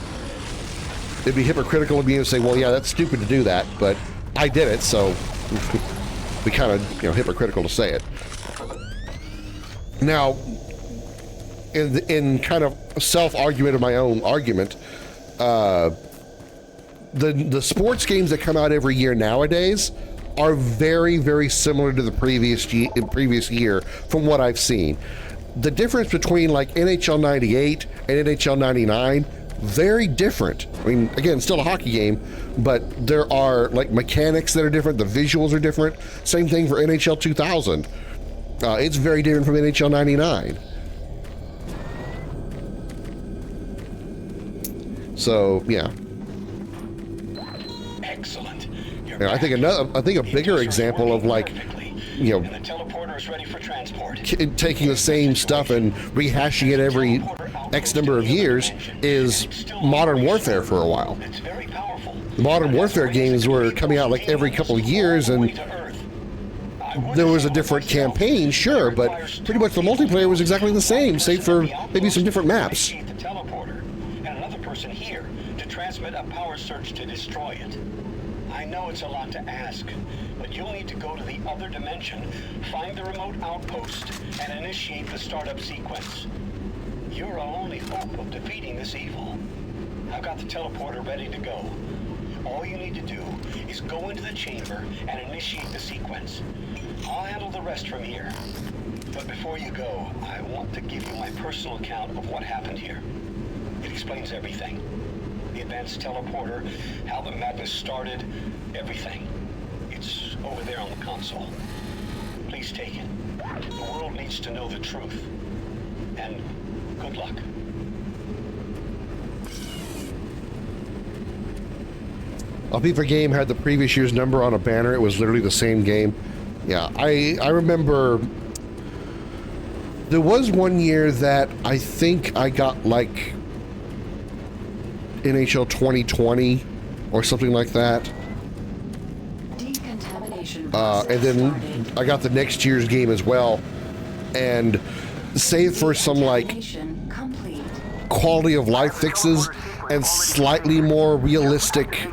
It'd be hypocritical of me to say, well, yeah, that's stupid to do that, but I did it, so be kind of, hypocritical to say it. Now, in kind of self-argument of my own argument, the sports games that come out every year nowadays are very, very similar to the previous year from what I've seen. The difference between like NHL 98 and NHL 99, very different. I mean, again, still a hockey game, but there are like mechanics that are different. The visuals are different. Same thing for NHL 2000. It's very different from NHL 99. So, yeah. Excellent. I think a bigger example of like, the teleporter is ready for transport. Taking the same stuff and rehashing it every X number of years is Modern Warfare for a while. It's very powerful. The Modern Warfare games were coming out like every couple of years, and there was a different campaign, sure, but pretty much the multiplayer was exactly the same, save for maybe some different maps. The teleporter and another person here to transmit a power surge to destroy it. I know it's a lot to ask, but you'll need to go to the other dimension, find the remote outpost, and initiate the startup sequence. You're our only hope of defeating this evil. I've got the teleporter ready to go. All you need to do is go into the chamber and initiate the sequence. I'll handle the rest from here. But before you go, I want to give you my personal account of what happened here. It explains everything. The advanced teleporter, how the madness started, everything. It's over there on the console. Please take it. The world needs to know the truth. And good luck. A FIFA game had the previous year's number on a banner. It was literally the same game. Yeah, I remember there was one year that I think I got like NHL 2020 or something like that. And then I got the next year's game as well. And save for some like quality of life fixes and slightly more realistic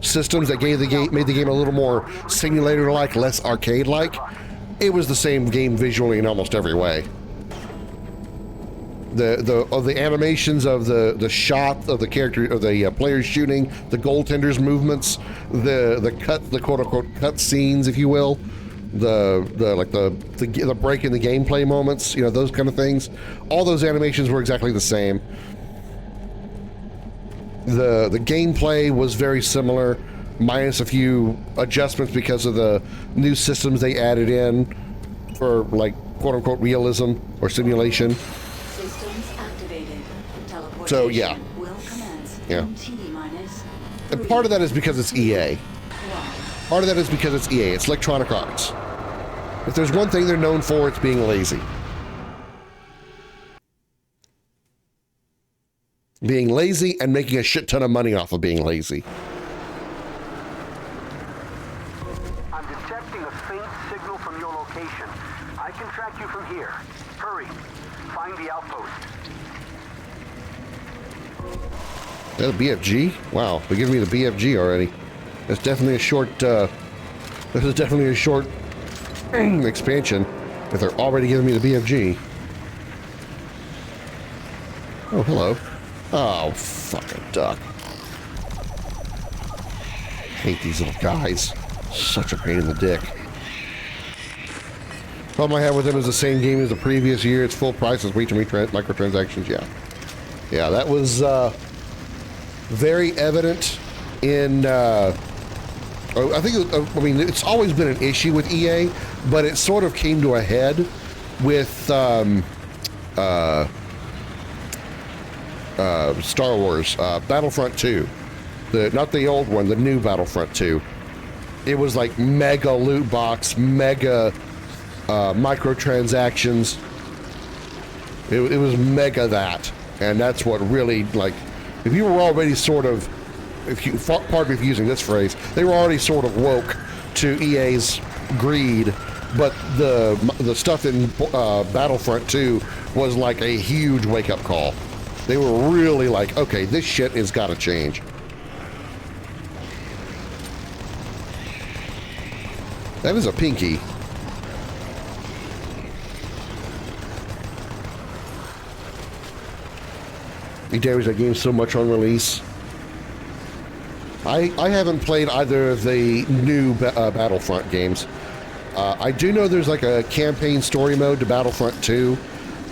systems that made the game a little more simulator-like, less arcade-like, it was the same game visually in almost every way. The animations of the shot of the character of the players shooting, the goaltenders' movements, the quote-unquote cut scenes, if you will, the break in the gameplay moments, those kind of things. All those animations were exactly the same. The gameplay was very similar, minus a few adjustments because of the new systems they added in for like quote-unquote realism or simulation. So yeah. And part of that is because it's EA. It's Electronic Arts. If there's one thing they're known for, it's being lazy. Being lazy and making a shit ton of money off of being lazy. I'm detecting a faint signal from your location. I can track you from here. Hurry. Find the outpost. That a BFG? Wow, they're giving me the BFG already. That's definitely a short, this is definitely a short expansion if they're already giving me the BFG. Oh, hello. Oh, fucking duck. Hate these little guys. Such a pain in the dick. Problem I have with them is the same game as the previous year. It's full price, it's way too many microtransactions. Yeah. Yeah, that was very evident in, I think, I mean, it's always been an issue with EA, but it sort of came to a head with Star Wars, Battlefront 2. Not the old one, the new Battlefront 2. It was like mega loot box, mega microtransactions. It was mega that. And that's what really, like, if you were already sort of, pardon me for using this phrase, they were already sort of woke to EA's greed, but the stuff in Battlefront 2 was like a huge wake-up call. They were really like, okay, this shit has got to change. That is a pinky. You damaged that game so much on release. I haven't played either of the new Battlefront games. I do know there's like a campaign story mode to Battlefront 2.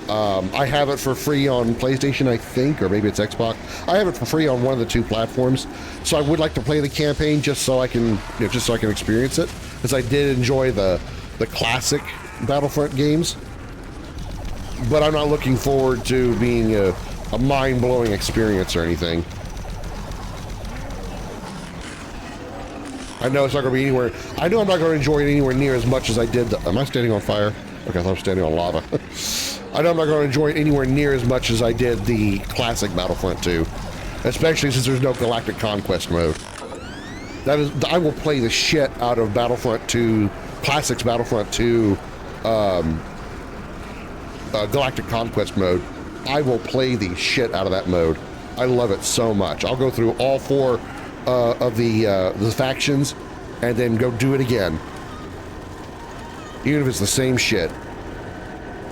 I have it for free on PlayStation, I think, or maybe it's Xbox. I have it for free on one of the two platforms, so I would like to play the campaign just so I can, just so I can experience it, because I did enjoy the classic Battlefront games. But I'm not looking forward to being a mind-blowing experience or anything. I know it's not going to be anywhere. I know I'm not going to enjoy it anywhere near as much as I did. Am I standing on fire? Okay, I thought I was standing on lava. I know I'm not going to enjoy it anywhere near as much as I did the classic Battlefront 2, especially since there's no Galactic Conquest mode. That is, I will play the shit out of Battlefront 2, Classics Battlefront 2, Galactic Conquest mode. I will play the shit out of that mode. I love it so much. I'll go through all four of the factions and then go do it again, even if it's the same shit.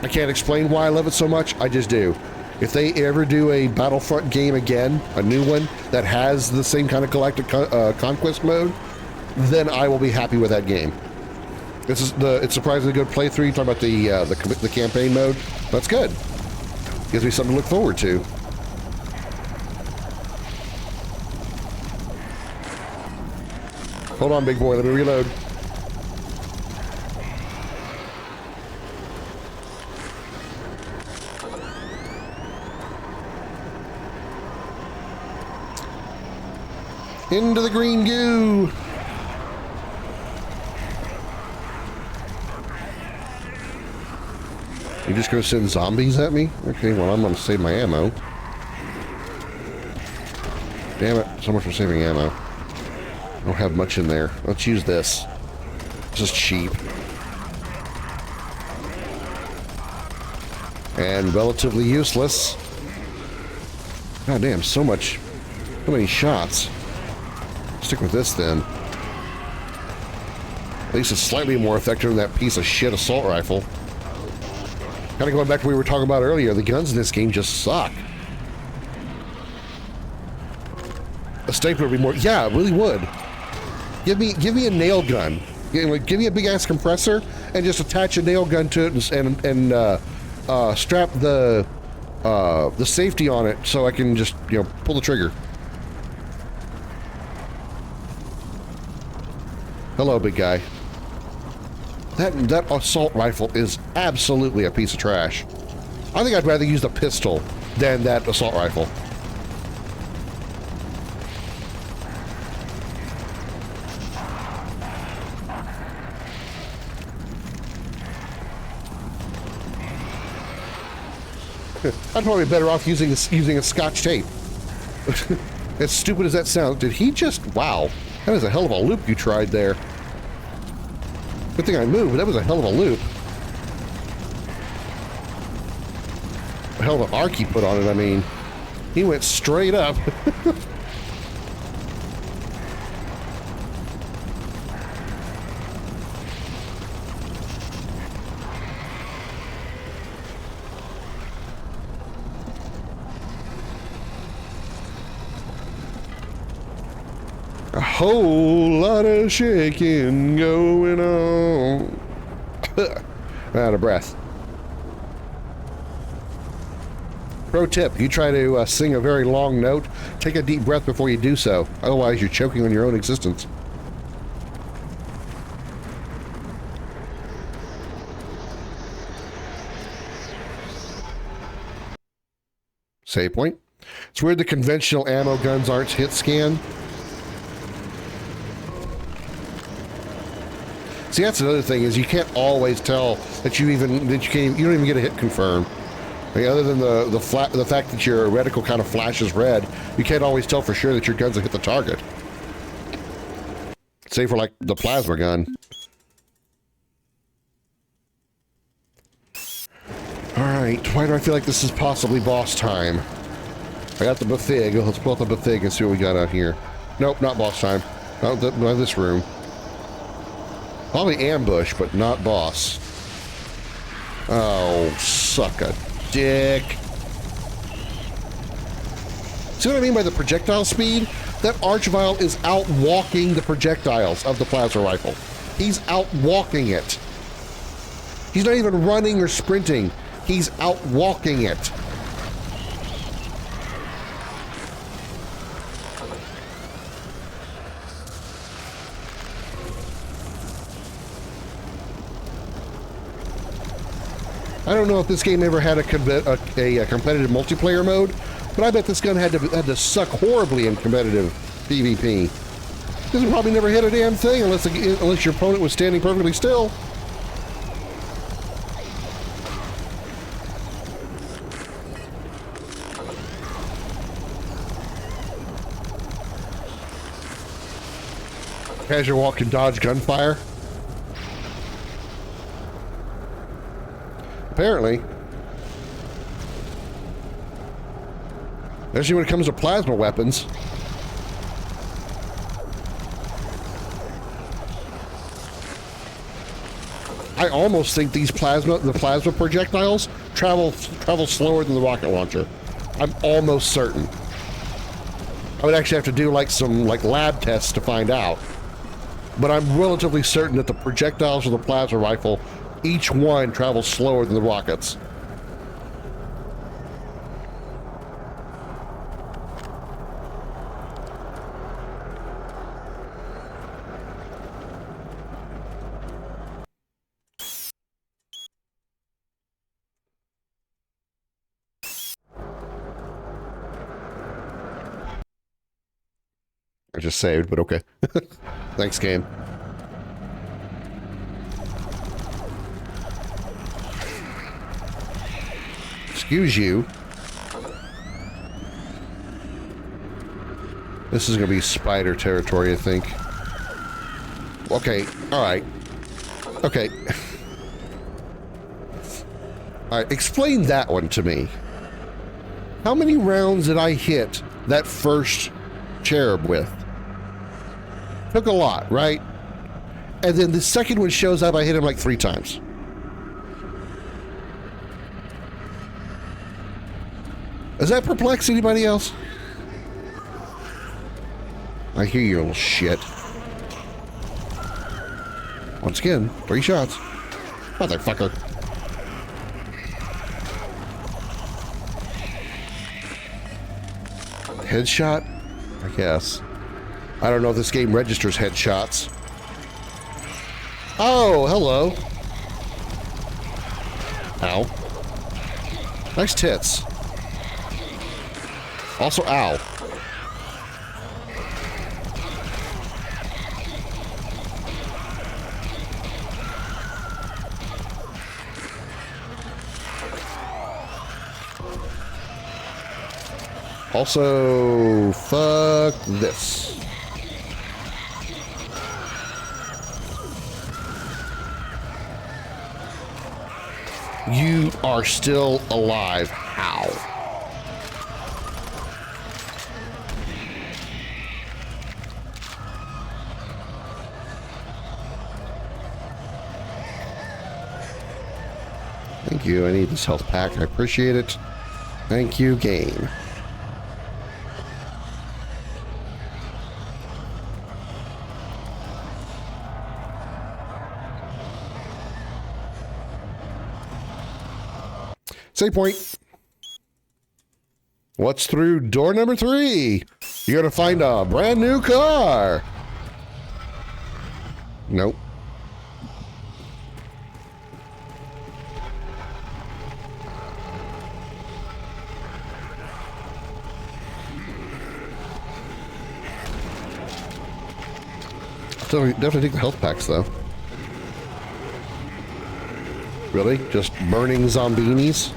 I can't explain why I love it so much. I just do. If they ever do a Battlefront game again, a new one that has the same kind of Galactic Conquest mode, then I will be happy with that game. It's surprisingly good playthrough. You talk about the campaign mode. That's good. Gives me something to look forward to. Hold on, big boy. Let me reload. Into the green goo. You just gonna send zombies at me? Okay, well, I'm gonna save my ammo. Damn it, so much for saving ammo. I don't have much in there. Let's use this. This is cheap. And relatively useless. God damn, so many shots. Stick with this then. At least it's slightly more effective than that piece of shit assault rifle. Kind of going back to what we were talking about earlier, the guns in this game just suck. A sniper would be more, yeah, it really would. Give me a nail gun. Give me a big ass compressor and just attach a nail gun to it and strap the safety on it so I can just, pull the trigger. Hello, big guy. That assault rifle is absolutely a piece of trash. I think I'd rather use the pistol than that assault rifle. I'd probably be better off using a Scotch tape. As stupid as that sounds, did he just... Wow. That was a hell of a loop you tried there. Good thing I moved, but that was a hell of a loop. A hell of an arc you put on it, I mean. He went straight up. A whole lot of shaking going on. Out of breath. Pro tip, you try to sing a very long note, take a deep breath before you do so. Otherwise, you're choking on your own existence. Save point. It's weird the conventional ammo guns aren't hit scan. See, that's another thing, is you can't always tell that you don't even get a hit confirm. Like, other than the fact that your reticle kind of flashes red, you can't always tell for sure that your guns have hit the target. Save for like the plasma gun. Alright, why do I feel like this is possibly boss time? I got the Bethig. Let's pull out the Bethig and see what we got out here. Nope, not boss time. Not this room. Probably ambush, but not boss. Oh, suck a dick. See what I mean by the projectile speed? That Archvile is out-walking the projectiles of the plasma rifle. He's out-walking it. He's not even running or sprinting. He's out-walking it. I don't know if this game ever had a competitive multiplayer mode, but I bet this gun had to suck horribly in competitive PvP. This would probably never hit a damn thing unless your opponent was standing perfectly still. As you walk and dodge gunfire. Apparently. Especially when it comes to plasma weapons. I almost think the plasma projectiles travel slower than the rocket launcher. I'm almost certain. I would actually have to do some lab tests to find out. But I'm relatively certain that the projectiles of the plasma rifle, each one travels slower than the rockets. I just saved, but okay. Thanks, game. Excuse you. This is going to be spider territory, I think. Okay, alright. Okay. Alright, explain that one to me. How many rounds did I hit that first cherub with? Took a lot, right? And then the second one shows up, I hit him like 3 times. Does that perplex anybody else? I hear you, little shit. Once again, 3 shots. Motherfucker. Headshot? I guess. I don't know if this game registers headshots. Oh, hello. Ow. Nice tits. Also, ow. Also, fuck this. You are still alive. How? Thank you. I need this health pack. I appreciate it. Thank you, game. Save point. What's through door number 3? You're gonna find a brand new car. Nope. Definitely take the health packs, though. Really? Just burning zombinis?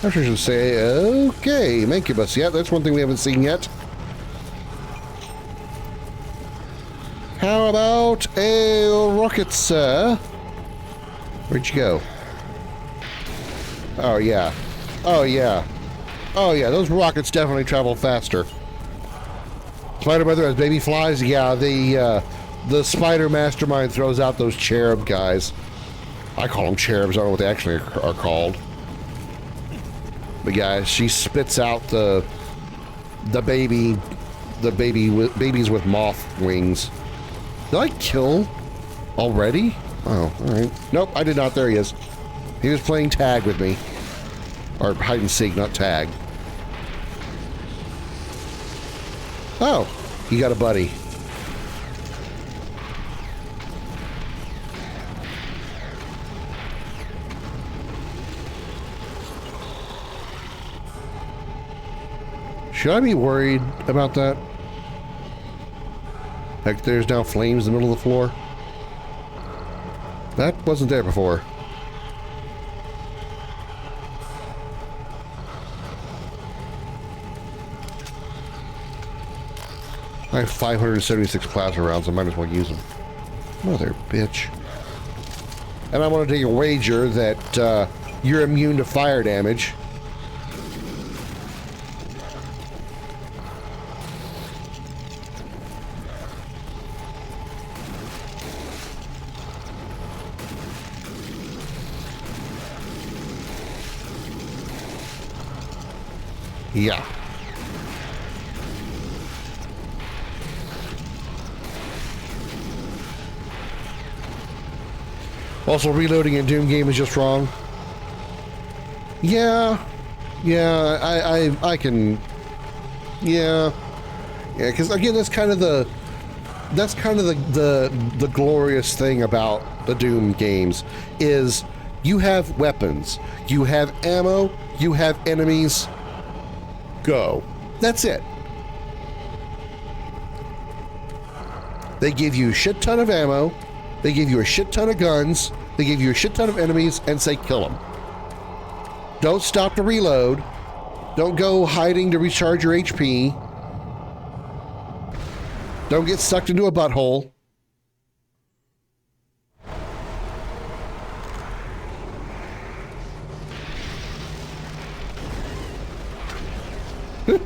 I should say, okay, Mancubus. Yeah, that's one thing we haven't seen yet. How about a rocket, sir? Where'd you go? Oh, yeah. Oh, yeah. Oh, yeah, those rockets definitely travel faster. Spider Mother has baby flies? Yeah, the spider mastermind throws out those cherub guys. I call them cherubs, I don't know what they actually are called. But yeah, she spits out the babies with moth wings. Did I kill already? Oh, alright. Nope, I did not. There he is. He was playing tag with me. Or hide and seek, not tag. Oh, you got a buddy. Should I be worried about that? Heck, there's now flames in the middle of the floor. That wasn't there before. I have 576 plasma rounds. I might as well use them. Mother bitch. And I want to take a wager that you're immune to fire damage. Yeah. Also, reloading in Doom game is just wrong. Yeah, I can. Yeah, because again, that's kind of the glorious thing about the Doom games is you have weapons, you have ammo, you have enemies. Go. That's it. They give you a shit ton of ammo. They give you a shit ton of guns. They give you a shit ton of enemies and say kill them. Don't stop to reload. Don't go hiding to recharge your HP. Don't get sucked into a butthole.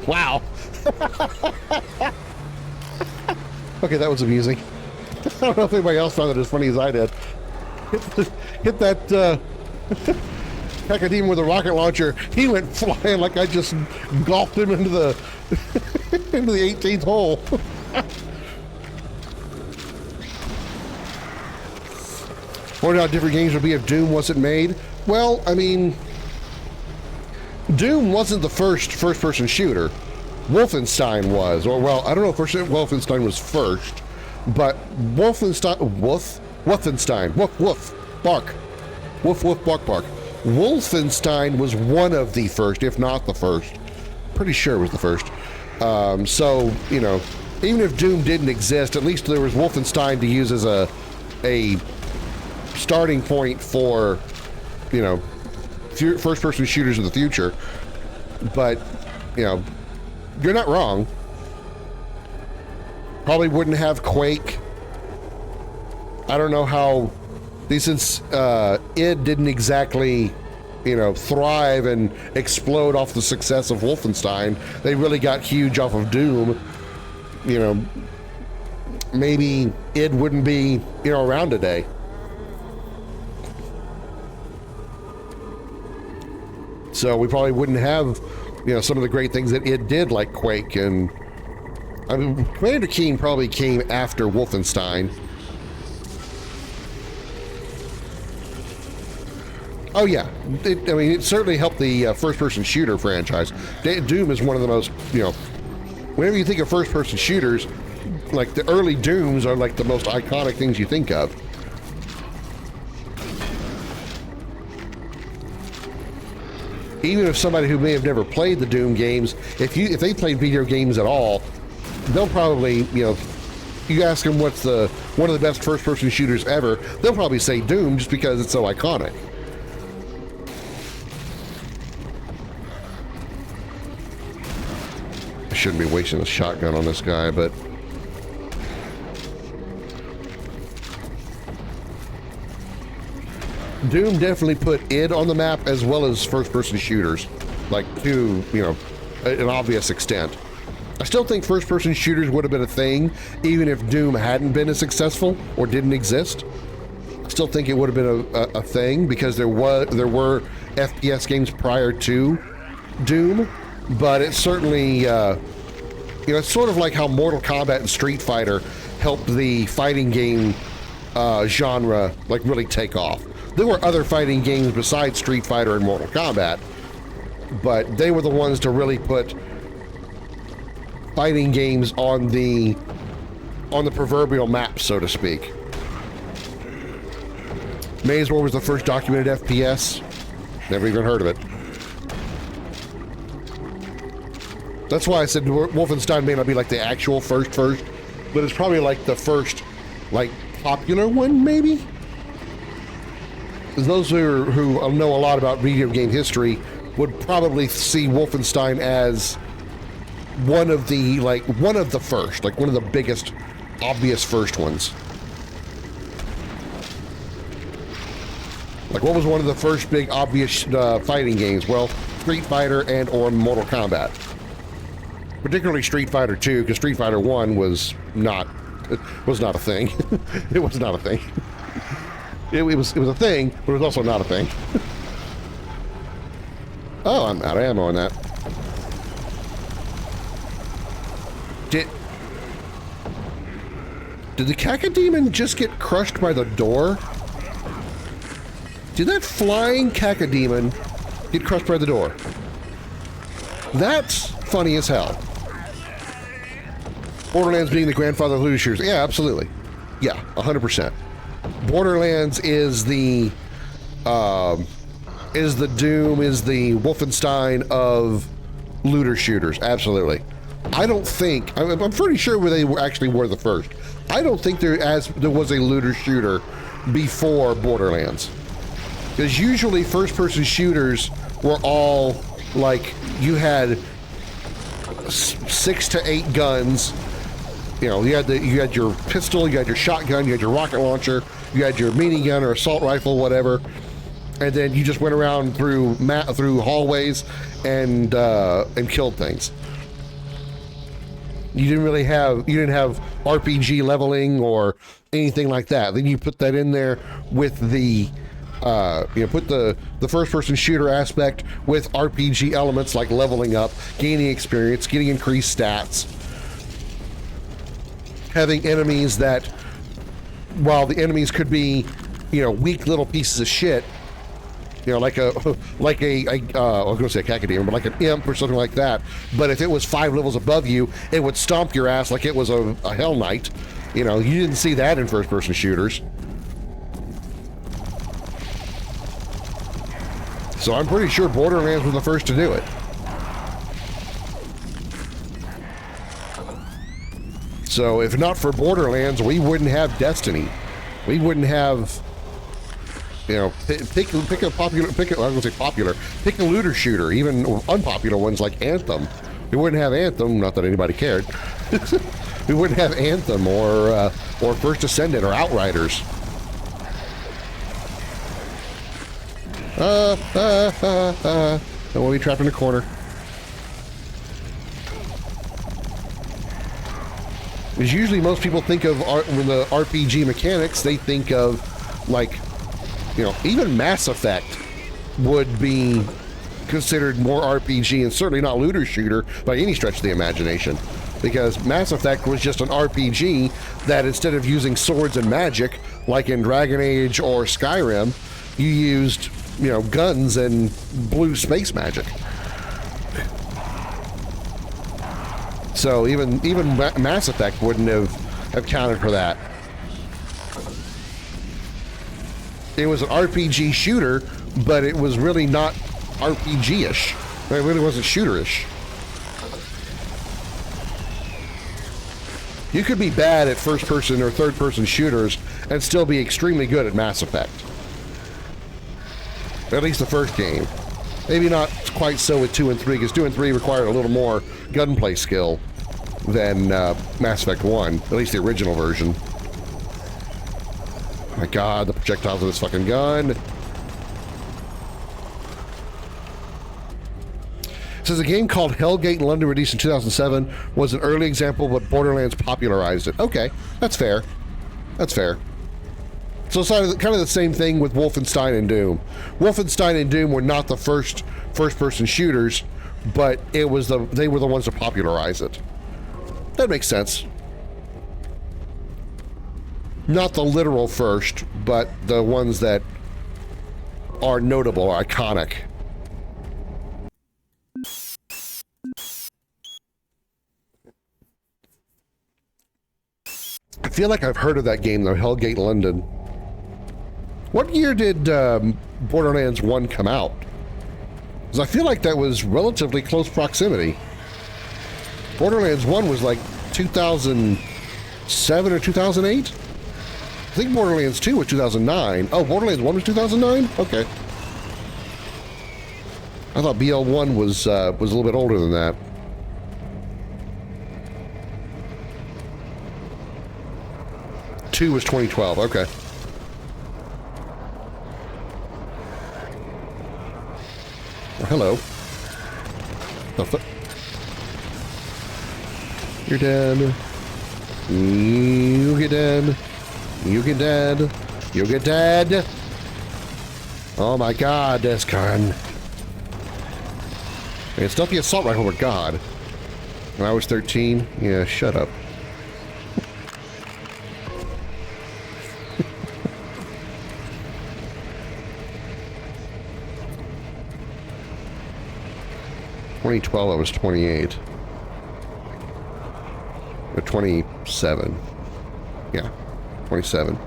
Wow. Okay, that was amusing. I don't know if anybody else found it as funny as I did. Hit that Hecadim with a rocket launcher. He went flying like I just golfed him into the into the 18th hole. Wonder how different games would be if Doom wasn't made. Well, I mean, Doom wasn't the first-person shooter. Wolfenstein was, or well, I don't know if Wolfenstein was first, but Wolfenstein, bark. Wolfenstein was one of the first, if not the first. Pretty sure it was the first. So, you know, even if Doom didn't exist, at least there was Wolfenstein to use as a starting point for, you know, first-person shooters of the future. But, you know, you're not wrong. Probably wouldn't have Quake. I don't know how, since id didn't exactly, you know, thrive and explode off the success of Wolfenstein. They really got huge off of Doom. You know, maybe id wouldn't be, around today. So we probably wouldn't have, some of the great things that id did, like Quake. And I mean, Commander Keen probably came after Wolfenstein. Oh yeah, it certainly helped the first-person shooter franchise. Doom is one of the most, whenever you think of first-person shooters, like the early Dooms are like the most iconic things you think of. Even if somebody who may have never played the Doom games, if they played video games at all, they'll probably, you ask them what's one of the best first-person shooters ever, they'll probably say Doom just because it's so iconic. I shouldn't be wasting a shotgun on this guy, but Doom definitely put id on the map as well as first-person shooters, like to, an obvious extent. I still think first-person shooters would have been a thing even if Doom hadn't been as successful or didn't exist. I still think it would have been a thing because there were FPS games prior to Doom, but it's certainly, it's sort of like how Mortal Kombat and Street Fighter helped the fighting game genre like really take off. There were other fighting games besides Street Fighter and Mortal Kombat, but they were the ones to really put fighting games on the proverbial map, so to speak. Maze War was the first documented FPS. Never even heard of it. That's why I said Wolfenstein may not be like the actual first, but it's probably like the first, like, popular one, maybe? Because those who know a lot about video game history would probably see Wolfenstein as one of the first, like one of the biggest, obvious first ones. Like, what was one of the first big, obvious fighting games? Well, Street Fighter and or Mortal Kombat. Particularly Street Fighter 2, because Street Fighter 1 was not a thing. It was not a thing. It was a thing, but it was also not a thing. Oh, I'm out of ammo on that. Did the Cacodemon just get crushed by the door? Did that flying Cacodemon get crushed by the door? That's funny as hell. Borderlands being the grandfather of looter shooters. Yeah, absolutely. Yeah, 100%. Borderlands is the Doom, is the Wolfenstein of looter shooters. Absolutely. I don't think, I'm pretty sure they actually were the first. I don't think there was a looter shooter before Borderlands. Because usually first-person shooters were all like, you had 6 to 8 guns. You had your pistol, you had your shotgun, you had your rocket launcher, you had your minigun or assault rifle, whatever, and then you just went around through hallways and killed things. You didn't have RPG leveling or anything like that. Then you put that in there with the put the first-person shooter aspect with RPG elements like leveling up, gaining experience, getting increased stats, having enemies that, while the enemies could be, weak little pieces of shit, like I was going to say a Cacodemon, but like an imp or something like that. But if it was 5 levels above you, it would stomp your ass like it was a Hell Knight. You didn't see that in first-person shooters. So I'm pretty sure Borderlands was the first to do it. So if not for Borderlands, we wouldn't have Destiny. We wouldn't have, pick a looter shooter, even unpopular ones like Anthem. We wouldn't have Anthem, not that anybody cared. We wouldn't have Anthem or First Ascendant or Outriders. Don't want to be trapped in a corner. Because usually most people think of when the RPG mechanics, they think of like, you know, even Mass Effect would be considered more RPG and certainly not looter shooter by any stretch of the imagination. Because Mass Effect was just an RPG that instead of using swords and magic, like in Dragon Age or Skyrim, you used, you know, guns and blue space magic. So even Mass Effect wouldn't have counted for that. It was an RPG shooter, but it was really not RPG-ish. It really wasn't shooter-ish. You could be bad at first-person or third-person shooters and still be extremely good at Mass Effect. At least the first game. Maybe not quite so with 2 and 3, because 2 and 3 required a little more gunplay skill than Mass Effect 1, at least the original version. Oh my god, the projectiles of this fucking gun. It says a game called Hellgate in London, released in 2007, was an early example, but Borderlands popularized it. Okay, that's fair. That's fair. So it's kind of the same thing with Wolfenstein and Doom. Wolfenstein and Doom were not the first-person shooters, but they were the ones to popularize it. That makes sense. Not the literal first, but the ones that are notable, are iconic. I feel like I've heard of that game, though, Hellgate London. What year did Borderlands 1 come out? Because I feel like that was relatively close proximity. Borderlands 1 was like 2007 or 2008? I think Borderlands 2 was 2009. Oh, Borderlands 1 was 2009? Okay. I thought BL1 was a little bit older than that. Two was 2012. Okay. Oh, hello. The fuck? You're dead. You get dead. You get dead. You get dead. Oh my god, this gun. It's not the assault rifle, but God. When I was 13? Yeah, shut up. In 2012, I was 28. Or 27. Yeah, 27.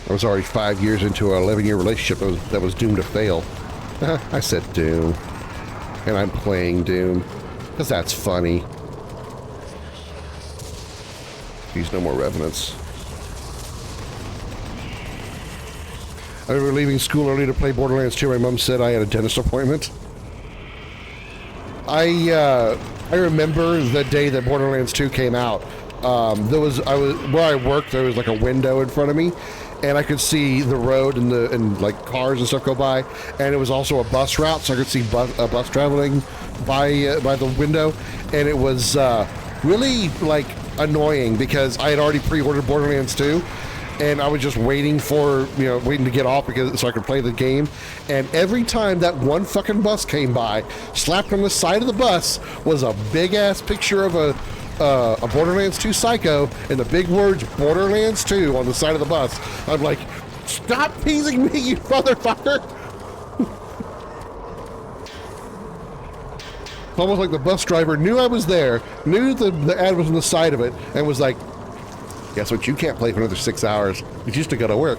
I was already 5 years into an 11-year relationship that was doomed to fail. I said Doom. And I'm playing Doom. Because that's funny. Use no more revenants. I remember leaving school early to play Borderlands 2. My mom said I had a dentist appointment. I remember the day that Borderlands 2 came out. Where I worked, there was like a window in front of me, and I could see the road and like cars and stuff go by, and it was also a bus route, so I could see a bus traveling by the window, and it was really like annoying because I had already pre-ordered Borderlands 2, and I was just waiting to get off so I could play the game. And every time that one fucking bus came by, slapped on the side of the bus was a big ass picture of a Borderlands 2 Psycho and the big words Borderlands 2 on the side of the bus. I'm like, stop teasing me, you motherfucker! It's almost like the bus driver knew I was there, knew the ad was on the side of it, and was like, guess what, you can't play for another 6 hours. You used to go to work.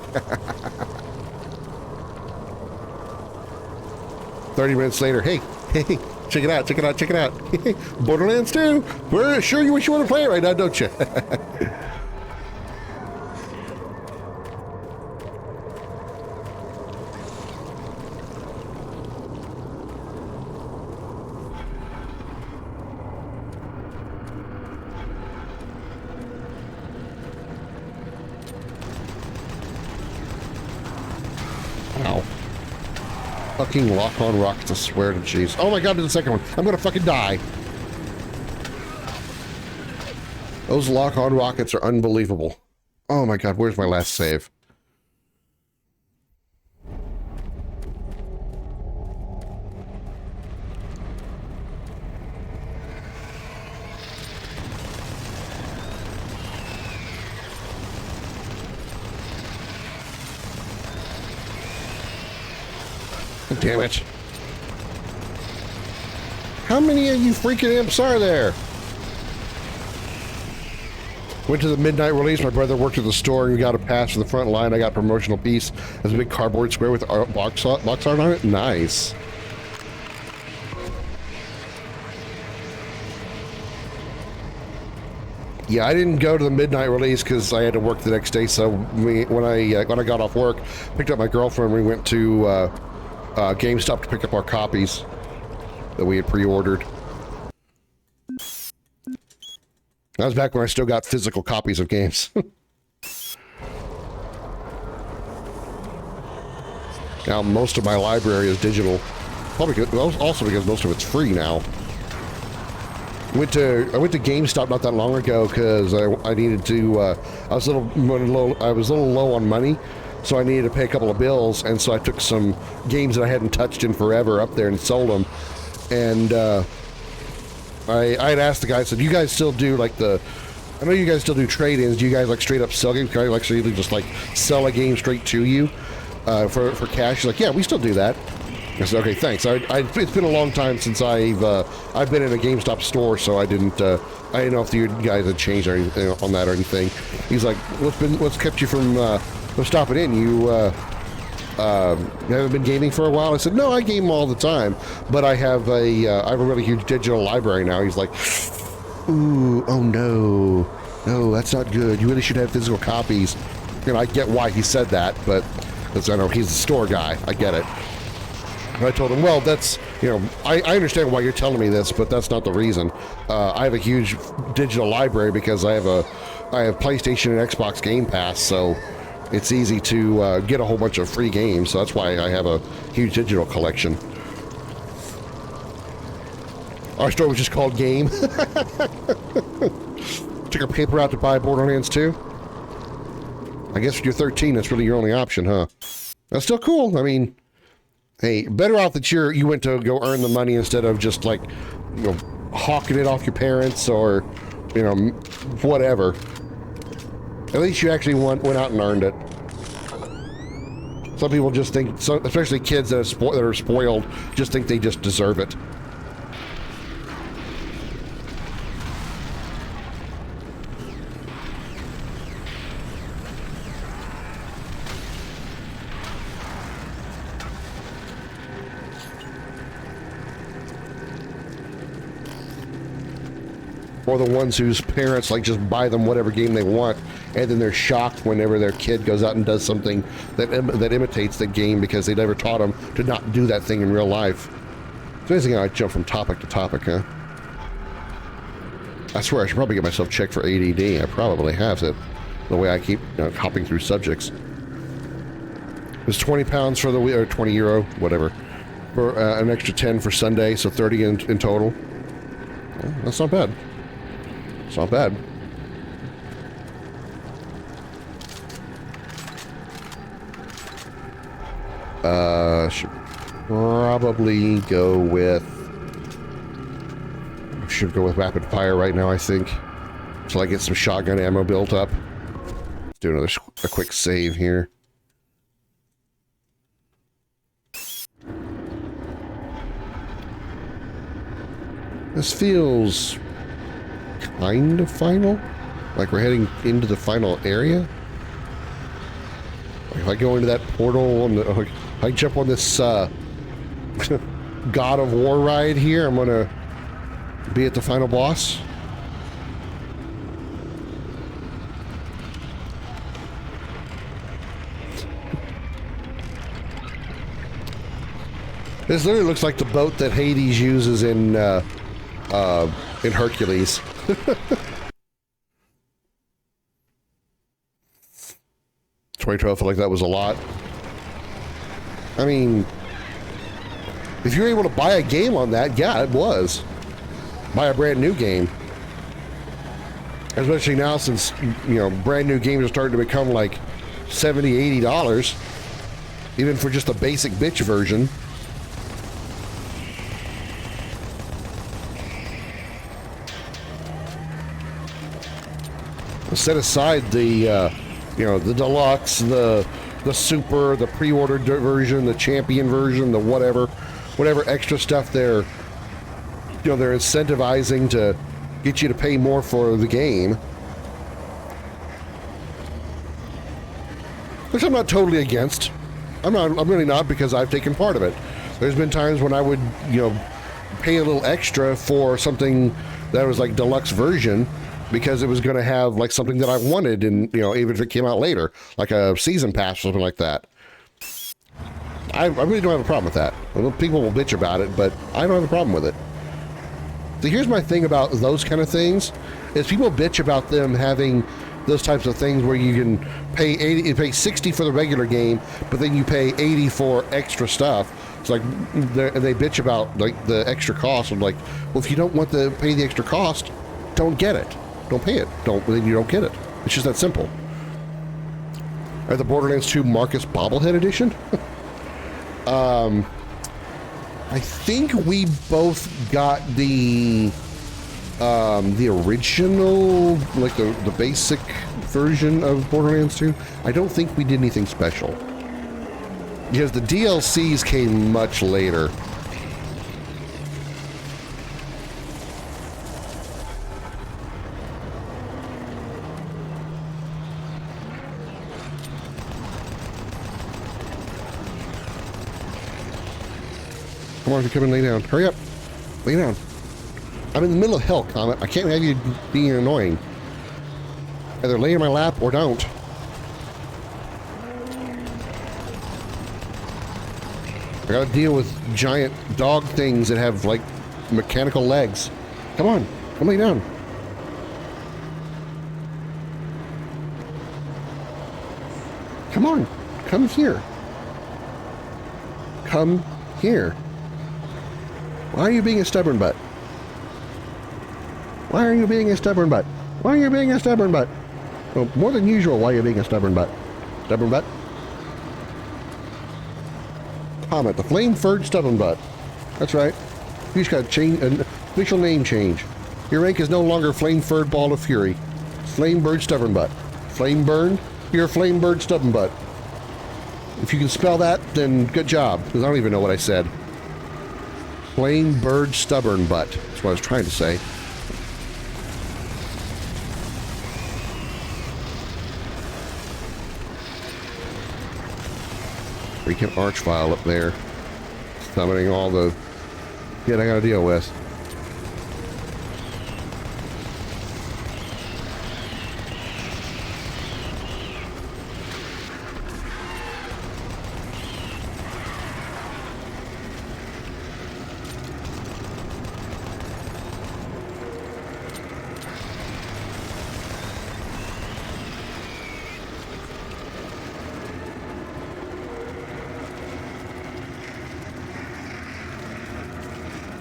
30 minutes later, hey, check it out. Borderlands 2, we're sure you wish you want to play it right now, don't you? Ow. Fucking lock-on rockets, I swear to jeez. Oh my god, there's a second one. I'm gonna fucking die. Those lock-on rockets are unbelievable. Oh my god, where's my last save? Damn it. How many of you freaking imps are there? Went to the midnight release. My brother worked at the store and we got a pass for the front line. I got a promotional piece. There's a big cardboard square with box art on it. Nice. Yeah, I didn't go to the midnight release because I had to work the next day. So when I got off work, picked up my girlfriend. We went to GameStop to pick up our copies that we had pre-ordered. That was back when I still got physical copies of games. Now most of my library is digital. Probably also because most of it's free now. I went to GameStop not that long ago because I needed to. I was a little low on money, so I needed to pay a couple of bills, and so I took some games that I hadn't touched in forever up there and sold them. And I had asked the guy, I said, "You guys still do like the? I know you guys still do trade-ins. Do you guys like straight up sell games? Can I actually just like sell a game straight to you for cash?" He's like, "Yeah, we still do that." I said, "Okay, thanks." It's been a long time since I've been in a GameStop store, so I didn't know if you guys had changed or anything on that or anything. He's like, "What's kept you from stopping in? You haven't been gaming for a while?" I said, "No, I game all the time, but I have a really huge digital library now." He's like, "Ooh, oh no, that's not good. You really should have physical copies." And I get why he said that, but I know he's the store guy. I get it. And I told him, well, that's, I understand why you're telling me this, but that's not the reason. I have a huge digital library because I have PlayStation and Xbox Game Pass, so it's easy to get a whole bunch of free games. So that's why I have a huge digital collection. Our store was just called Game. Took a paper out to buy Borderlands 2. I guess if you're 13, that's really your only option, huh? That's still cool. I mean, hey, better off that you went to go earn the money instead of just like, hawking it off your parents or, whatever. At least you actually went out and earned it. Some people just think, especially kids that are spoiled, just think they just deserve it. Or the ones whose parents just buy them whatever game they want, and then they're shocked whenever their kid goes out and does something that imitates the game because they never taught them to not do that thing in real life. It's amazing how I jump from topic to topic, huh? I swear I should probably get myself checked for ADD. I probably have it, the way I keep hopping through subjects. It was 20 pounds for the week, or 20 euro, whatever, for an extra 10 for Sunday, so 30 in total. Well, that's not bad. It's not bad. Should probably go with... Should go with rapid fire right now, I think. Until I get some shotgun ammo built up. Let's do a quick save here. This feels... kind of final? Like we're heading into the final area? Like if I go into that portal, if I jump on this God of War ride here, I'm gonna be at the final boss. This literally looks like the boat that Hades uses in Hercules. 2012 felt like that was a lot. I mean, if you're able to buy a game on that, yeah, it was. Buy a brand new game. Especially now since, you know, brand new games are starting to become like $70, $80. Even for just the basic bitch version. Set aside the, you know, the deluxe, the super, the pre-ordered version, the champion version, the whatever extra stuff they're, you know, they're incentivizing to get you to pay more for the game. Which I'm not totally against. I'm really not, because I've taken part of it. There's been times when I would, you know, pay a little extra for something that was like deluxe version, because it was going to have like something that I wanted, and you know, even if it came out later, like a season pass or something like that. I really don't have a problem with that. People will bitch about it, but I don't have a problem with it. So here's my thing about those kind of things, is people bitch about them having those types of things where you can pay 60 for the regular game, but then you pay 80 for extra stuff. It's like they bitch about like the extra cost. I'm like, well, if you don't want to pay the extra cost, don't get it. Don't pay it. Then you don't get it. It's just that simple. The Borderlands 2 Marcus Bobblehead Edition. I think we both got the original, like the basic version of Borderlands 2. I don't think we did anything special, because the DLCs came much later. Come on, come and lay down. Hurry up. Lay down. I'm in the middle of hell, Comet. I can't have you being annoying. Either lay in my lap or don't. I gotta deal with giant dog things that have, like, mechanical legs. Come on. Come lay down. Come on. Come here. Come here. Why are you being a stubborn butt? Why are you being a stubborn butt? Why are you being a stubborn butt? Well, more than usual, why are you being a stubborn butt? Stubborn butt? Comet, the flame-furred stubborn butt. That's right. You just got to change an official name change. Your rank is no longer flame-furred ball of fury. Flame-bird stubborn butt. Flame-burned? You're a flame-bird stubborn butt. If you can spell that, then good job, because I don't even know what I said. Flame bird stubborn butt. That's what I was trying to say. Freaking archvile up there. Summoning all the shit I gotta deal with.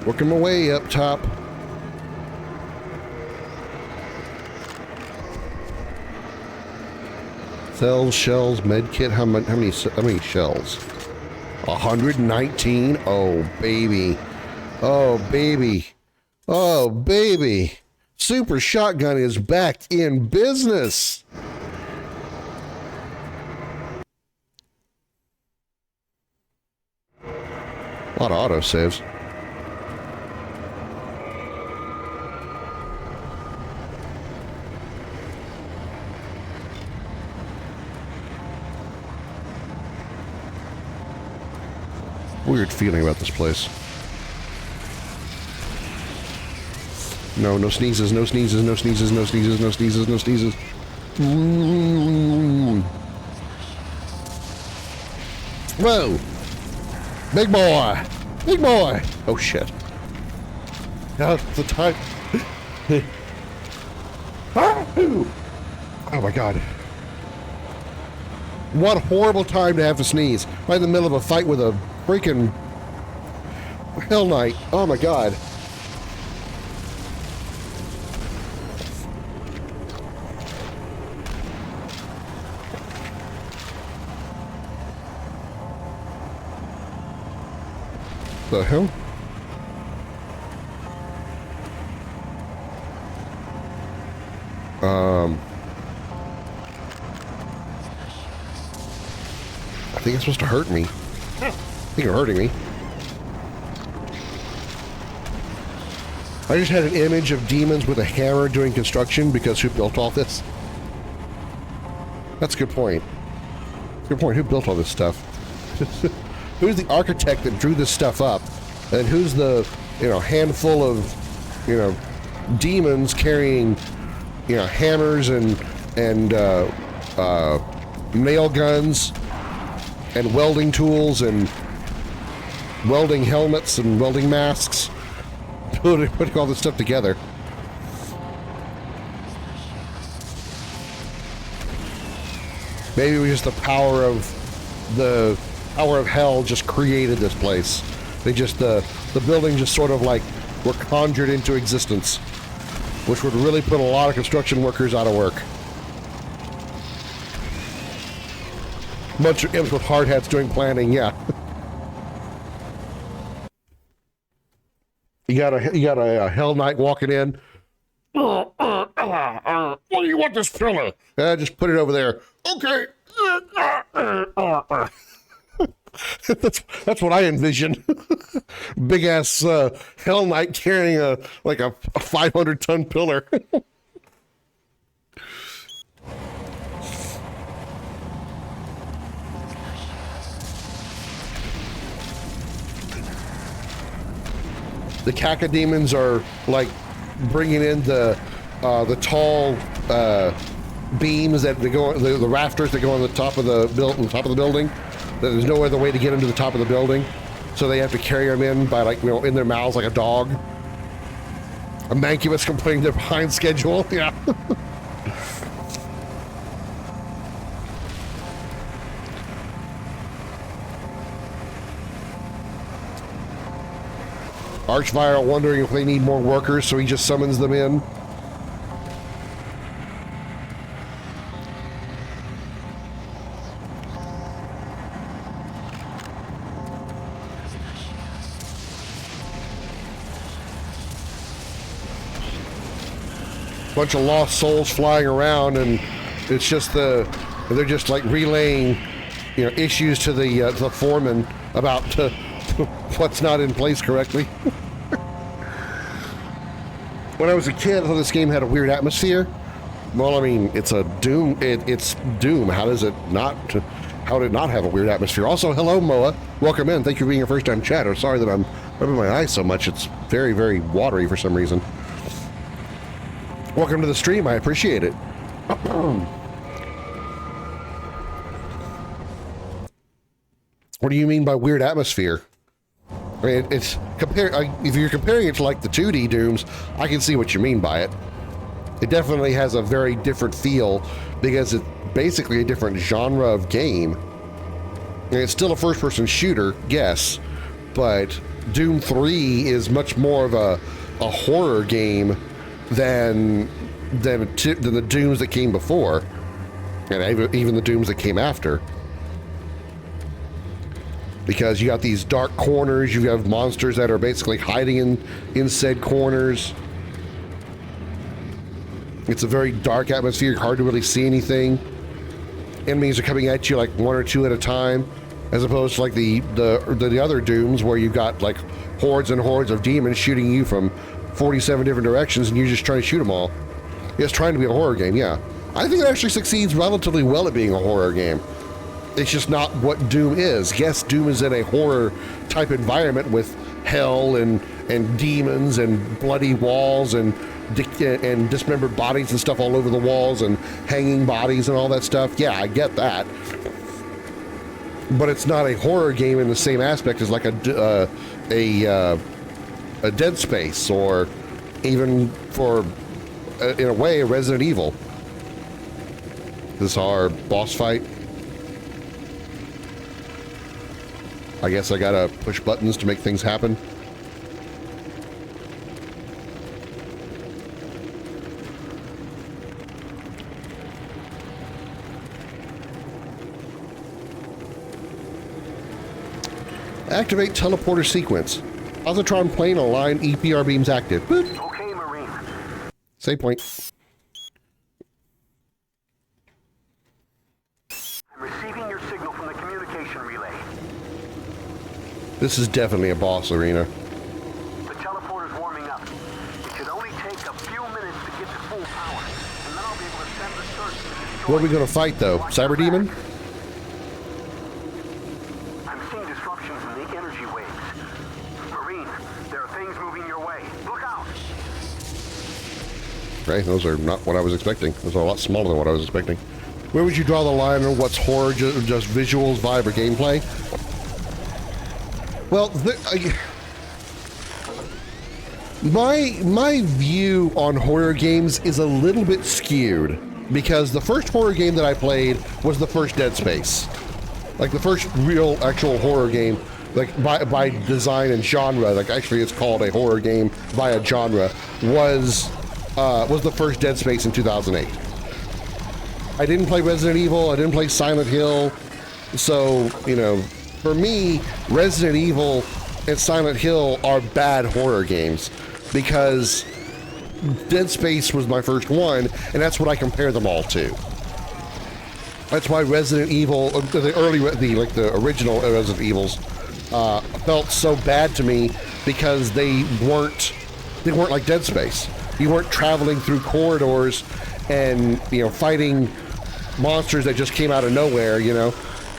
Working my way up top. Cells, shells, medkit. How many shells? 119. Oh baby. Oh baby. Oh baby. Super Shotgun is back in business. A lot of auto saves. Weird feeling about this place. No, no sneezes, no sneezes, no sneezes, no sneezes, no sneezes, no sneezes. Whoa! Big boy! Big boy! Oh shit. Now's the time. Oh my god. What horrible time to have to sneeze. Right in the middle of a fight with a freaking Hell Knight. Oh my god. The hell? I think it's supposed to hurt me. I think you're hurting me. I just had an image of demons with a hammer doing construction because who built all this? That's a good point. Good point. Who built all this stuff? Who's the architect that drew this stuff up? And who's the, handful of, demons carrying, hammers and nail guns and welding tools and welding helmets and welding masks, putting all this stuff together. Maybe it was just the power of hell just created this place. They just the buildings just sort of like were conjured into existence, which would really put a lot of construction workers out of work. Bunch of imps with hard hats doing planning, yeah. You got a Hell Knight walking in. What do you want this pillar? Just put it over there. Okay. That's what I envision. Big ass Hell Knight carrying a 500-ton pillar. The cacodemons are like bringing in the tall beams that they go, the rafters that go on the top of the building. That there's no other way to get them to the top of the building, so they have to carry them in by in their mouths like a dog. A Mancubus complaining they're behind schedule. Yeah. Archvile wondering if they need more workers, so he just summons them in. Bunch of lost souls flying around, and it's just they're just like relaying, issues to the foreman about what's not in place correctly. When I was a kid, I thought this game had a weird atmosphere. Well, I mean, it's a Doom. It's Doom. How did it not have a weird atmosphere? Also, hello, Moa. Welcome in. Thank you for being a first-time chatter. Sorry that I'm rubbing my eyes so much. It's very, very watery for some reason. Welcome to the stream. I appreciate it. What do you mean by weird atmosphere? I mean, it's if you're comparing it to like the 2D Dooms, I can see what you mean by it. It definitely has a very different feel because it's basically a different genre of game. And it's still a first-person shooter, yes, but Doom 3 is much more of a horror game than the Dooms that came before, and even the Dooms that came after. Because you got these dark corners, you have monsters that are basically hiding in said corners. It's a very dark atmosphere, hard to really see anything. Enemies are coming at you like one or two at a time, as opposed to like the other Dooms where you've got like hordes and hordes of demons shooting you from 47 different directions, and you're just trying to shoot them all. It's trying to be a horror game, yeah. I think it actually succeeds relatively well at being a horror game. It's just not what Doom is. Yes, Doom is in a horror type environment with hell and demons and bloody walls and dismembered bodies and stuff all over the walls and hanging bodies and all that stuff. Yeah, I get that. But it's not a horror game in the same aspect as like a Dead Space, or even for, in a way, a Resident Evil. This is our boss fight. I guess I gotta push buttons to make things happen. Activate teleporter sequence. Positron plane align EPR beams active. Boop. Okay, Marine. Save point. I'm receiving your signal from the communication relay. This is definitely a boss arena. The teleporter's warming up. It should only take a few minutes to get to full power, and then I'll be able to send the search to destroy. What are we gonna fight though? Cyber Demon? I'm seeing disruptions in the energy waves. Marine, there are things moving your way. Look out! Right, those are not what I was expecting. Those are a lot smaller than what I was expecting. Where would you draw the line on what's horror, just visuals, vibe, or gameplay? Well, my view on horror games is a little bit skewed because the first horror game that I played was the first Dead Space. Like the first real actual horror game, like by design and genre, like actually it's called a horror game by a genre, was the first Dead Space in 2008. I didn't play Resident Evil, I didn't play Silent Hill, so, you know, for me, Resident Evil and Silent Hill are bad horror games because Dead Space was my first one, and that's what I compare them all to. That's why Resident Evil, the original Resident Evils, felt so bad to me because they weren't like Dead Space. You weren't traveling through corridors and, you know, fighting monsters that just came out of nowhere, you know.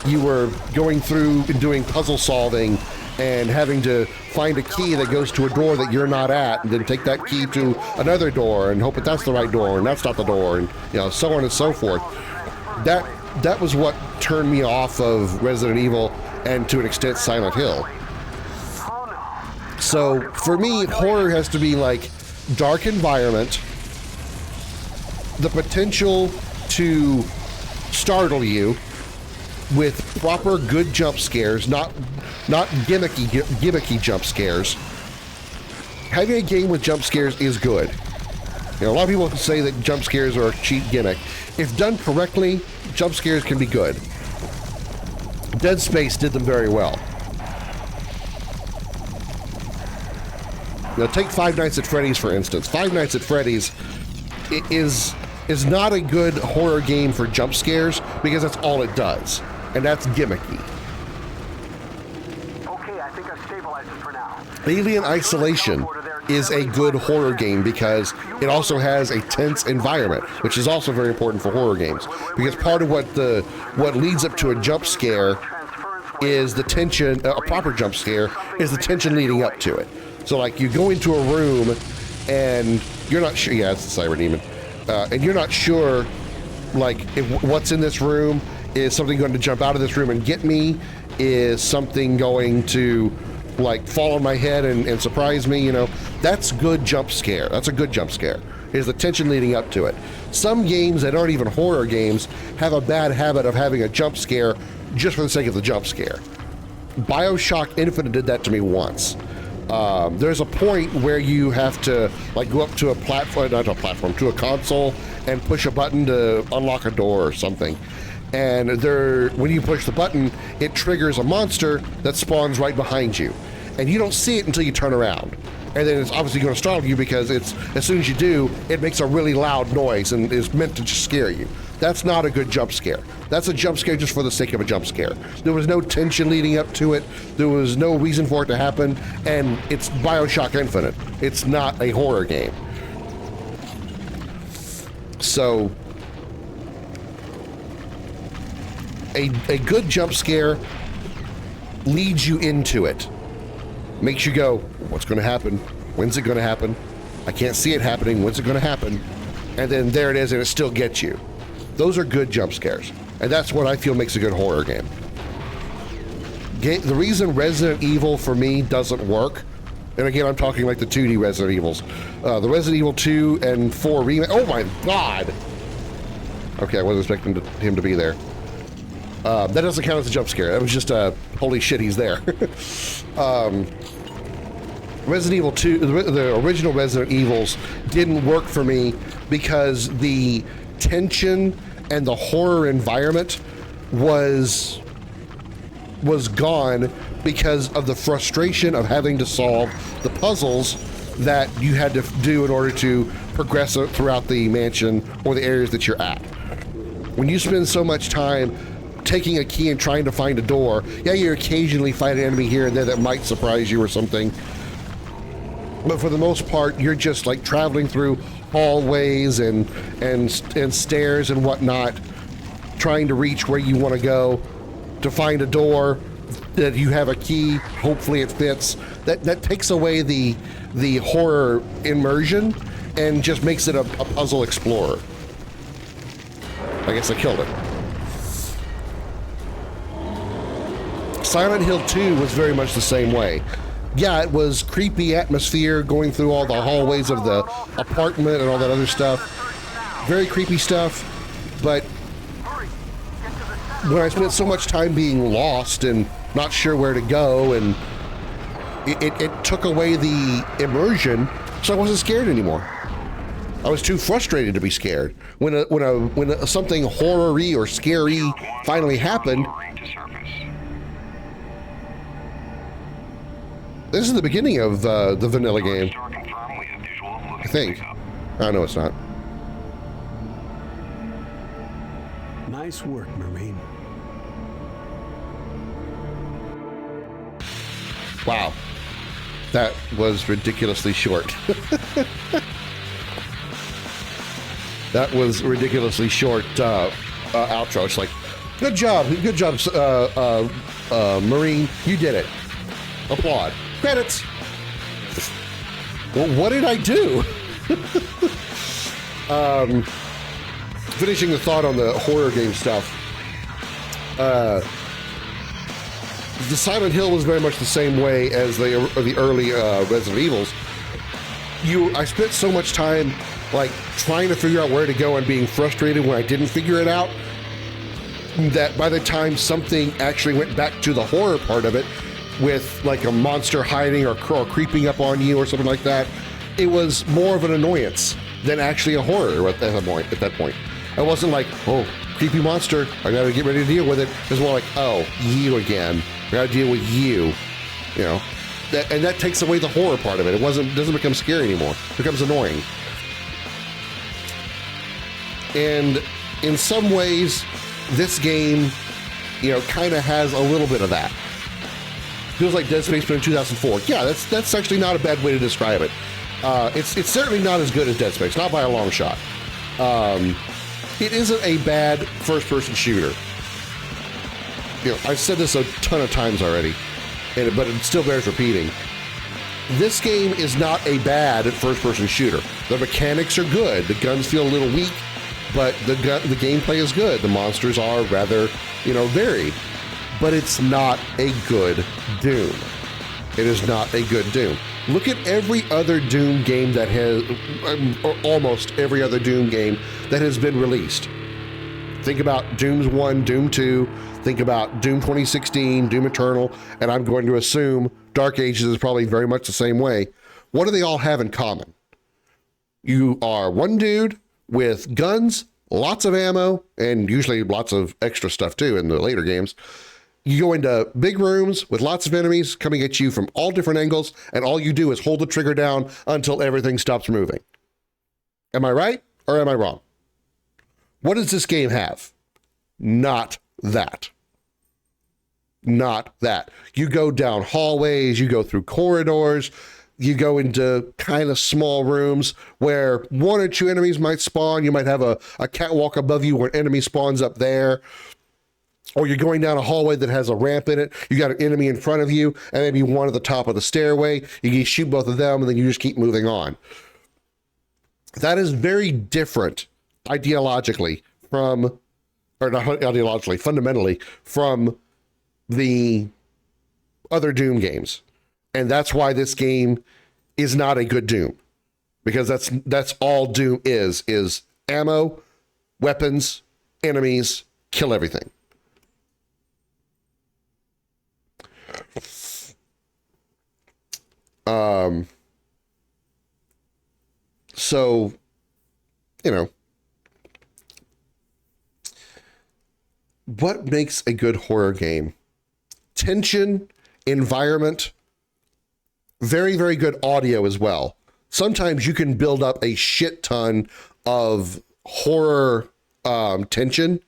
You were going through and doing puzzle solving and having to find a key that goes to a door that you're not at, and then take that key to another door and hope that that's the right door and that's not the door, and, you know, so on and so forth. That was what turned me off of Resident Evil and, to an extent, Silent Hill. So for me, horror has to be like dark environment, the potential to startle you with proper good jump scares, not gimmicky jump scares. Having a game with jump scares is good. You know, a lot of people say that jump scares are a cheap gimmick. If done correctly, jump scares can be good. Dead Space did them very well. You know, take Five Nights at Freddy's for instance. Five Nights at Freddy's is not a good horror game for jump scares because that's all it does, and that's gimmicky. Okay, I think I've stabilized it for now. Alien Isolation is a good horror game because it also has a tense environment, which is also very important for horror games. Because part of what leads up to a jump scare is the tension. A proper jump scare is the tension leading up to it. So, like, you go into a room and you're not sure. Yeah, it's the Cyber Demon, and you're not sure, like, if what's in this room. Is something going to jump out of this room and get me? Is something going to, like, fall on my head and surprise me? You know, that's good jump scare. That's a good jump scare. Is the tension leading up to it. Some games that aren't even horror games have a bad habit of having a jump scare just for the sake of the jump scare. BioShock Infinite did that to me once. There's a point where you have to, like, go up to a platform, not a platform, to a console and push a button to unlock a door or something. And when you push the button, it triggers a monster that spawns right behind you. And you don't see it until you turn around. And then it's obviously going to startle you because it's, as soon as you do, it makes a really loud noise and is meant to just scare you. That's not a good jump scare. That's a jump scare just for the sake of a jump scare. There was no tension leading up to it. There was no reason for it to happen. And it's BioShock Infinite. It's not a horror game. So a good jump scare leads you into it. Makes you go, what's going to happen? When's it going to happen? I can't see it happening. When's it going to happen? And then there it is, and it still gets you. Those are good jump scares. And that's what I feel makes a good horror game. The reason Resident Evil for me doesn't work, and again, I'm talking like the 2D Resident Evils, the Resident Evil 2 and 4 remake. Oh my God! Okay, I wasn't expecting him to be there. That doesn't count as a jump scare. That was just a holy shit, he's there. Resident Evil 2, the original Resident Evils didn't work for me because the tension and the horror environment was gone because of the frustration of having to solve the puzzles that you had to do in order to progress throughout the mansion or the areas that you're at. When you spend so much time taking a key and trying to find a door, yeah, you occasionally find an enemy here and there that might surprise you or something, but for the most part, you're just like traveling through hallways and stairs and whatnot, trying to reach where you want to go, to find a door that you have a key. Hopefully, it fits. That takes away the horror immersion and just makes it a puzzle explorer. I guess I killed it. Silent Hill 2 was very much the same way. Yeah, it was creepy atmosphere going through all the hallways of the apartment and all that other stuff. Very creepy stuff, but when I spent so much time being lost and not sure where to go, and it took away the immersion, so I wasn't scared anymore. I was too frustrated to be scared. When something horror-y or scary finally happened, this is the beginning of the vanilla game, I think. Oh, no, it's not. Nice work, Marine. Wow. That was ridiculously short. That was ridiculously short outro. It's like, good job, Marine. You did it. Applaud. Credits. Well, what did I do? Finishing the thought on the horror game stuff. The Silent Hill was very much the same way as the early Resident Evils. I spent so much time like trying to figure out where to go and being frustrated when I didn't figure it out, that by the time something actually went back to the horror part of it, with like a monster hiding or creeping up on you or something like that, it was more of an annoyance than actually a horror at that point. I wasn't like, oh, creepy monster, I gotta get ready to deal with it. It was more like, oh, you again, I gotta deal with you, you know. And that takes away the horror part of it. It doesn't become scary anymore. It becomes annoying. And in some ways, this game, you know, kind of has a little bit of that. Feels like Dead Space, but in 2004. Yeah, that's actually not a bad way to describe it. It's certainly not as good as Dead Space, not by a long shot. It isn't a bad first-person shooter. You know, I've said this a ton of times already, but it still bears repeating. This game is not a bad first-person shooter. The mechanics are good. The guns feel a little weak, but the gameplay is good. The monsters are rather, you know, varied. But it's not a good Doom. It is not a good Doom. Look at every other Doom game that has, or almost every other Doom game that has been released. Think about Doom 1, Doom 2, think about Doom 2016, Doom Eternal, and I'm going to assume Dark Ages is probably very much the same way. What do they all have in common? You are one dude with guns, lots of ammo, and usually lots of extra stuff too in the later games. You go into big rooms with lots of enemies coming at you from all different angles, and all you do is hold the trigger down until everything stops moving. Am I right or am I wrong? What does this game have? Not that. Not that. You go down hallways, you go through corridors, you go into kind of small rooms where one or two enemies might spawn. You might have a catwalk above you where an enemy spawns up there. Or you're going down a hallway that has a ramp in it. You got an enemy in front of you, and maybe one at the top of the stairway. You can shoot both of them, and then you just keep moving on. That is very different ideologically from, or not ideologically, fundamentally from the other Doom games. And that's why this game is not a good Doom. Because that's all Doom is ammo, weapons, enemies, kill everything. So, you know, what makes a good horror game? Tension, environment, very, very good audio as well. Sometimes you can build up a shit ton of horror tension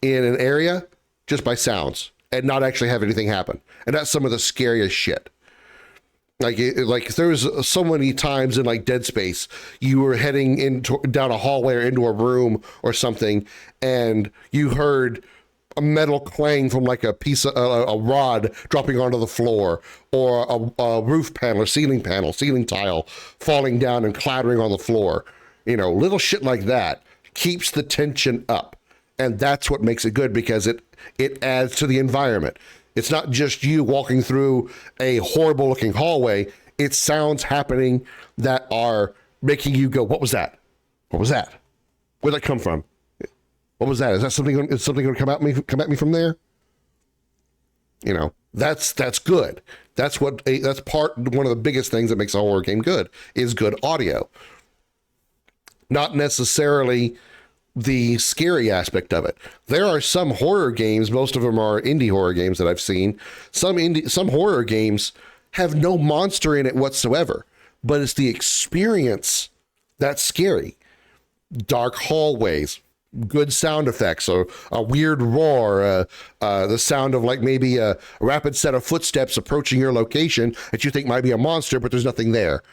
in an area just by sounds and not actually have anything happen. And that's some of the scariest shit. Like there was so many times in like Dead Space, you were heading down a hallway or into a room or something, and you heard a metal clang from like a piece of a rod dropping onto the floor, or a roof panel or ceiling tile falling down and clattering on the floor. You know, little shit like that keeps the tension up. And that's what makes it good, because it adds to the environment. It's not just you walking through a horrible looking hallway. It's sounds happening that are making you go, what was that? What was that? Where'd that come from? What was that? Is something going to come at me from there? You know, that's good. That's one of the biggest things that makes a horror game good is good audio. Not necessarily the scary aspect of it. There are some horror games, most of them are indie horror games that I've seen. Some horror games have no monster in it whatsoever, but it's the experience that's scary. Dark hallways, good sound effects, or a weird roar, the sound of like maybe a rapid set of footsteps approaching your location that you think might be a monster, but there's nothing there.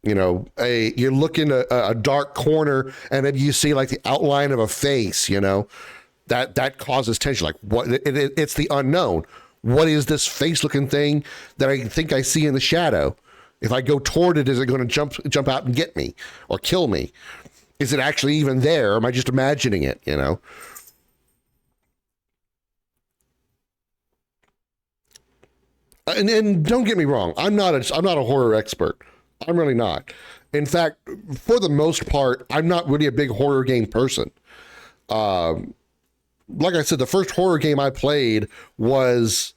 You know, you look in a dark corner and then you see like the outline of a face, you know, that causes tension. Like what? It's the unknown. What is this face looking thing that I think I see in the shadow? If I go toward it, is it going to jump out and get me or kill me? Is it actually even there? Or am I just imagining it, you know? And don't get me wrong, I'm not a horror expert. I'm really not. In fact, for the most part, I'm not really a big horror game person. Like I said, the first horror game I played was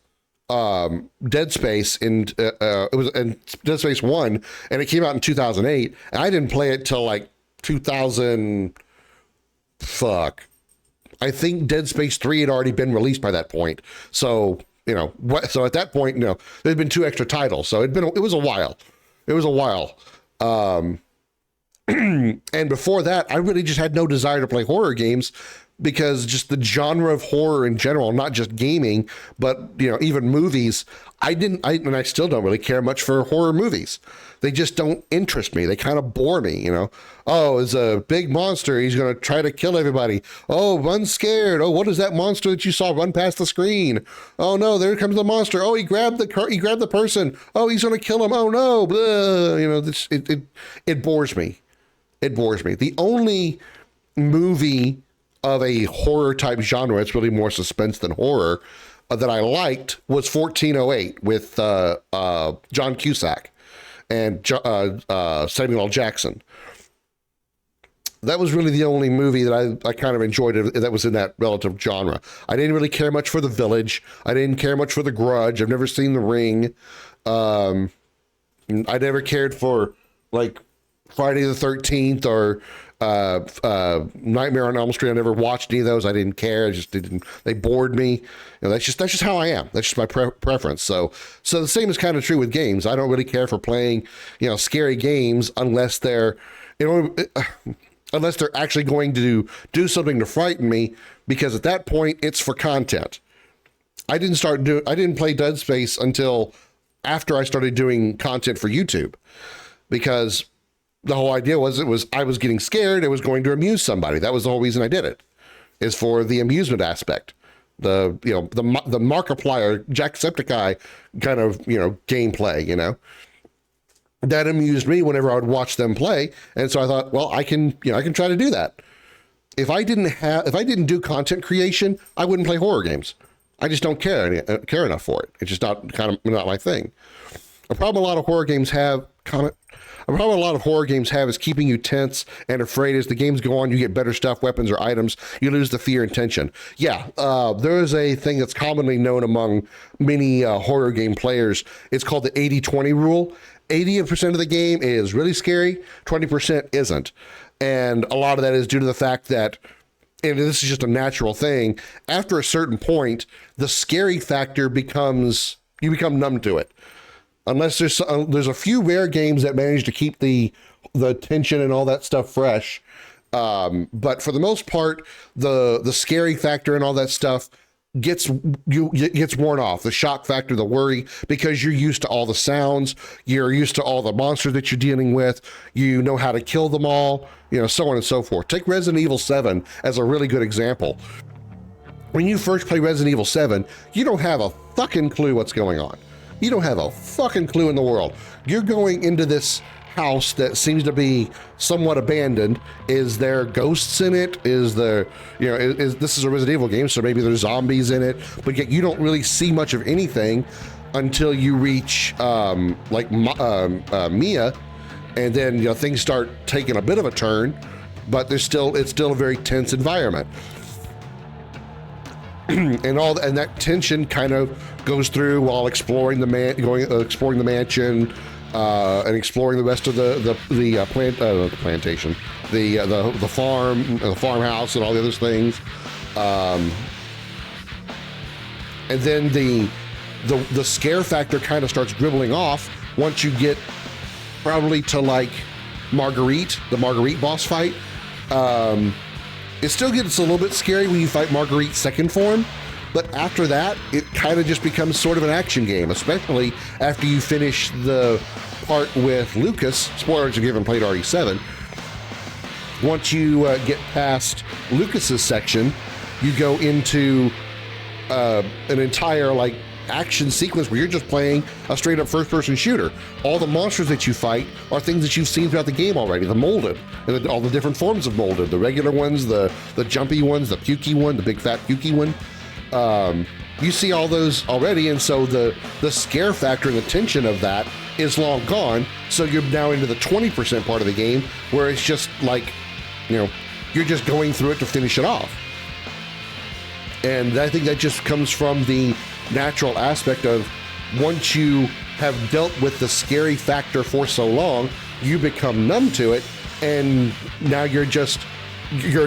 Dead Space, and it was in Dead Space 1, and it came out in 2008. And I didn't play it till like 2000. I think Dead Space 3 had already been released by that point. So, you know, so at that point, you know, there'd been 2 extra titles. So it was a while. It was a while. And before that, I really just had no desire to play horror games, because just the genre of horror in general, not just gaming, but, you know, even movies, and I still don't really care much for horror movies. They just don't interest me. They kind of bore me, you know. Oh, it's a big monster. He's going to try to kill everybody. Oh, run scared. Oh, what is that monster that you saw run past the screen? Oh no, there comes the monster. Oh, he grabbed the person. Oh, he's going to kill him. Oh no. Blah. You know, it bores me. It bores me. The only movie of a horror type genre, it's really more suspense than horror, that I liked was 1408 with John Cusack and Samuel L. Jackson. That was really the only movie that I kind of enjoyed that was in that relative genre. I didn't really care much for The Village. I didn't care much for The Grudge. I've never seen The Ring. I never cared for like Friday the 13th or Nightmare on Elm Street. I never watched any of those. I didn't care. I just didn't. They bored me. You know, that's just how I am. That's just my preference. So the same is kind of true with games. I don't really care for playing, you know, scary games unless they're, you know, unless they're actually going to do something to frighten me, because at that point it's for content. I didn't play Dead Space until after I started doing content for YouTube, because the whole idea was I was getting scared. It was going to amuse somebody. That was the whole reason I did it, is for the amusement aspect. The Markiplier, Jacksepticeye kind of, you know, gameplay, you know, that amused me whenever I would watch them play. And so I thought, well, I can try to do that. If I didn't do content creation, I wouldn't play horror games. I just don't care enough for it. It's just not my thing. A problem a lot of horror games have, A problem a lot of horror games have is keeping you tense and afraid. As the games go on, you get better stuff, weapons or items. You lose the fear and tension. Yeah, there is a thing that's commonly known among many horror game players. It's called the 80-20 rule. 80% of the game is really scary, 20% isn't. And a lot of that is due to the fact that, and this is just a natural thing, after a certain point, the scary factor becomes, you become numb to it. Unless there's a few rare games that manage to keep the tension and all that stuff fresh. But for the most part, the scary factor and all that stuff gets worn off. The shock factor, the worry, because you're used to all the sounds, you're used to all the monsters that you're dealing with, you know how to kill them all, so on and so forth. Take Resident Evil 7 as a really good example. When you first play Resident Evil 7, you don't have a fucking clue what's going on. You don't have a fucking clue in the world. You're going into this house that seems to be somewhat abandoned. Is there ghosts in it? Is there, this is a Resident Evil game, so maybe there's zombies in it, but yet you don't really see much of anything until you reach Mia, and then things start taking a bit of a turn, but it's still a very tense environment. and that tension kind of goes through while exploring the mansion and exploring the rest of the plantation, the farm, the farmhouse, and all the other things. And then the scare factor kind of starts dribbling off once you get probably to like the Marguerite boss fight. It still gets a little bit scary when you fight Marguerite's second form, but after that, it kind of just becomes sort of an action game, especially after you finish the part with Lucas. Spoilers if you haven't played RE7. Once you get past Lucas's section, you go into an entire action sequence where you're just playing a straight up first person shooter. All the monsters that you fight are things that you've seen throughout the game already. The molded, and all the different forms of molded, the regular ones, the jumpy ones, the pukey one, the big fat pukey one. You see all those already, and so the scare factor and the tension of that is long gone. So you're now into the 20% part of the game where it's just you're just going through it to finish it off. And I think that just comes from the natural aspect of once you have dealt with the scary factor for so long, you become numb to it, and now you're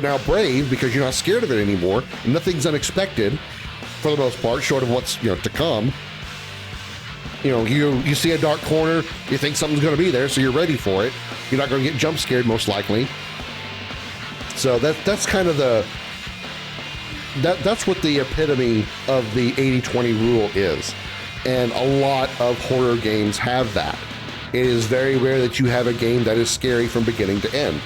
now brave because you're not scared of it anymore. Nothing's unexpected for the most part, short of what's to come. You see a dark corner, you think something's going to be there, so you're ready for it. You're not going to get jump scared most likely. So that's kind of that's what the epitome of the 80-20 rule is. And a lot of horror games have that. It is very rare that you have a game that is scary from beginning to end.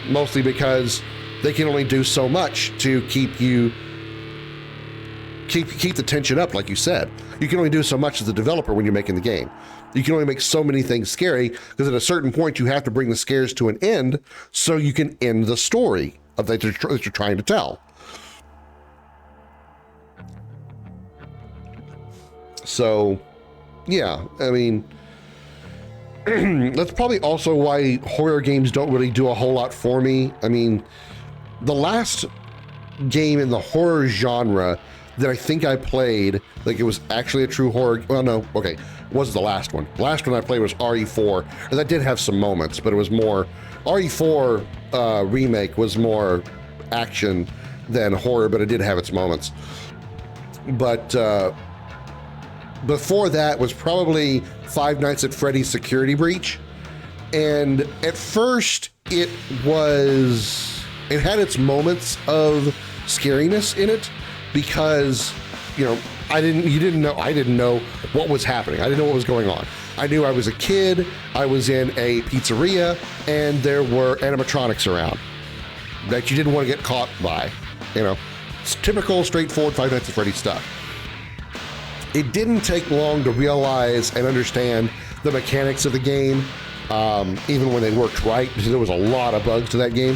Mostly because they can only do so much to keep the tension up, like you said. You can only do so much as a developer when you're making the game. You can only make so many things scary because at a certain point you have to bring the scares to an end so you can end the story that you're trying to tell. So, yeah, I mean, that's probably also why horror games don't really do a whole lot for me. I mean, the last game in the horror genre that I think I played, it was actually a true horror, well, no, okay, was the last one. The last one I played was RE4, and that did have some moments, but it was more, RE4 remake was more action than horror, but it did have its moments. But before that was probably Five Nights at Freddy's Security Breach. And at first it had its moments of scariness in it because, I didn't know what was happening. I didn't know what was going on. I knew I was a kid, I was in a pizzeria, and there were animatronics around that you didn't want to get caught by. It's typical, straightforward Five Nights at Freddy's stuff. It didn't take long to realize and understand the mechanics of the game, even when they worked right, because there was a lot of bugs to that game.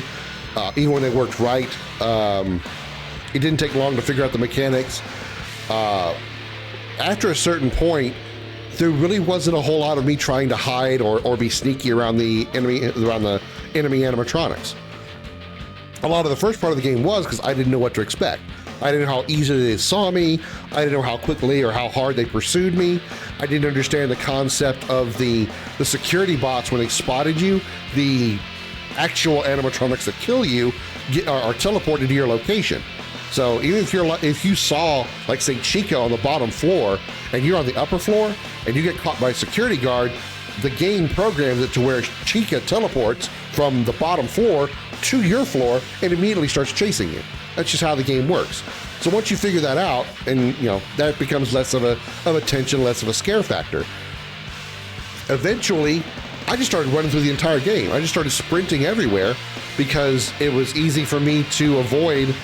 Even when they worked right, it didn't take long to figure out the mechanics. After a certain point, there really wasn't a whole lot of me trying to hide or be sneaky around the enemy animatronics. A lot of the first part of the game was because I didn't know what to expect. I didn't know how easily they saw me. I didn't know how quickly or how hard they pursued me. I didn't understand the concept of the security bots when they spotted you. The actual animatronics that kill you are teleported to your location. So even if you saw, like, say, Chica on the bottom floor and you're on the upper floor and you get caught by a security guard, the game programs it to where Chica teleports from the bottom floor to your floor and immediately starts chasing you. That's just how the game works. So once you figure that out, and that becomes less of a tension, less of a scare factor. Eventually, I just started running through the entire game. I just started sprinting everywhere because it was easy for me to avoid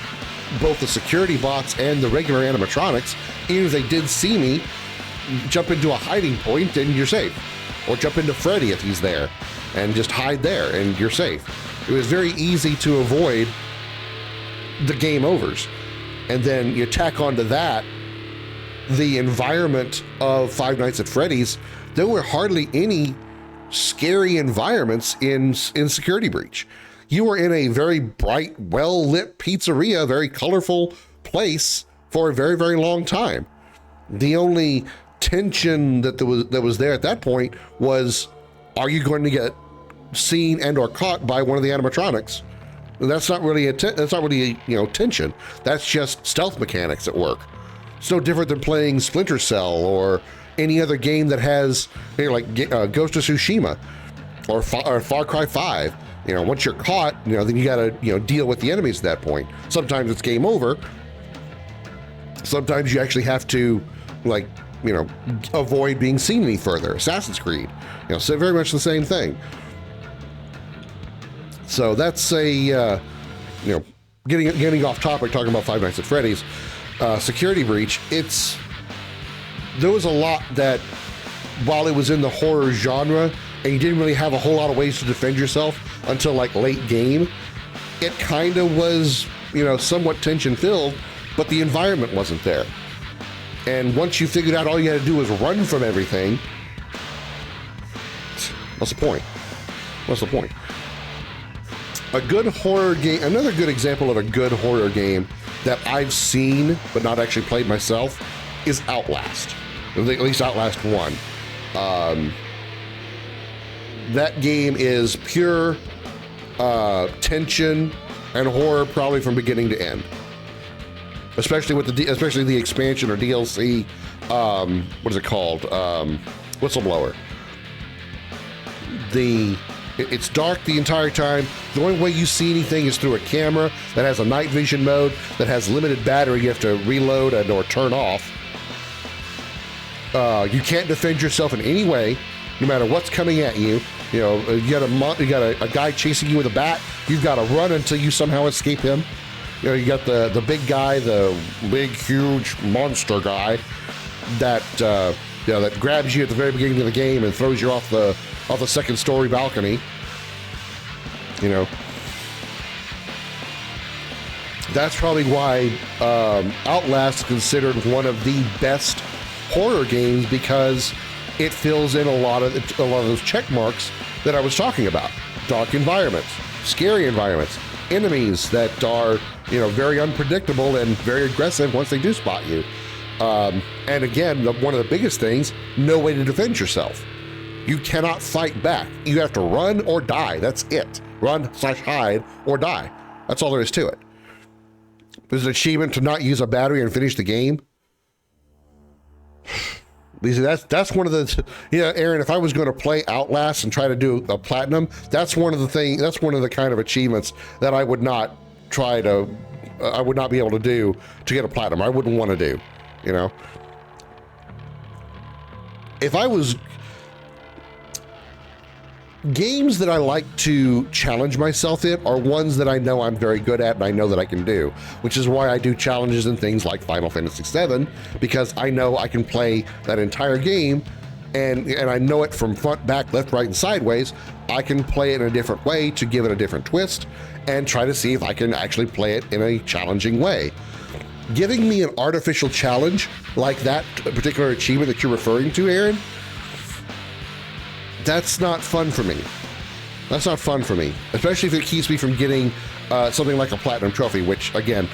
both the security bots and the regular animatronics. Even if they did see me, jump into a hiding point and you're safe. Or jump into Freddy if he's there and just hide there and you're safe. It was very easy to avoid the game overs. And then you tack onto that the environment of Five Nights at Freddy's. There were hardly any scary environments in Security Breach. You were in a very bright, well-lit pizzeria, very colorful place for a very, very long time. The only tension that was there at that point was, are you going to get seen and or caught by one of the animatronics? That's not really tension. That's just stealth mechanics at work. It's no different than playing Splinter Cell or any other game that has, like Ghost of Tsushima or Far Cry 5. Once you're caught, then you gotta, deal with the enemies at that point. Sometimes it's game over. Sometimes you actually have to, avoid being seen any further. Assassin's Creed, so very much the same thing. So that's getting off topic, talking about Five Nights at Freddy's, Security Breach. There was a lot that, while it was in the horror genre, and you didn't really have a whole lot of ways to defend yourself until late game, it kind of was, somewhat tension filled, but the environment wasn't there. And once you figured out all you had to do was run from everything, what's the point? A good horror game, another good example of a good horror game that I've seen but not actually played myself is Outlast. At least Outlast 1. That game is pure tension and horror, probably from beginning to end. Especially with the expansion or DLC. What is it called? Whistleblower. It's dark the entire time. The only way you see anything is through a camera that has a night vision mode, that has limited battery you have to reload and or turn off. You can't defend yourself in any way, no matter what's coming at you. You got a guy chasing you with a bat. You've got to run until you somehow escape him. You got the big guy, the big, huge monster guy that that grabs you at the very beginning of the game and throws you off the second story balcony. That's probably why Outlast is considered one of the best horror games, because it fills in a lot of those check marks that I was talking about. Dark environments, scary environments, enemies that are very unpredictable and very aggressive once they do spot you. And again, one of the biggest things, no way to defend yourself. You cannot fight back. You have to run or die. That's it. Run/hide or die. That's all there is to it. There's an achievement to not use a battery and finish the game. That's one of the, Aaron, if I was going to play Outlast and try to do a platinum, that's one of the kind of achievements that I would not be able to do to get a platinum. I wouldn't want to do, If I was, games that I like to challenge myself in are ones that I know I'm very good at and I know that I can do, which is why I do challenges in things like Final Fantasy VII, because I know I can play that entire game and I know it from front, back, left, right, and sideways. I can play it in a different way to give it a different twist and try to see if I can actually play it in a challenging way. Giving me an artificial challenge like that particular achievement that you're referring to, Aaron, that's not fun for me. That's not fun for me, especially if it keeps me from getting something like a platinum trophy, which again,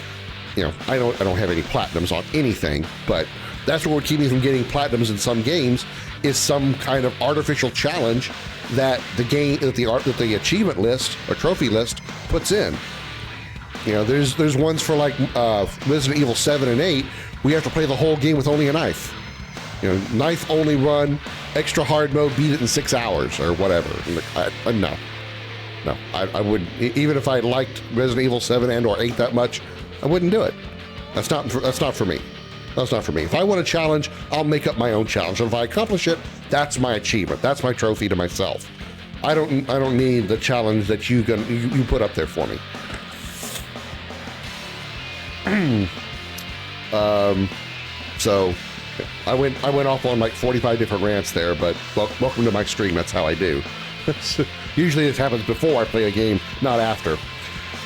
you know, I don't have any platinums on anything, but that's what would keep me from getting platinums in some games is some kind of artificial challenge that the game, that the achievement list or trophy list puts in. You know, there's ones for like Resident Evil 7 and 8, we have to play the whole game with only a knife. You know, knife only run, extra hard mode, beat it in 6 hours or whatever. No, I wouldn't. Even if I liked Resident Evil 7 and or 8 that much, I wouldn't do it. That's not for me. That's not for me. If I want a challenge, I'll make up my own challenge. And if I accomplish it, that's my achievement. That's my trophy to myself. I don't need the challenge that you put up there for me. So I went off on like 45 different rants there, but welcome to my stream. That's how I do. Usually this happens before I play a game, not after.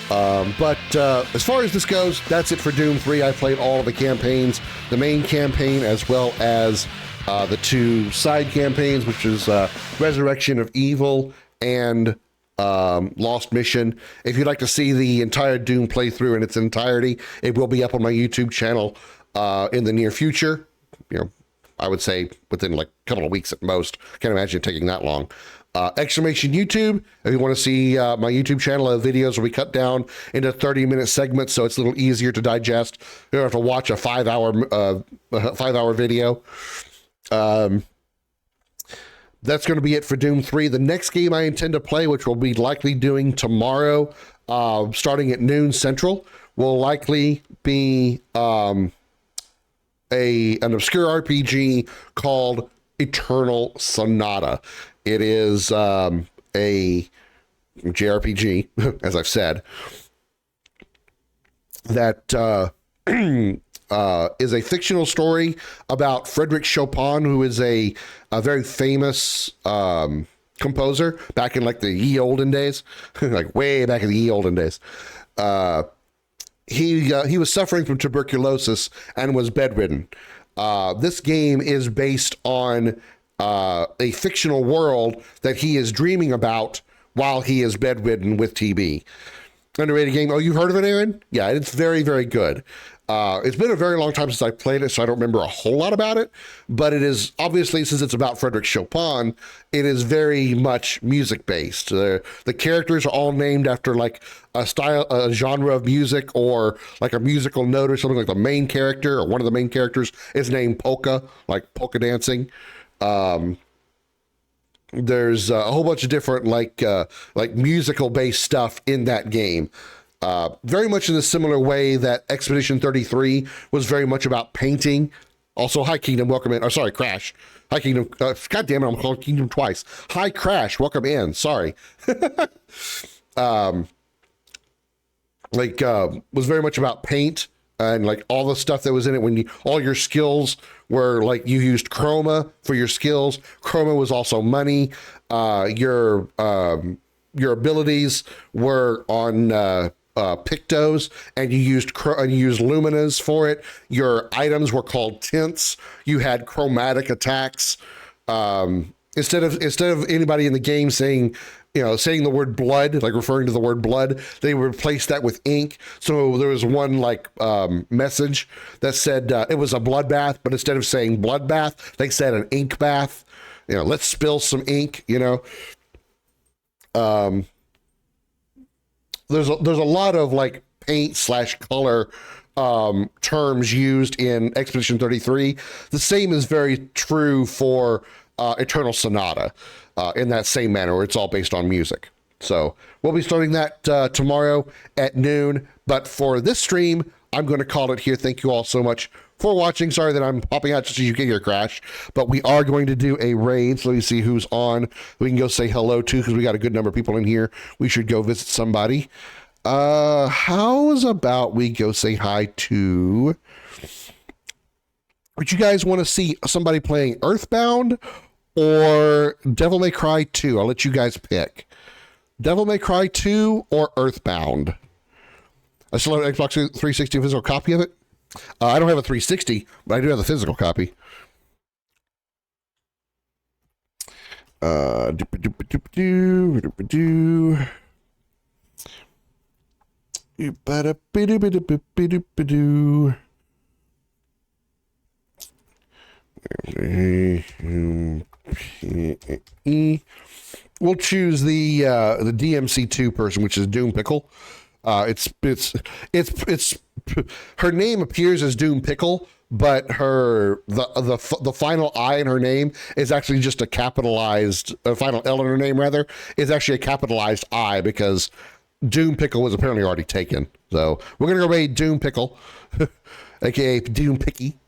But as far as this goes, that's it for Doom 3. I played all of the campaigns, the main campaign, as well as the 2 side campaigns, which is Resurrection of Evil and Lost Mission. If you'd like to see the entire Doom playthrough in its entirety, it will be up on my YouTube channel in the near future. You know, I would say within like a couple of weeks at most. Can't imagine it taking that long. Exclamation YouTube, if you want to see my YouTube channel of videos where we cut down into 30-minute segments so it's a little easier to digest. You don't have to watch a 5-hour video. That's going to be it for Doom 3. The next game I intend to play, which we'll be likely doing tomorrow, starting at noon Central, will likely be an obscure RPG called Eternal Sonata. It is a JRPG, as I've said, that is a fictional story about Frederick Chopin, who is a very famous composer back in like the ye olden days, like way back in the ye olden days. He was suffering from tuberculosis and was bedridden. This game is based on a fictional world that he is dreaming about while he is bedridden with TB. Underrated game. Oh, you've heard of it, Aaron? Yeah, it's very, very good. It's been a very long time since I played it, so I don't remember a whole lot about it, but it is obviously, since it's about Frederick Chopin, it is very much music based. The characters are all named after like a genre of music, or like a musical note or something. Like the main character or one of the main characters is named Polka, like polka dancing. There's a whole bunch of different like musical based stuff in that game. Very much in a similar way that Expedition 33 was very much about painting. Also, hi Kingdom, welcome in. Oh, sorry, Crash. Hi Kingdom. God damn it, I'm called Kingdom twice. Hi Crash, welcome in. Sorry. Was very much about paint and like all the stuff that was in it. When all your skills were like, you used chroma for your skills. Chroma was also money. Your abilities were on pictos, and you used luminas for it. Your items were called tints. You had chromatic attacks. Instead of anybody in the game saying the word blood, like referring to the word blood, they replaced that with ink. So there was one like message that said it was a bloodbath, but instead of saying bloodbath, they said an ink bath. Let's spill some ink. There's a lot of like paint/color terms used in Expedition 33. The same is very true for Eternal Sonata in that same manner, where it's all based on music. So we'll be starting that tomorrow at noon. But for this stream, I'm going to call it here. Thank you all so much for watching. Sorry that I'm popping out just so you get your Crash, but we are going to do a raid. So let me see who's on. We can go say hello to, because we got a good number of people in here. We should go visit somebody. How's about we go say hi to... Would you guys want to see somebody playing Earthbound or Devil May Cry 2? I'll let you guys pick. Devil May Cry 2 or Earthbound? I still have an Xbox 360 physical copy of it. I don't have a 360, but I do have the physical copy. Doop-a-doop-a-doop-a-doo, doop-a-da-bidoo-bidoo-bidoo-bidoo-bidoo. We'll choose the DMC2 person, which is Doom Pickle. It's her name appears as Doom Pickle, but the final I in her name is actually just a capitalized final L in her name rather is actually a capitalized I because Doom Pickle was apparently already taken. So we're gonna go away Doom Pickle, aka Doom Picky,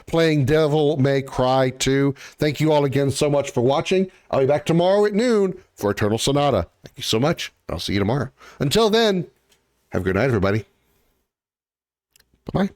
playing Devil May Cry 2. Thank you all again so much for watching. I'll be back tomorrow at noon for Eternal Sonata. Thank you so much. I'll see you tomorrow. Until then, have a good night, everybody. Bye-bye.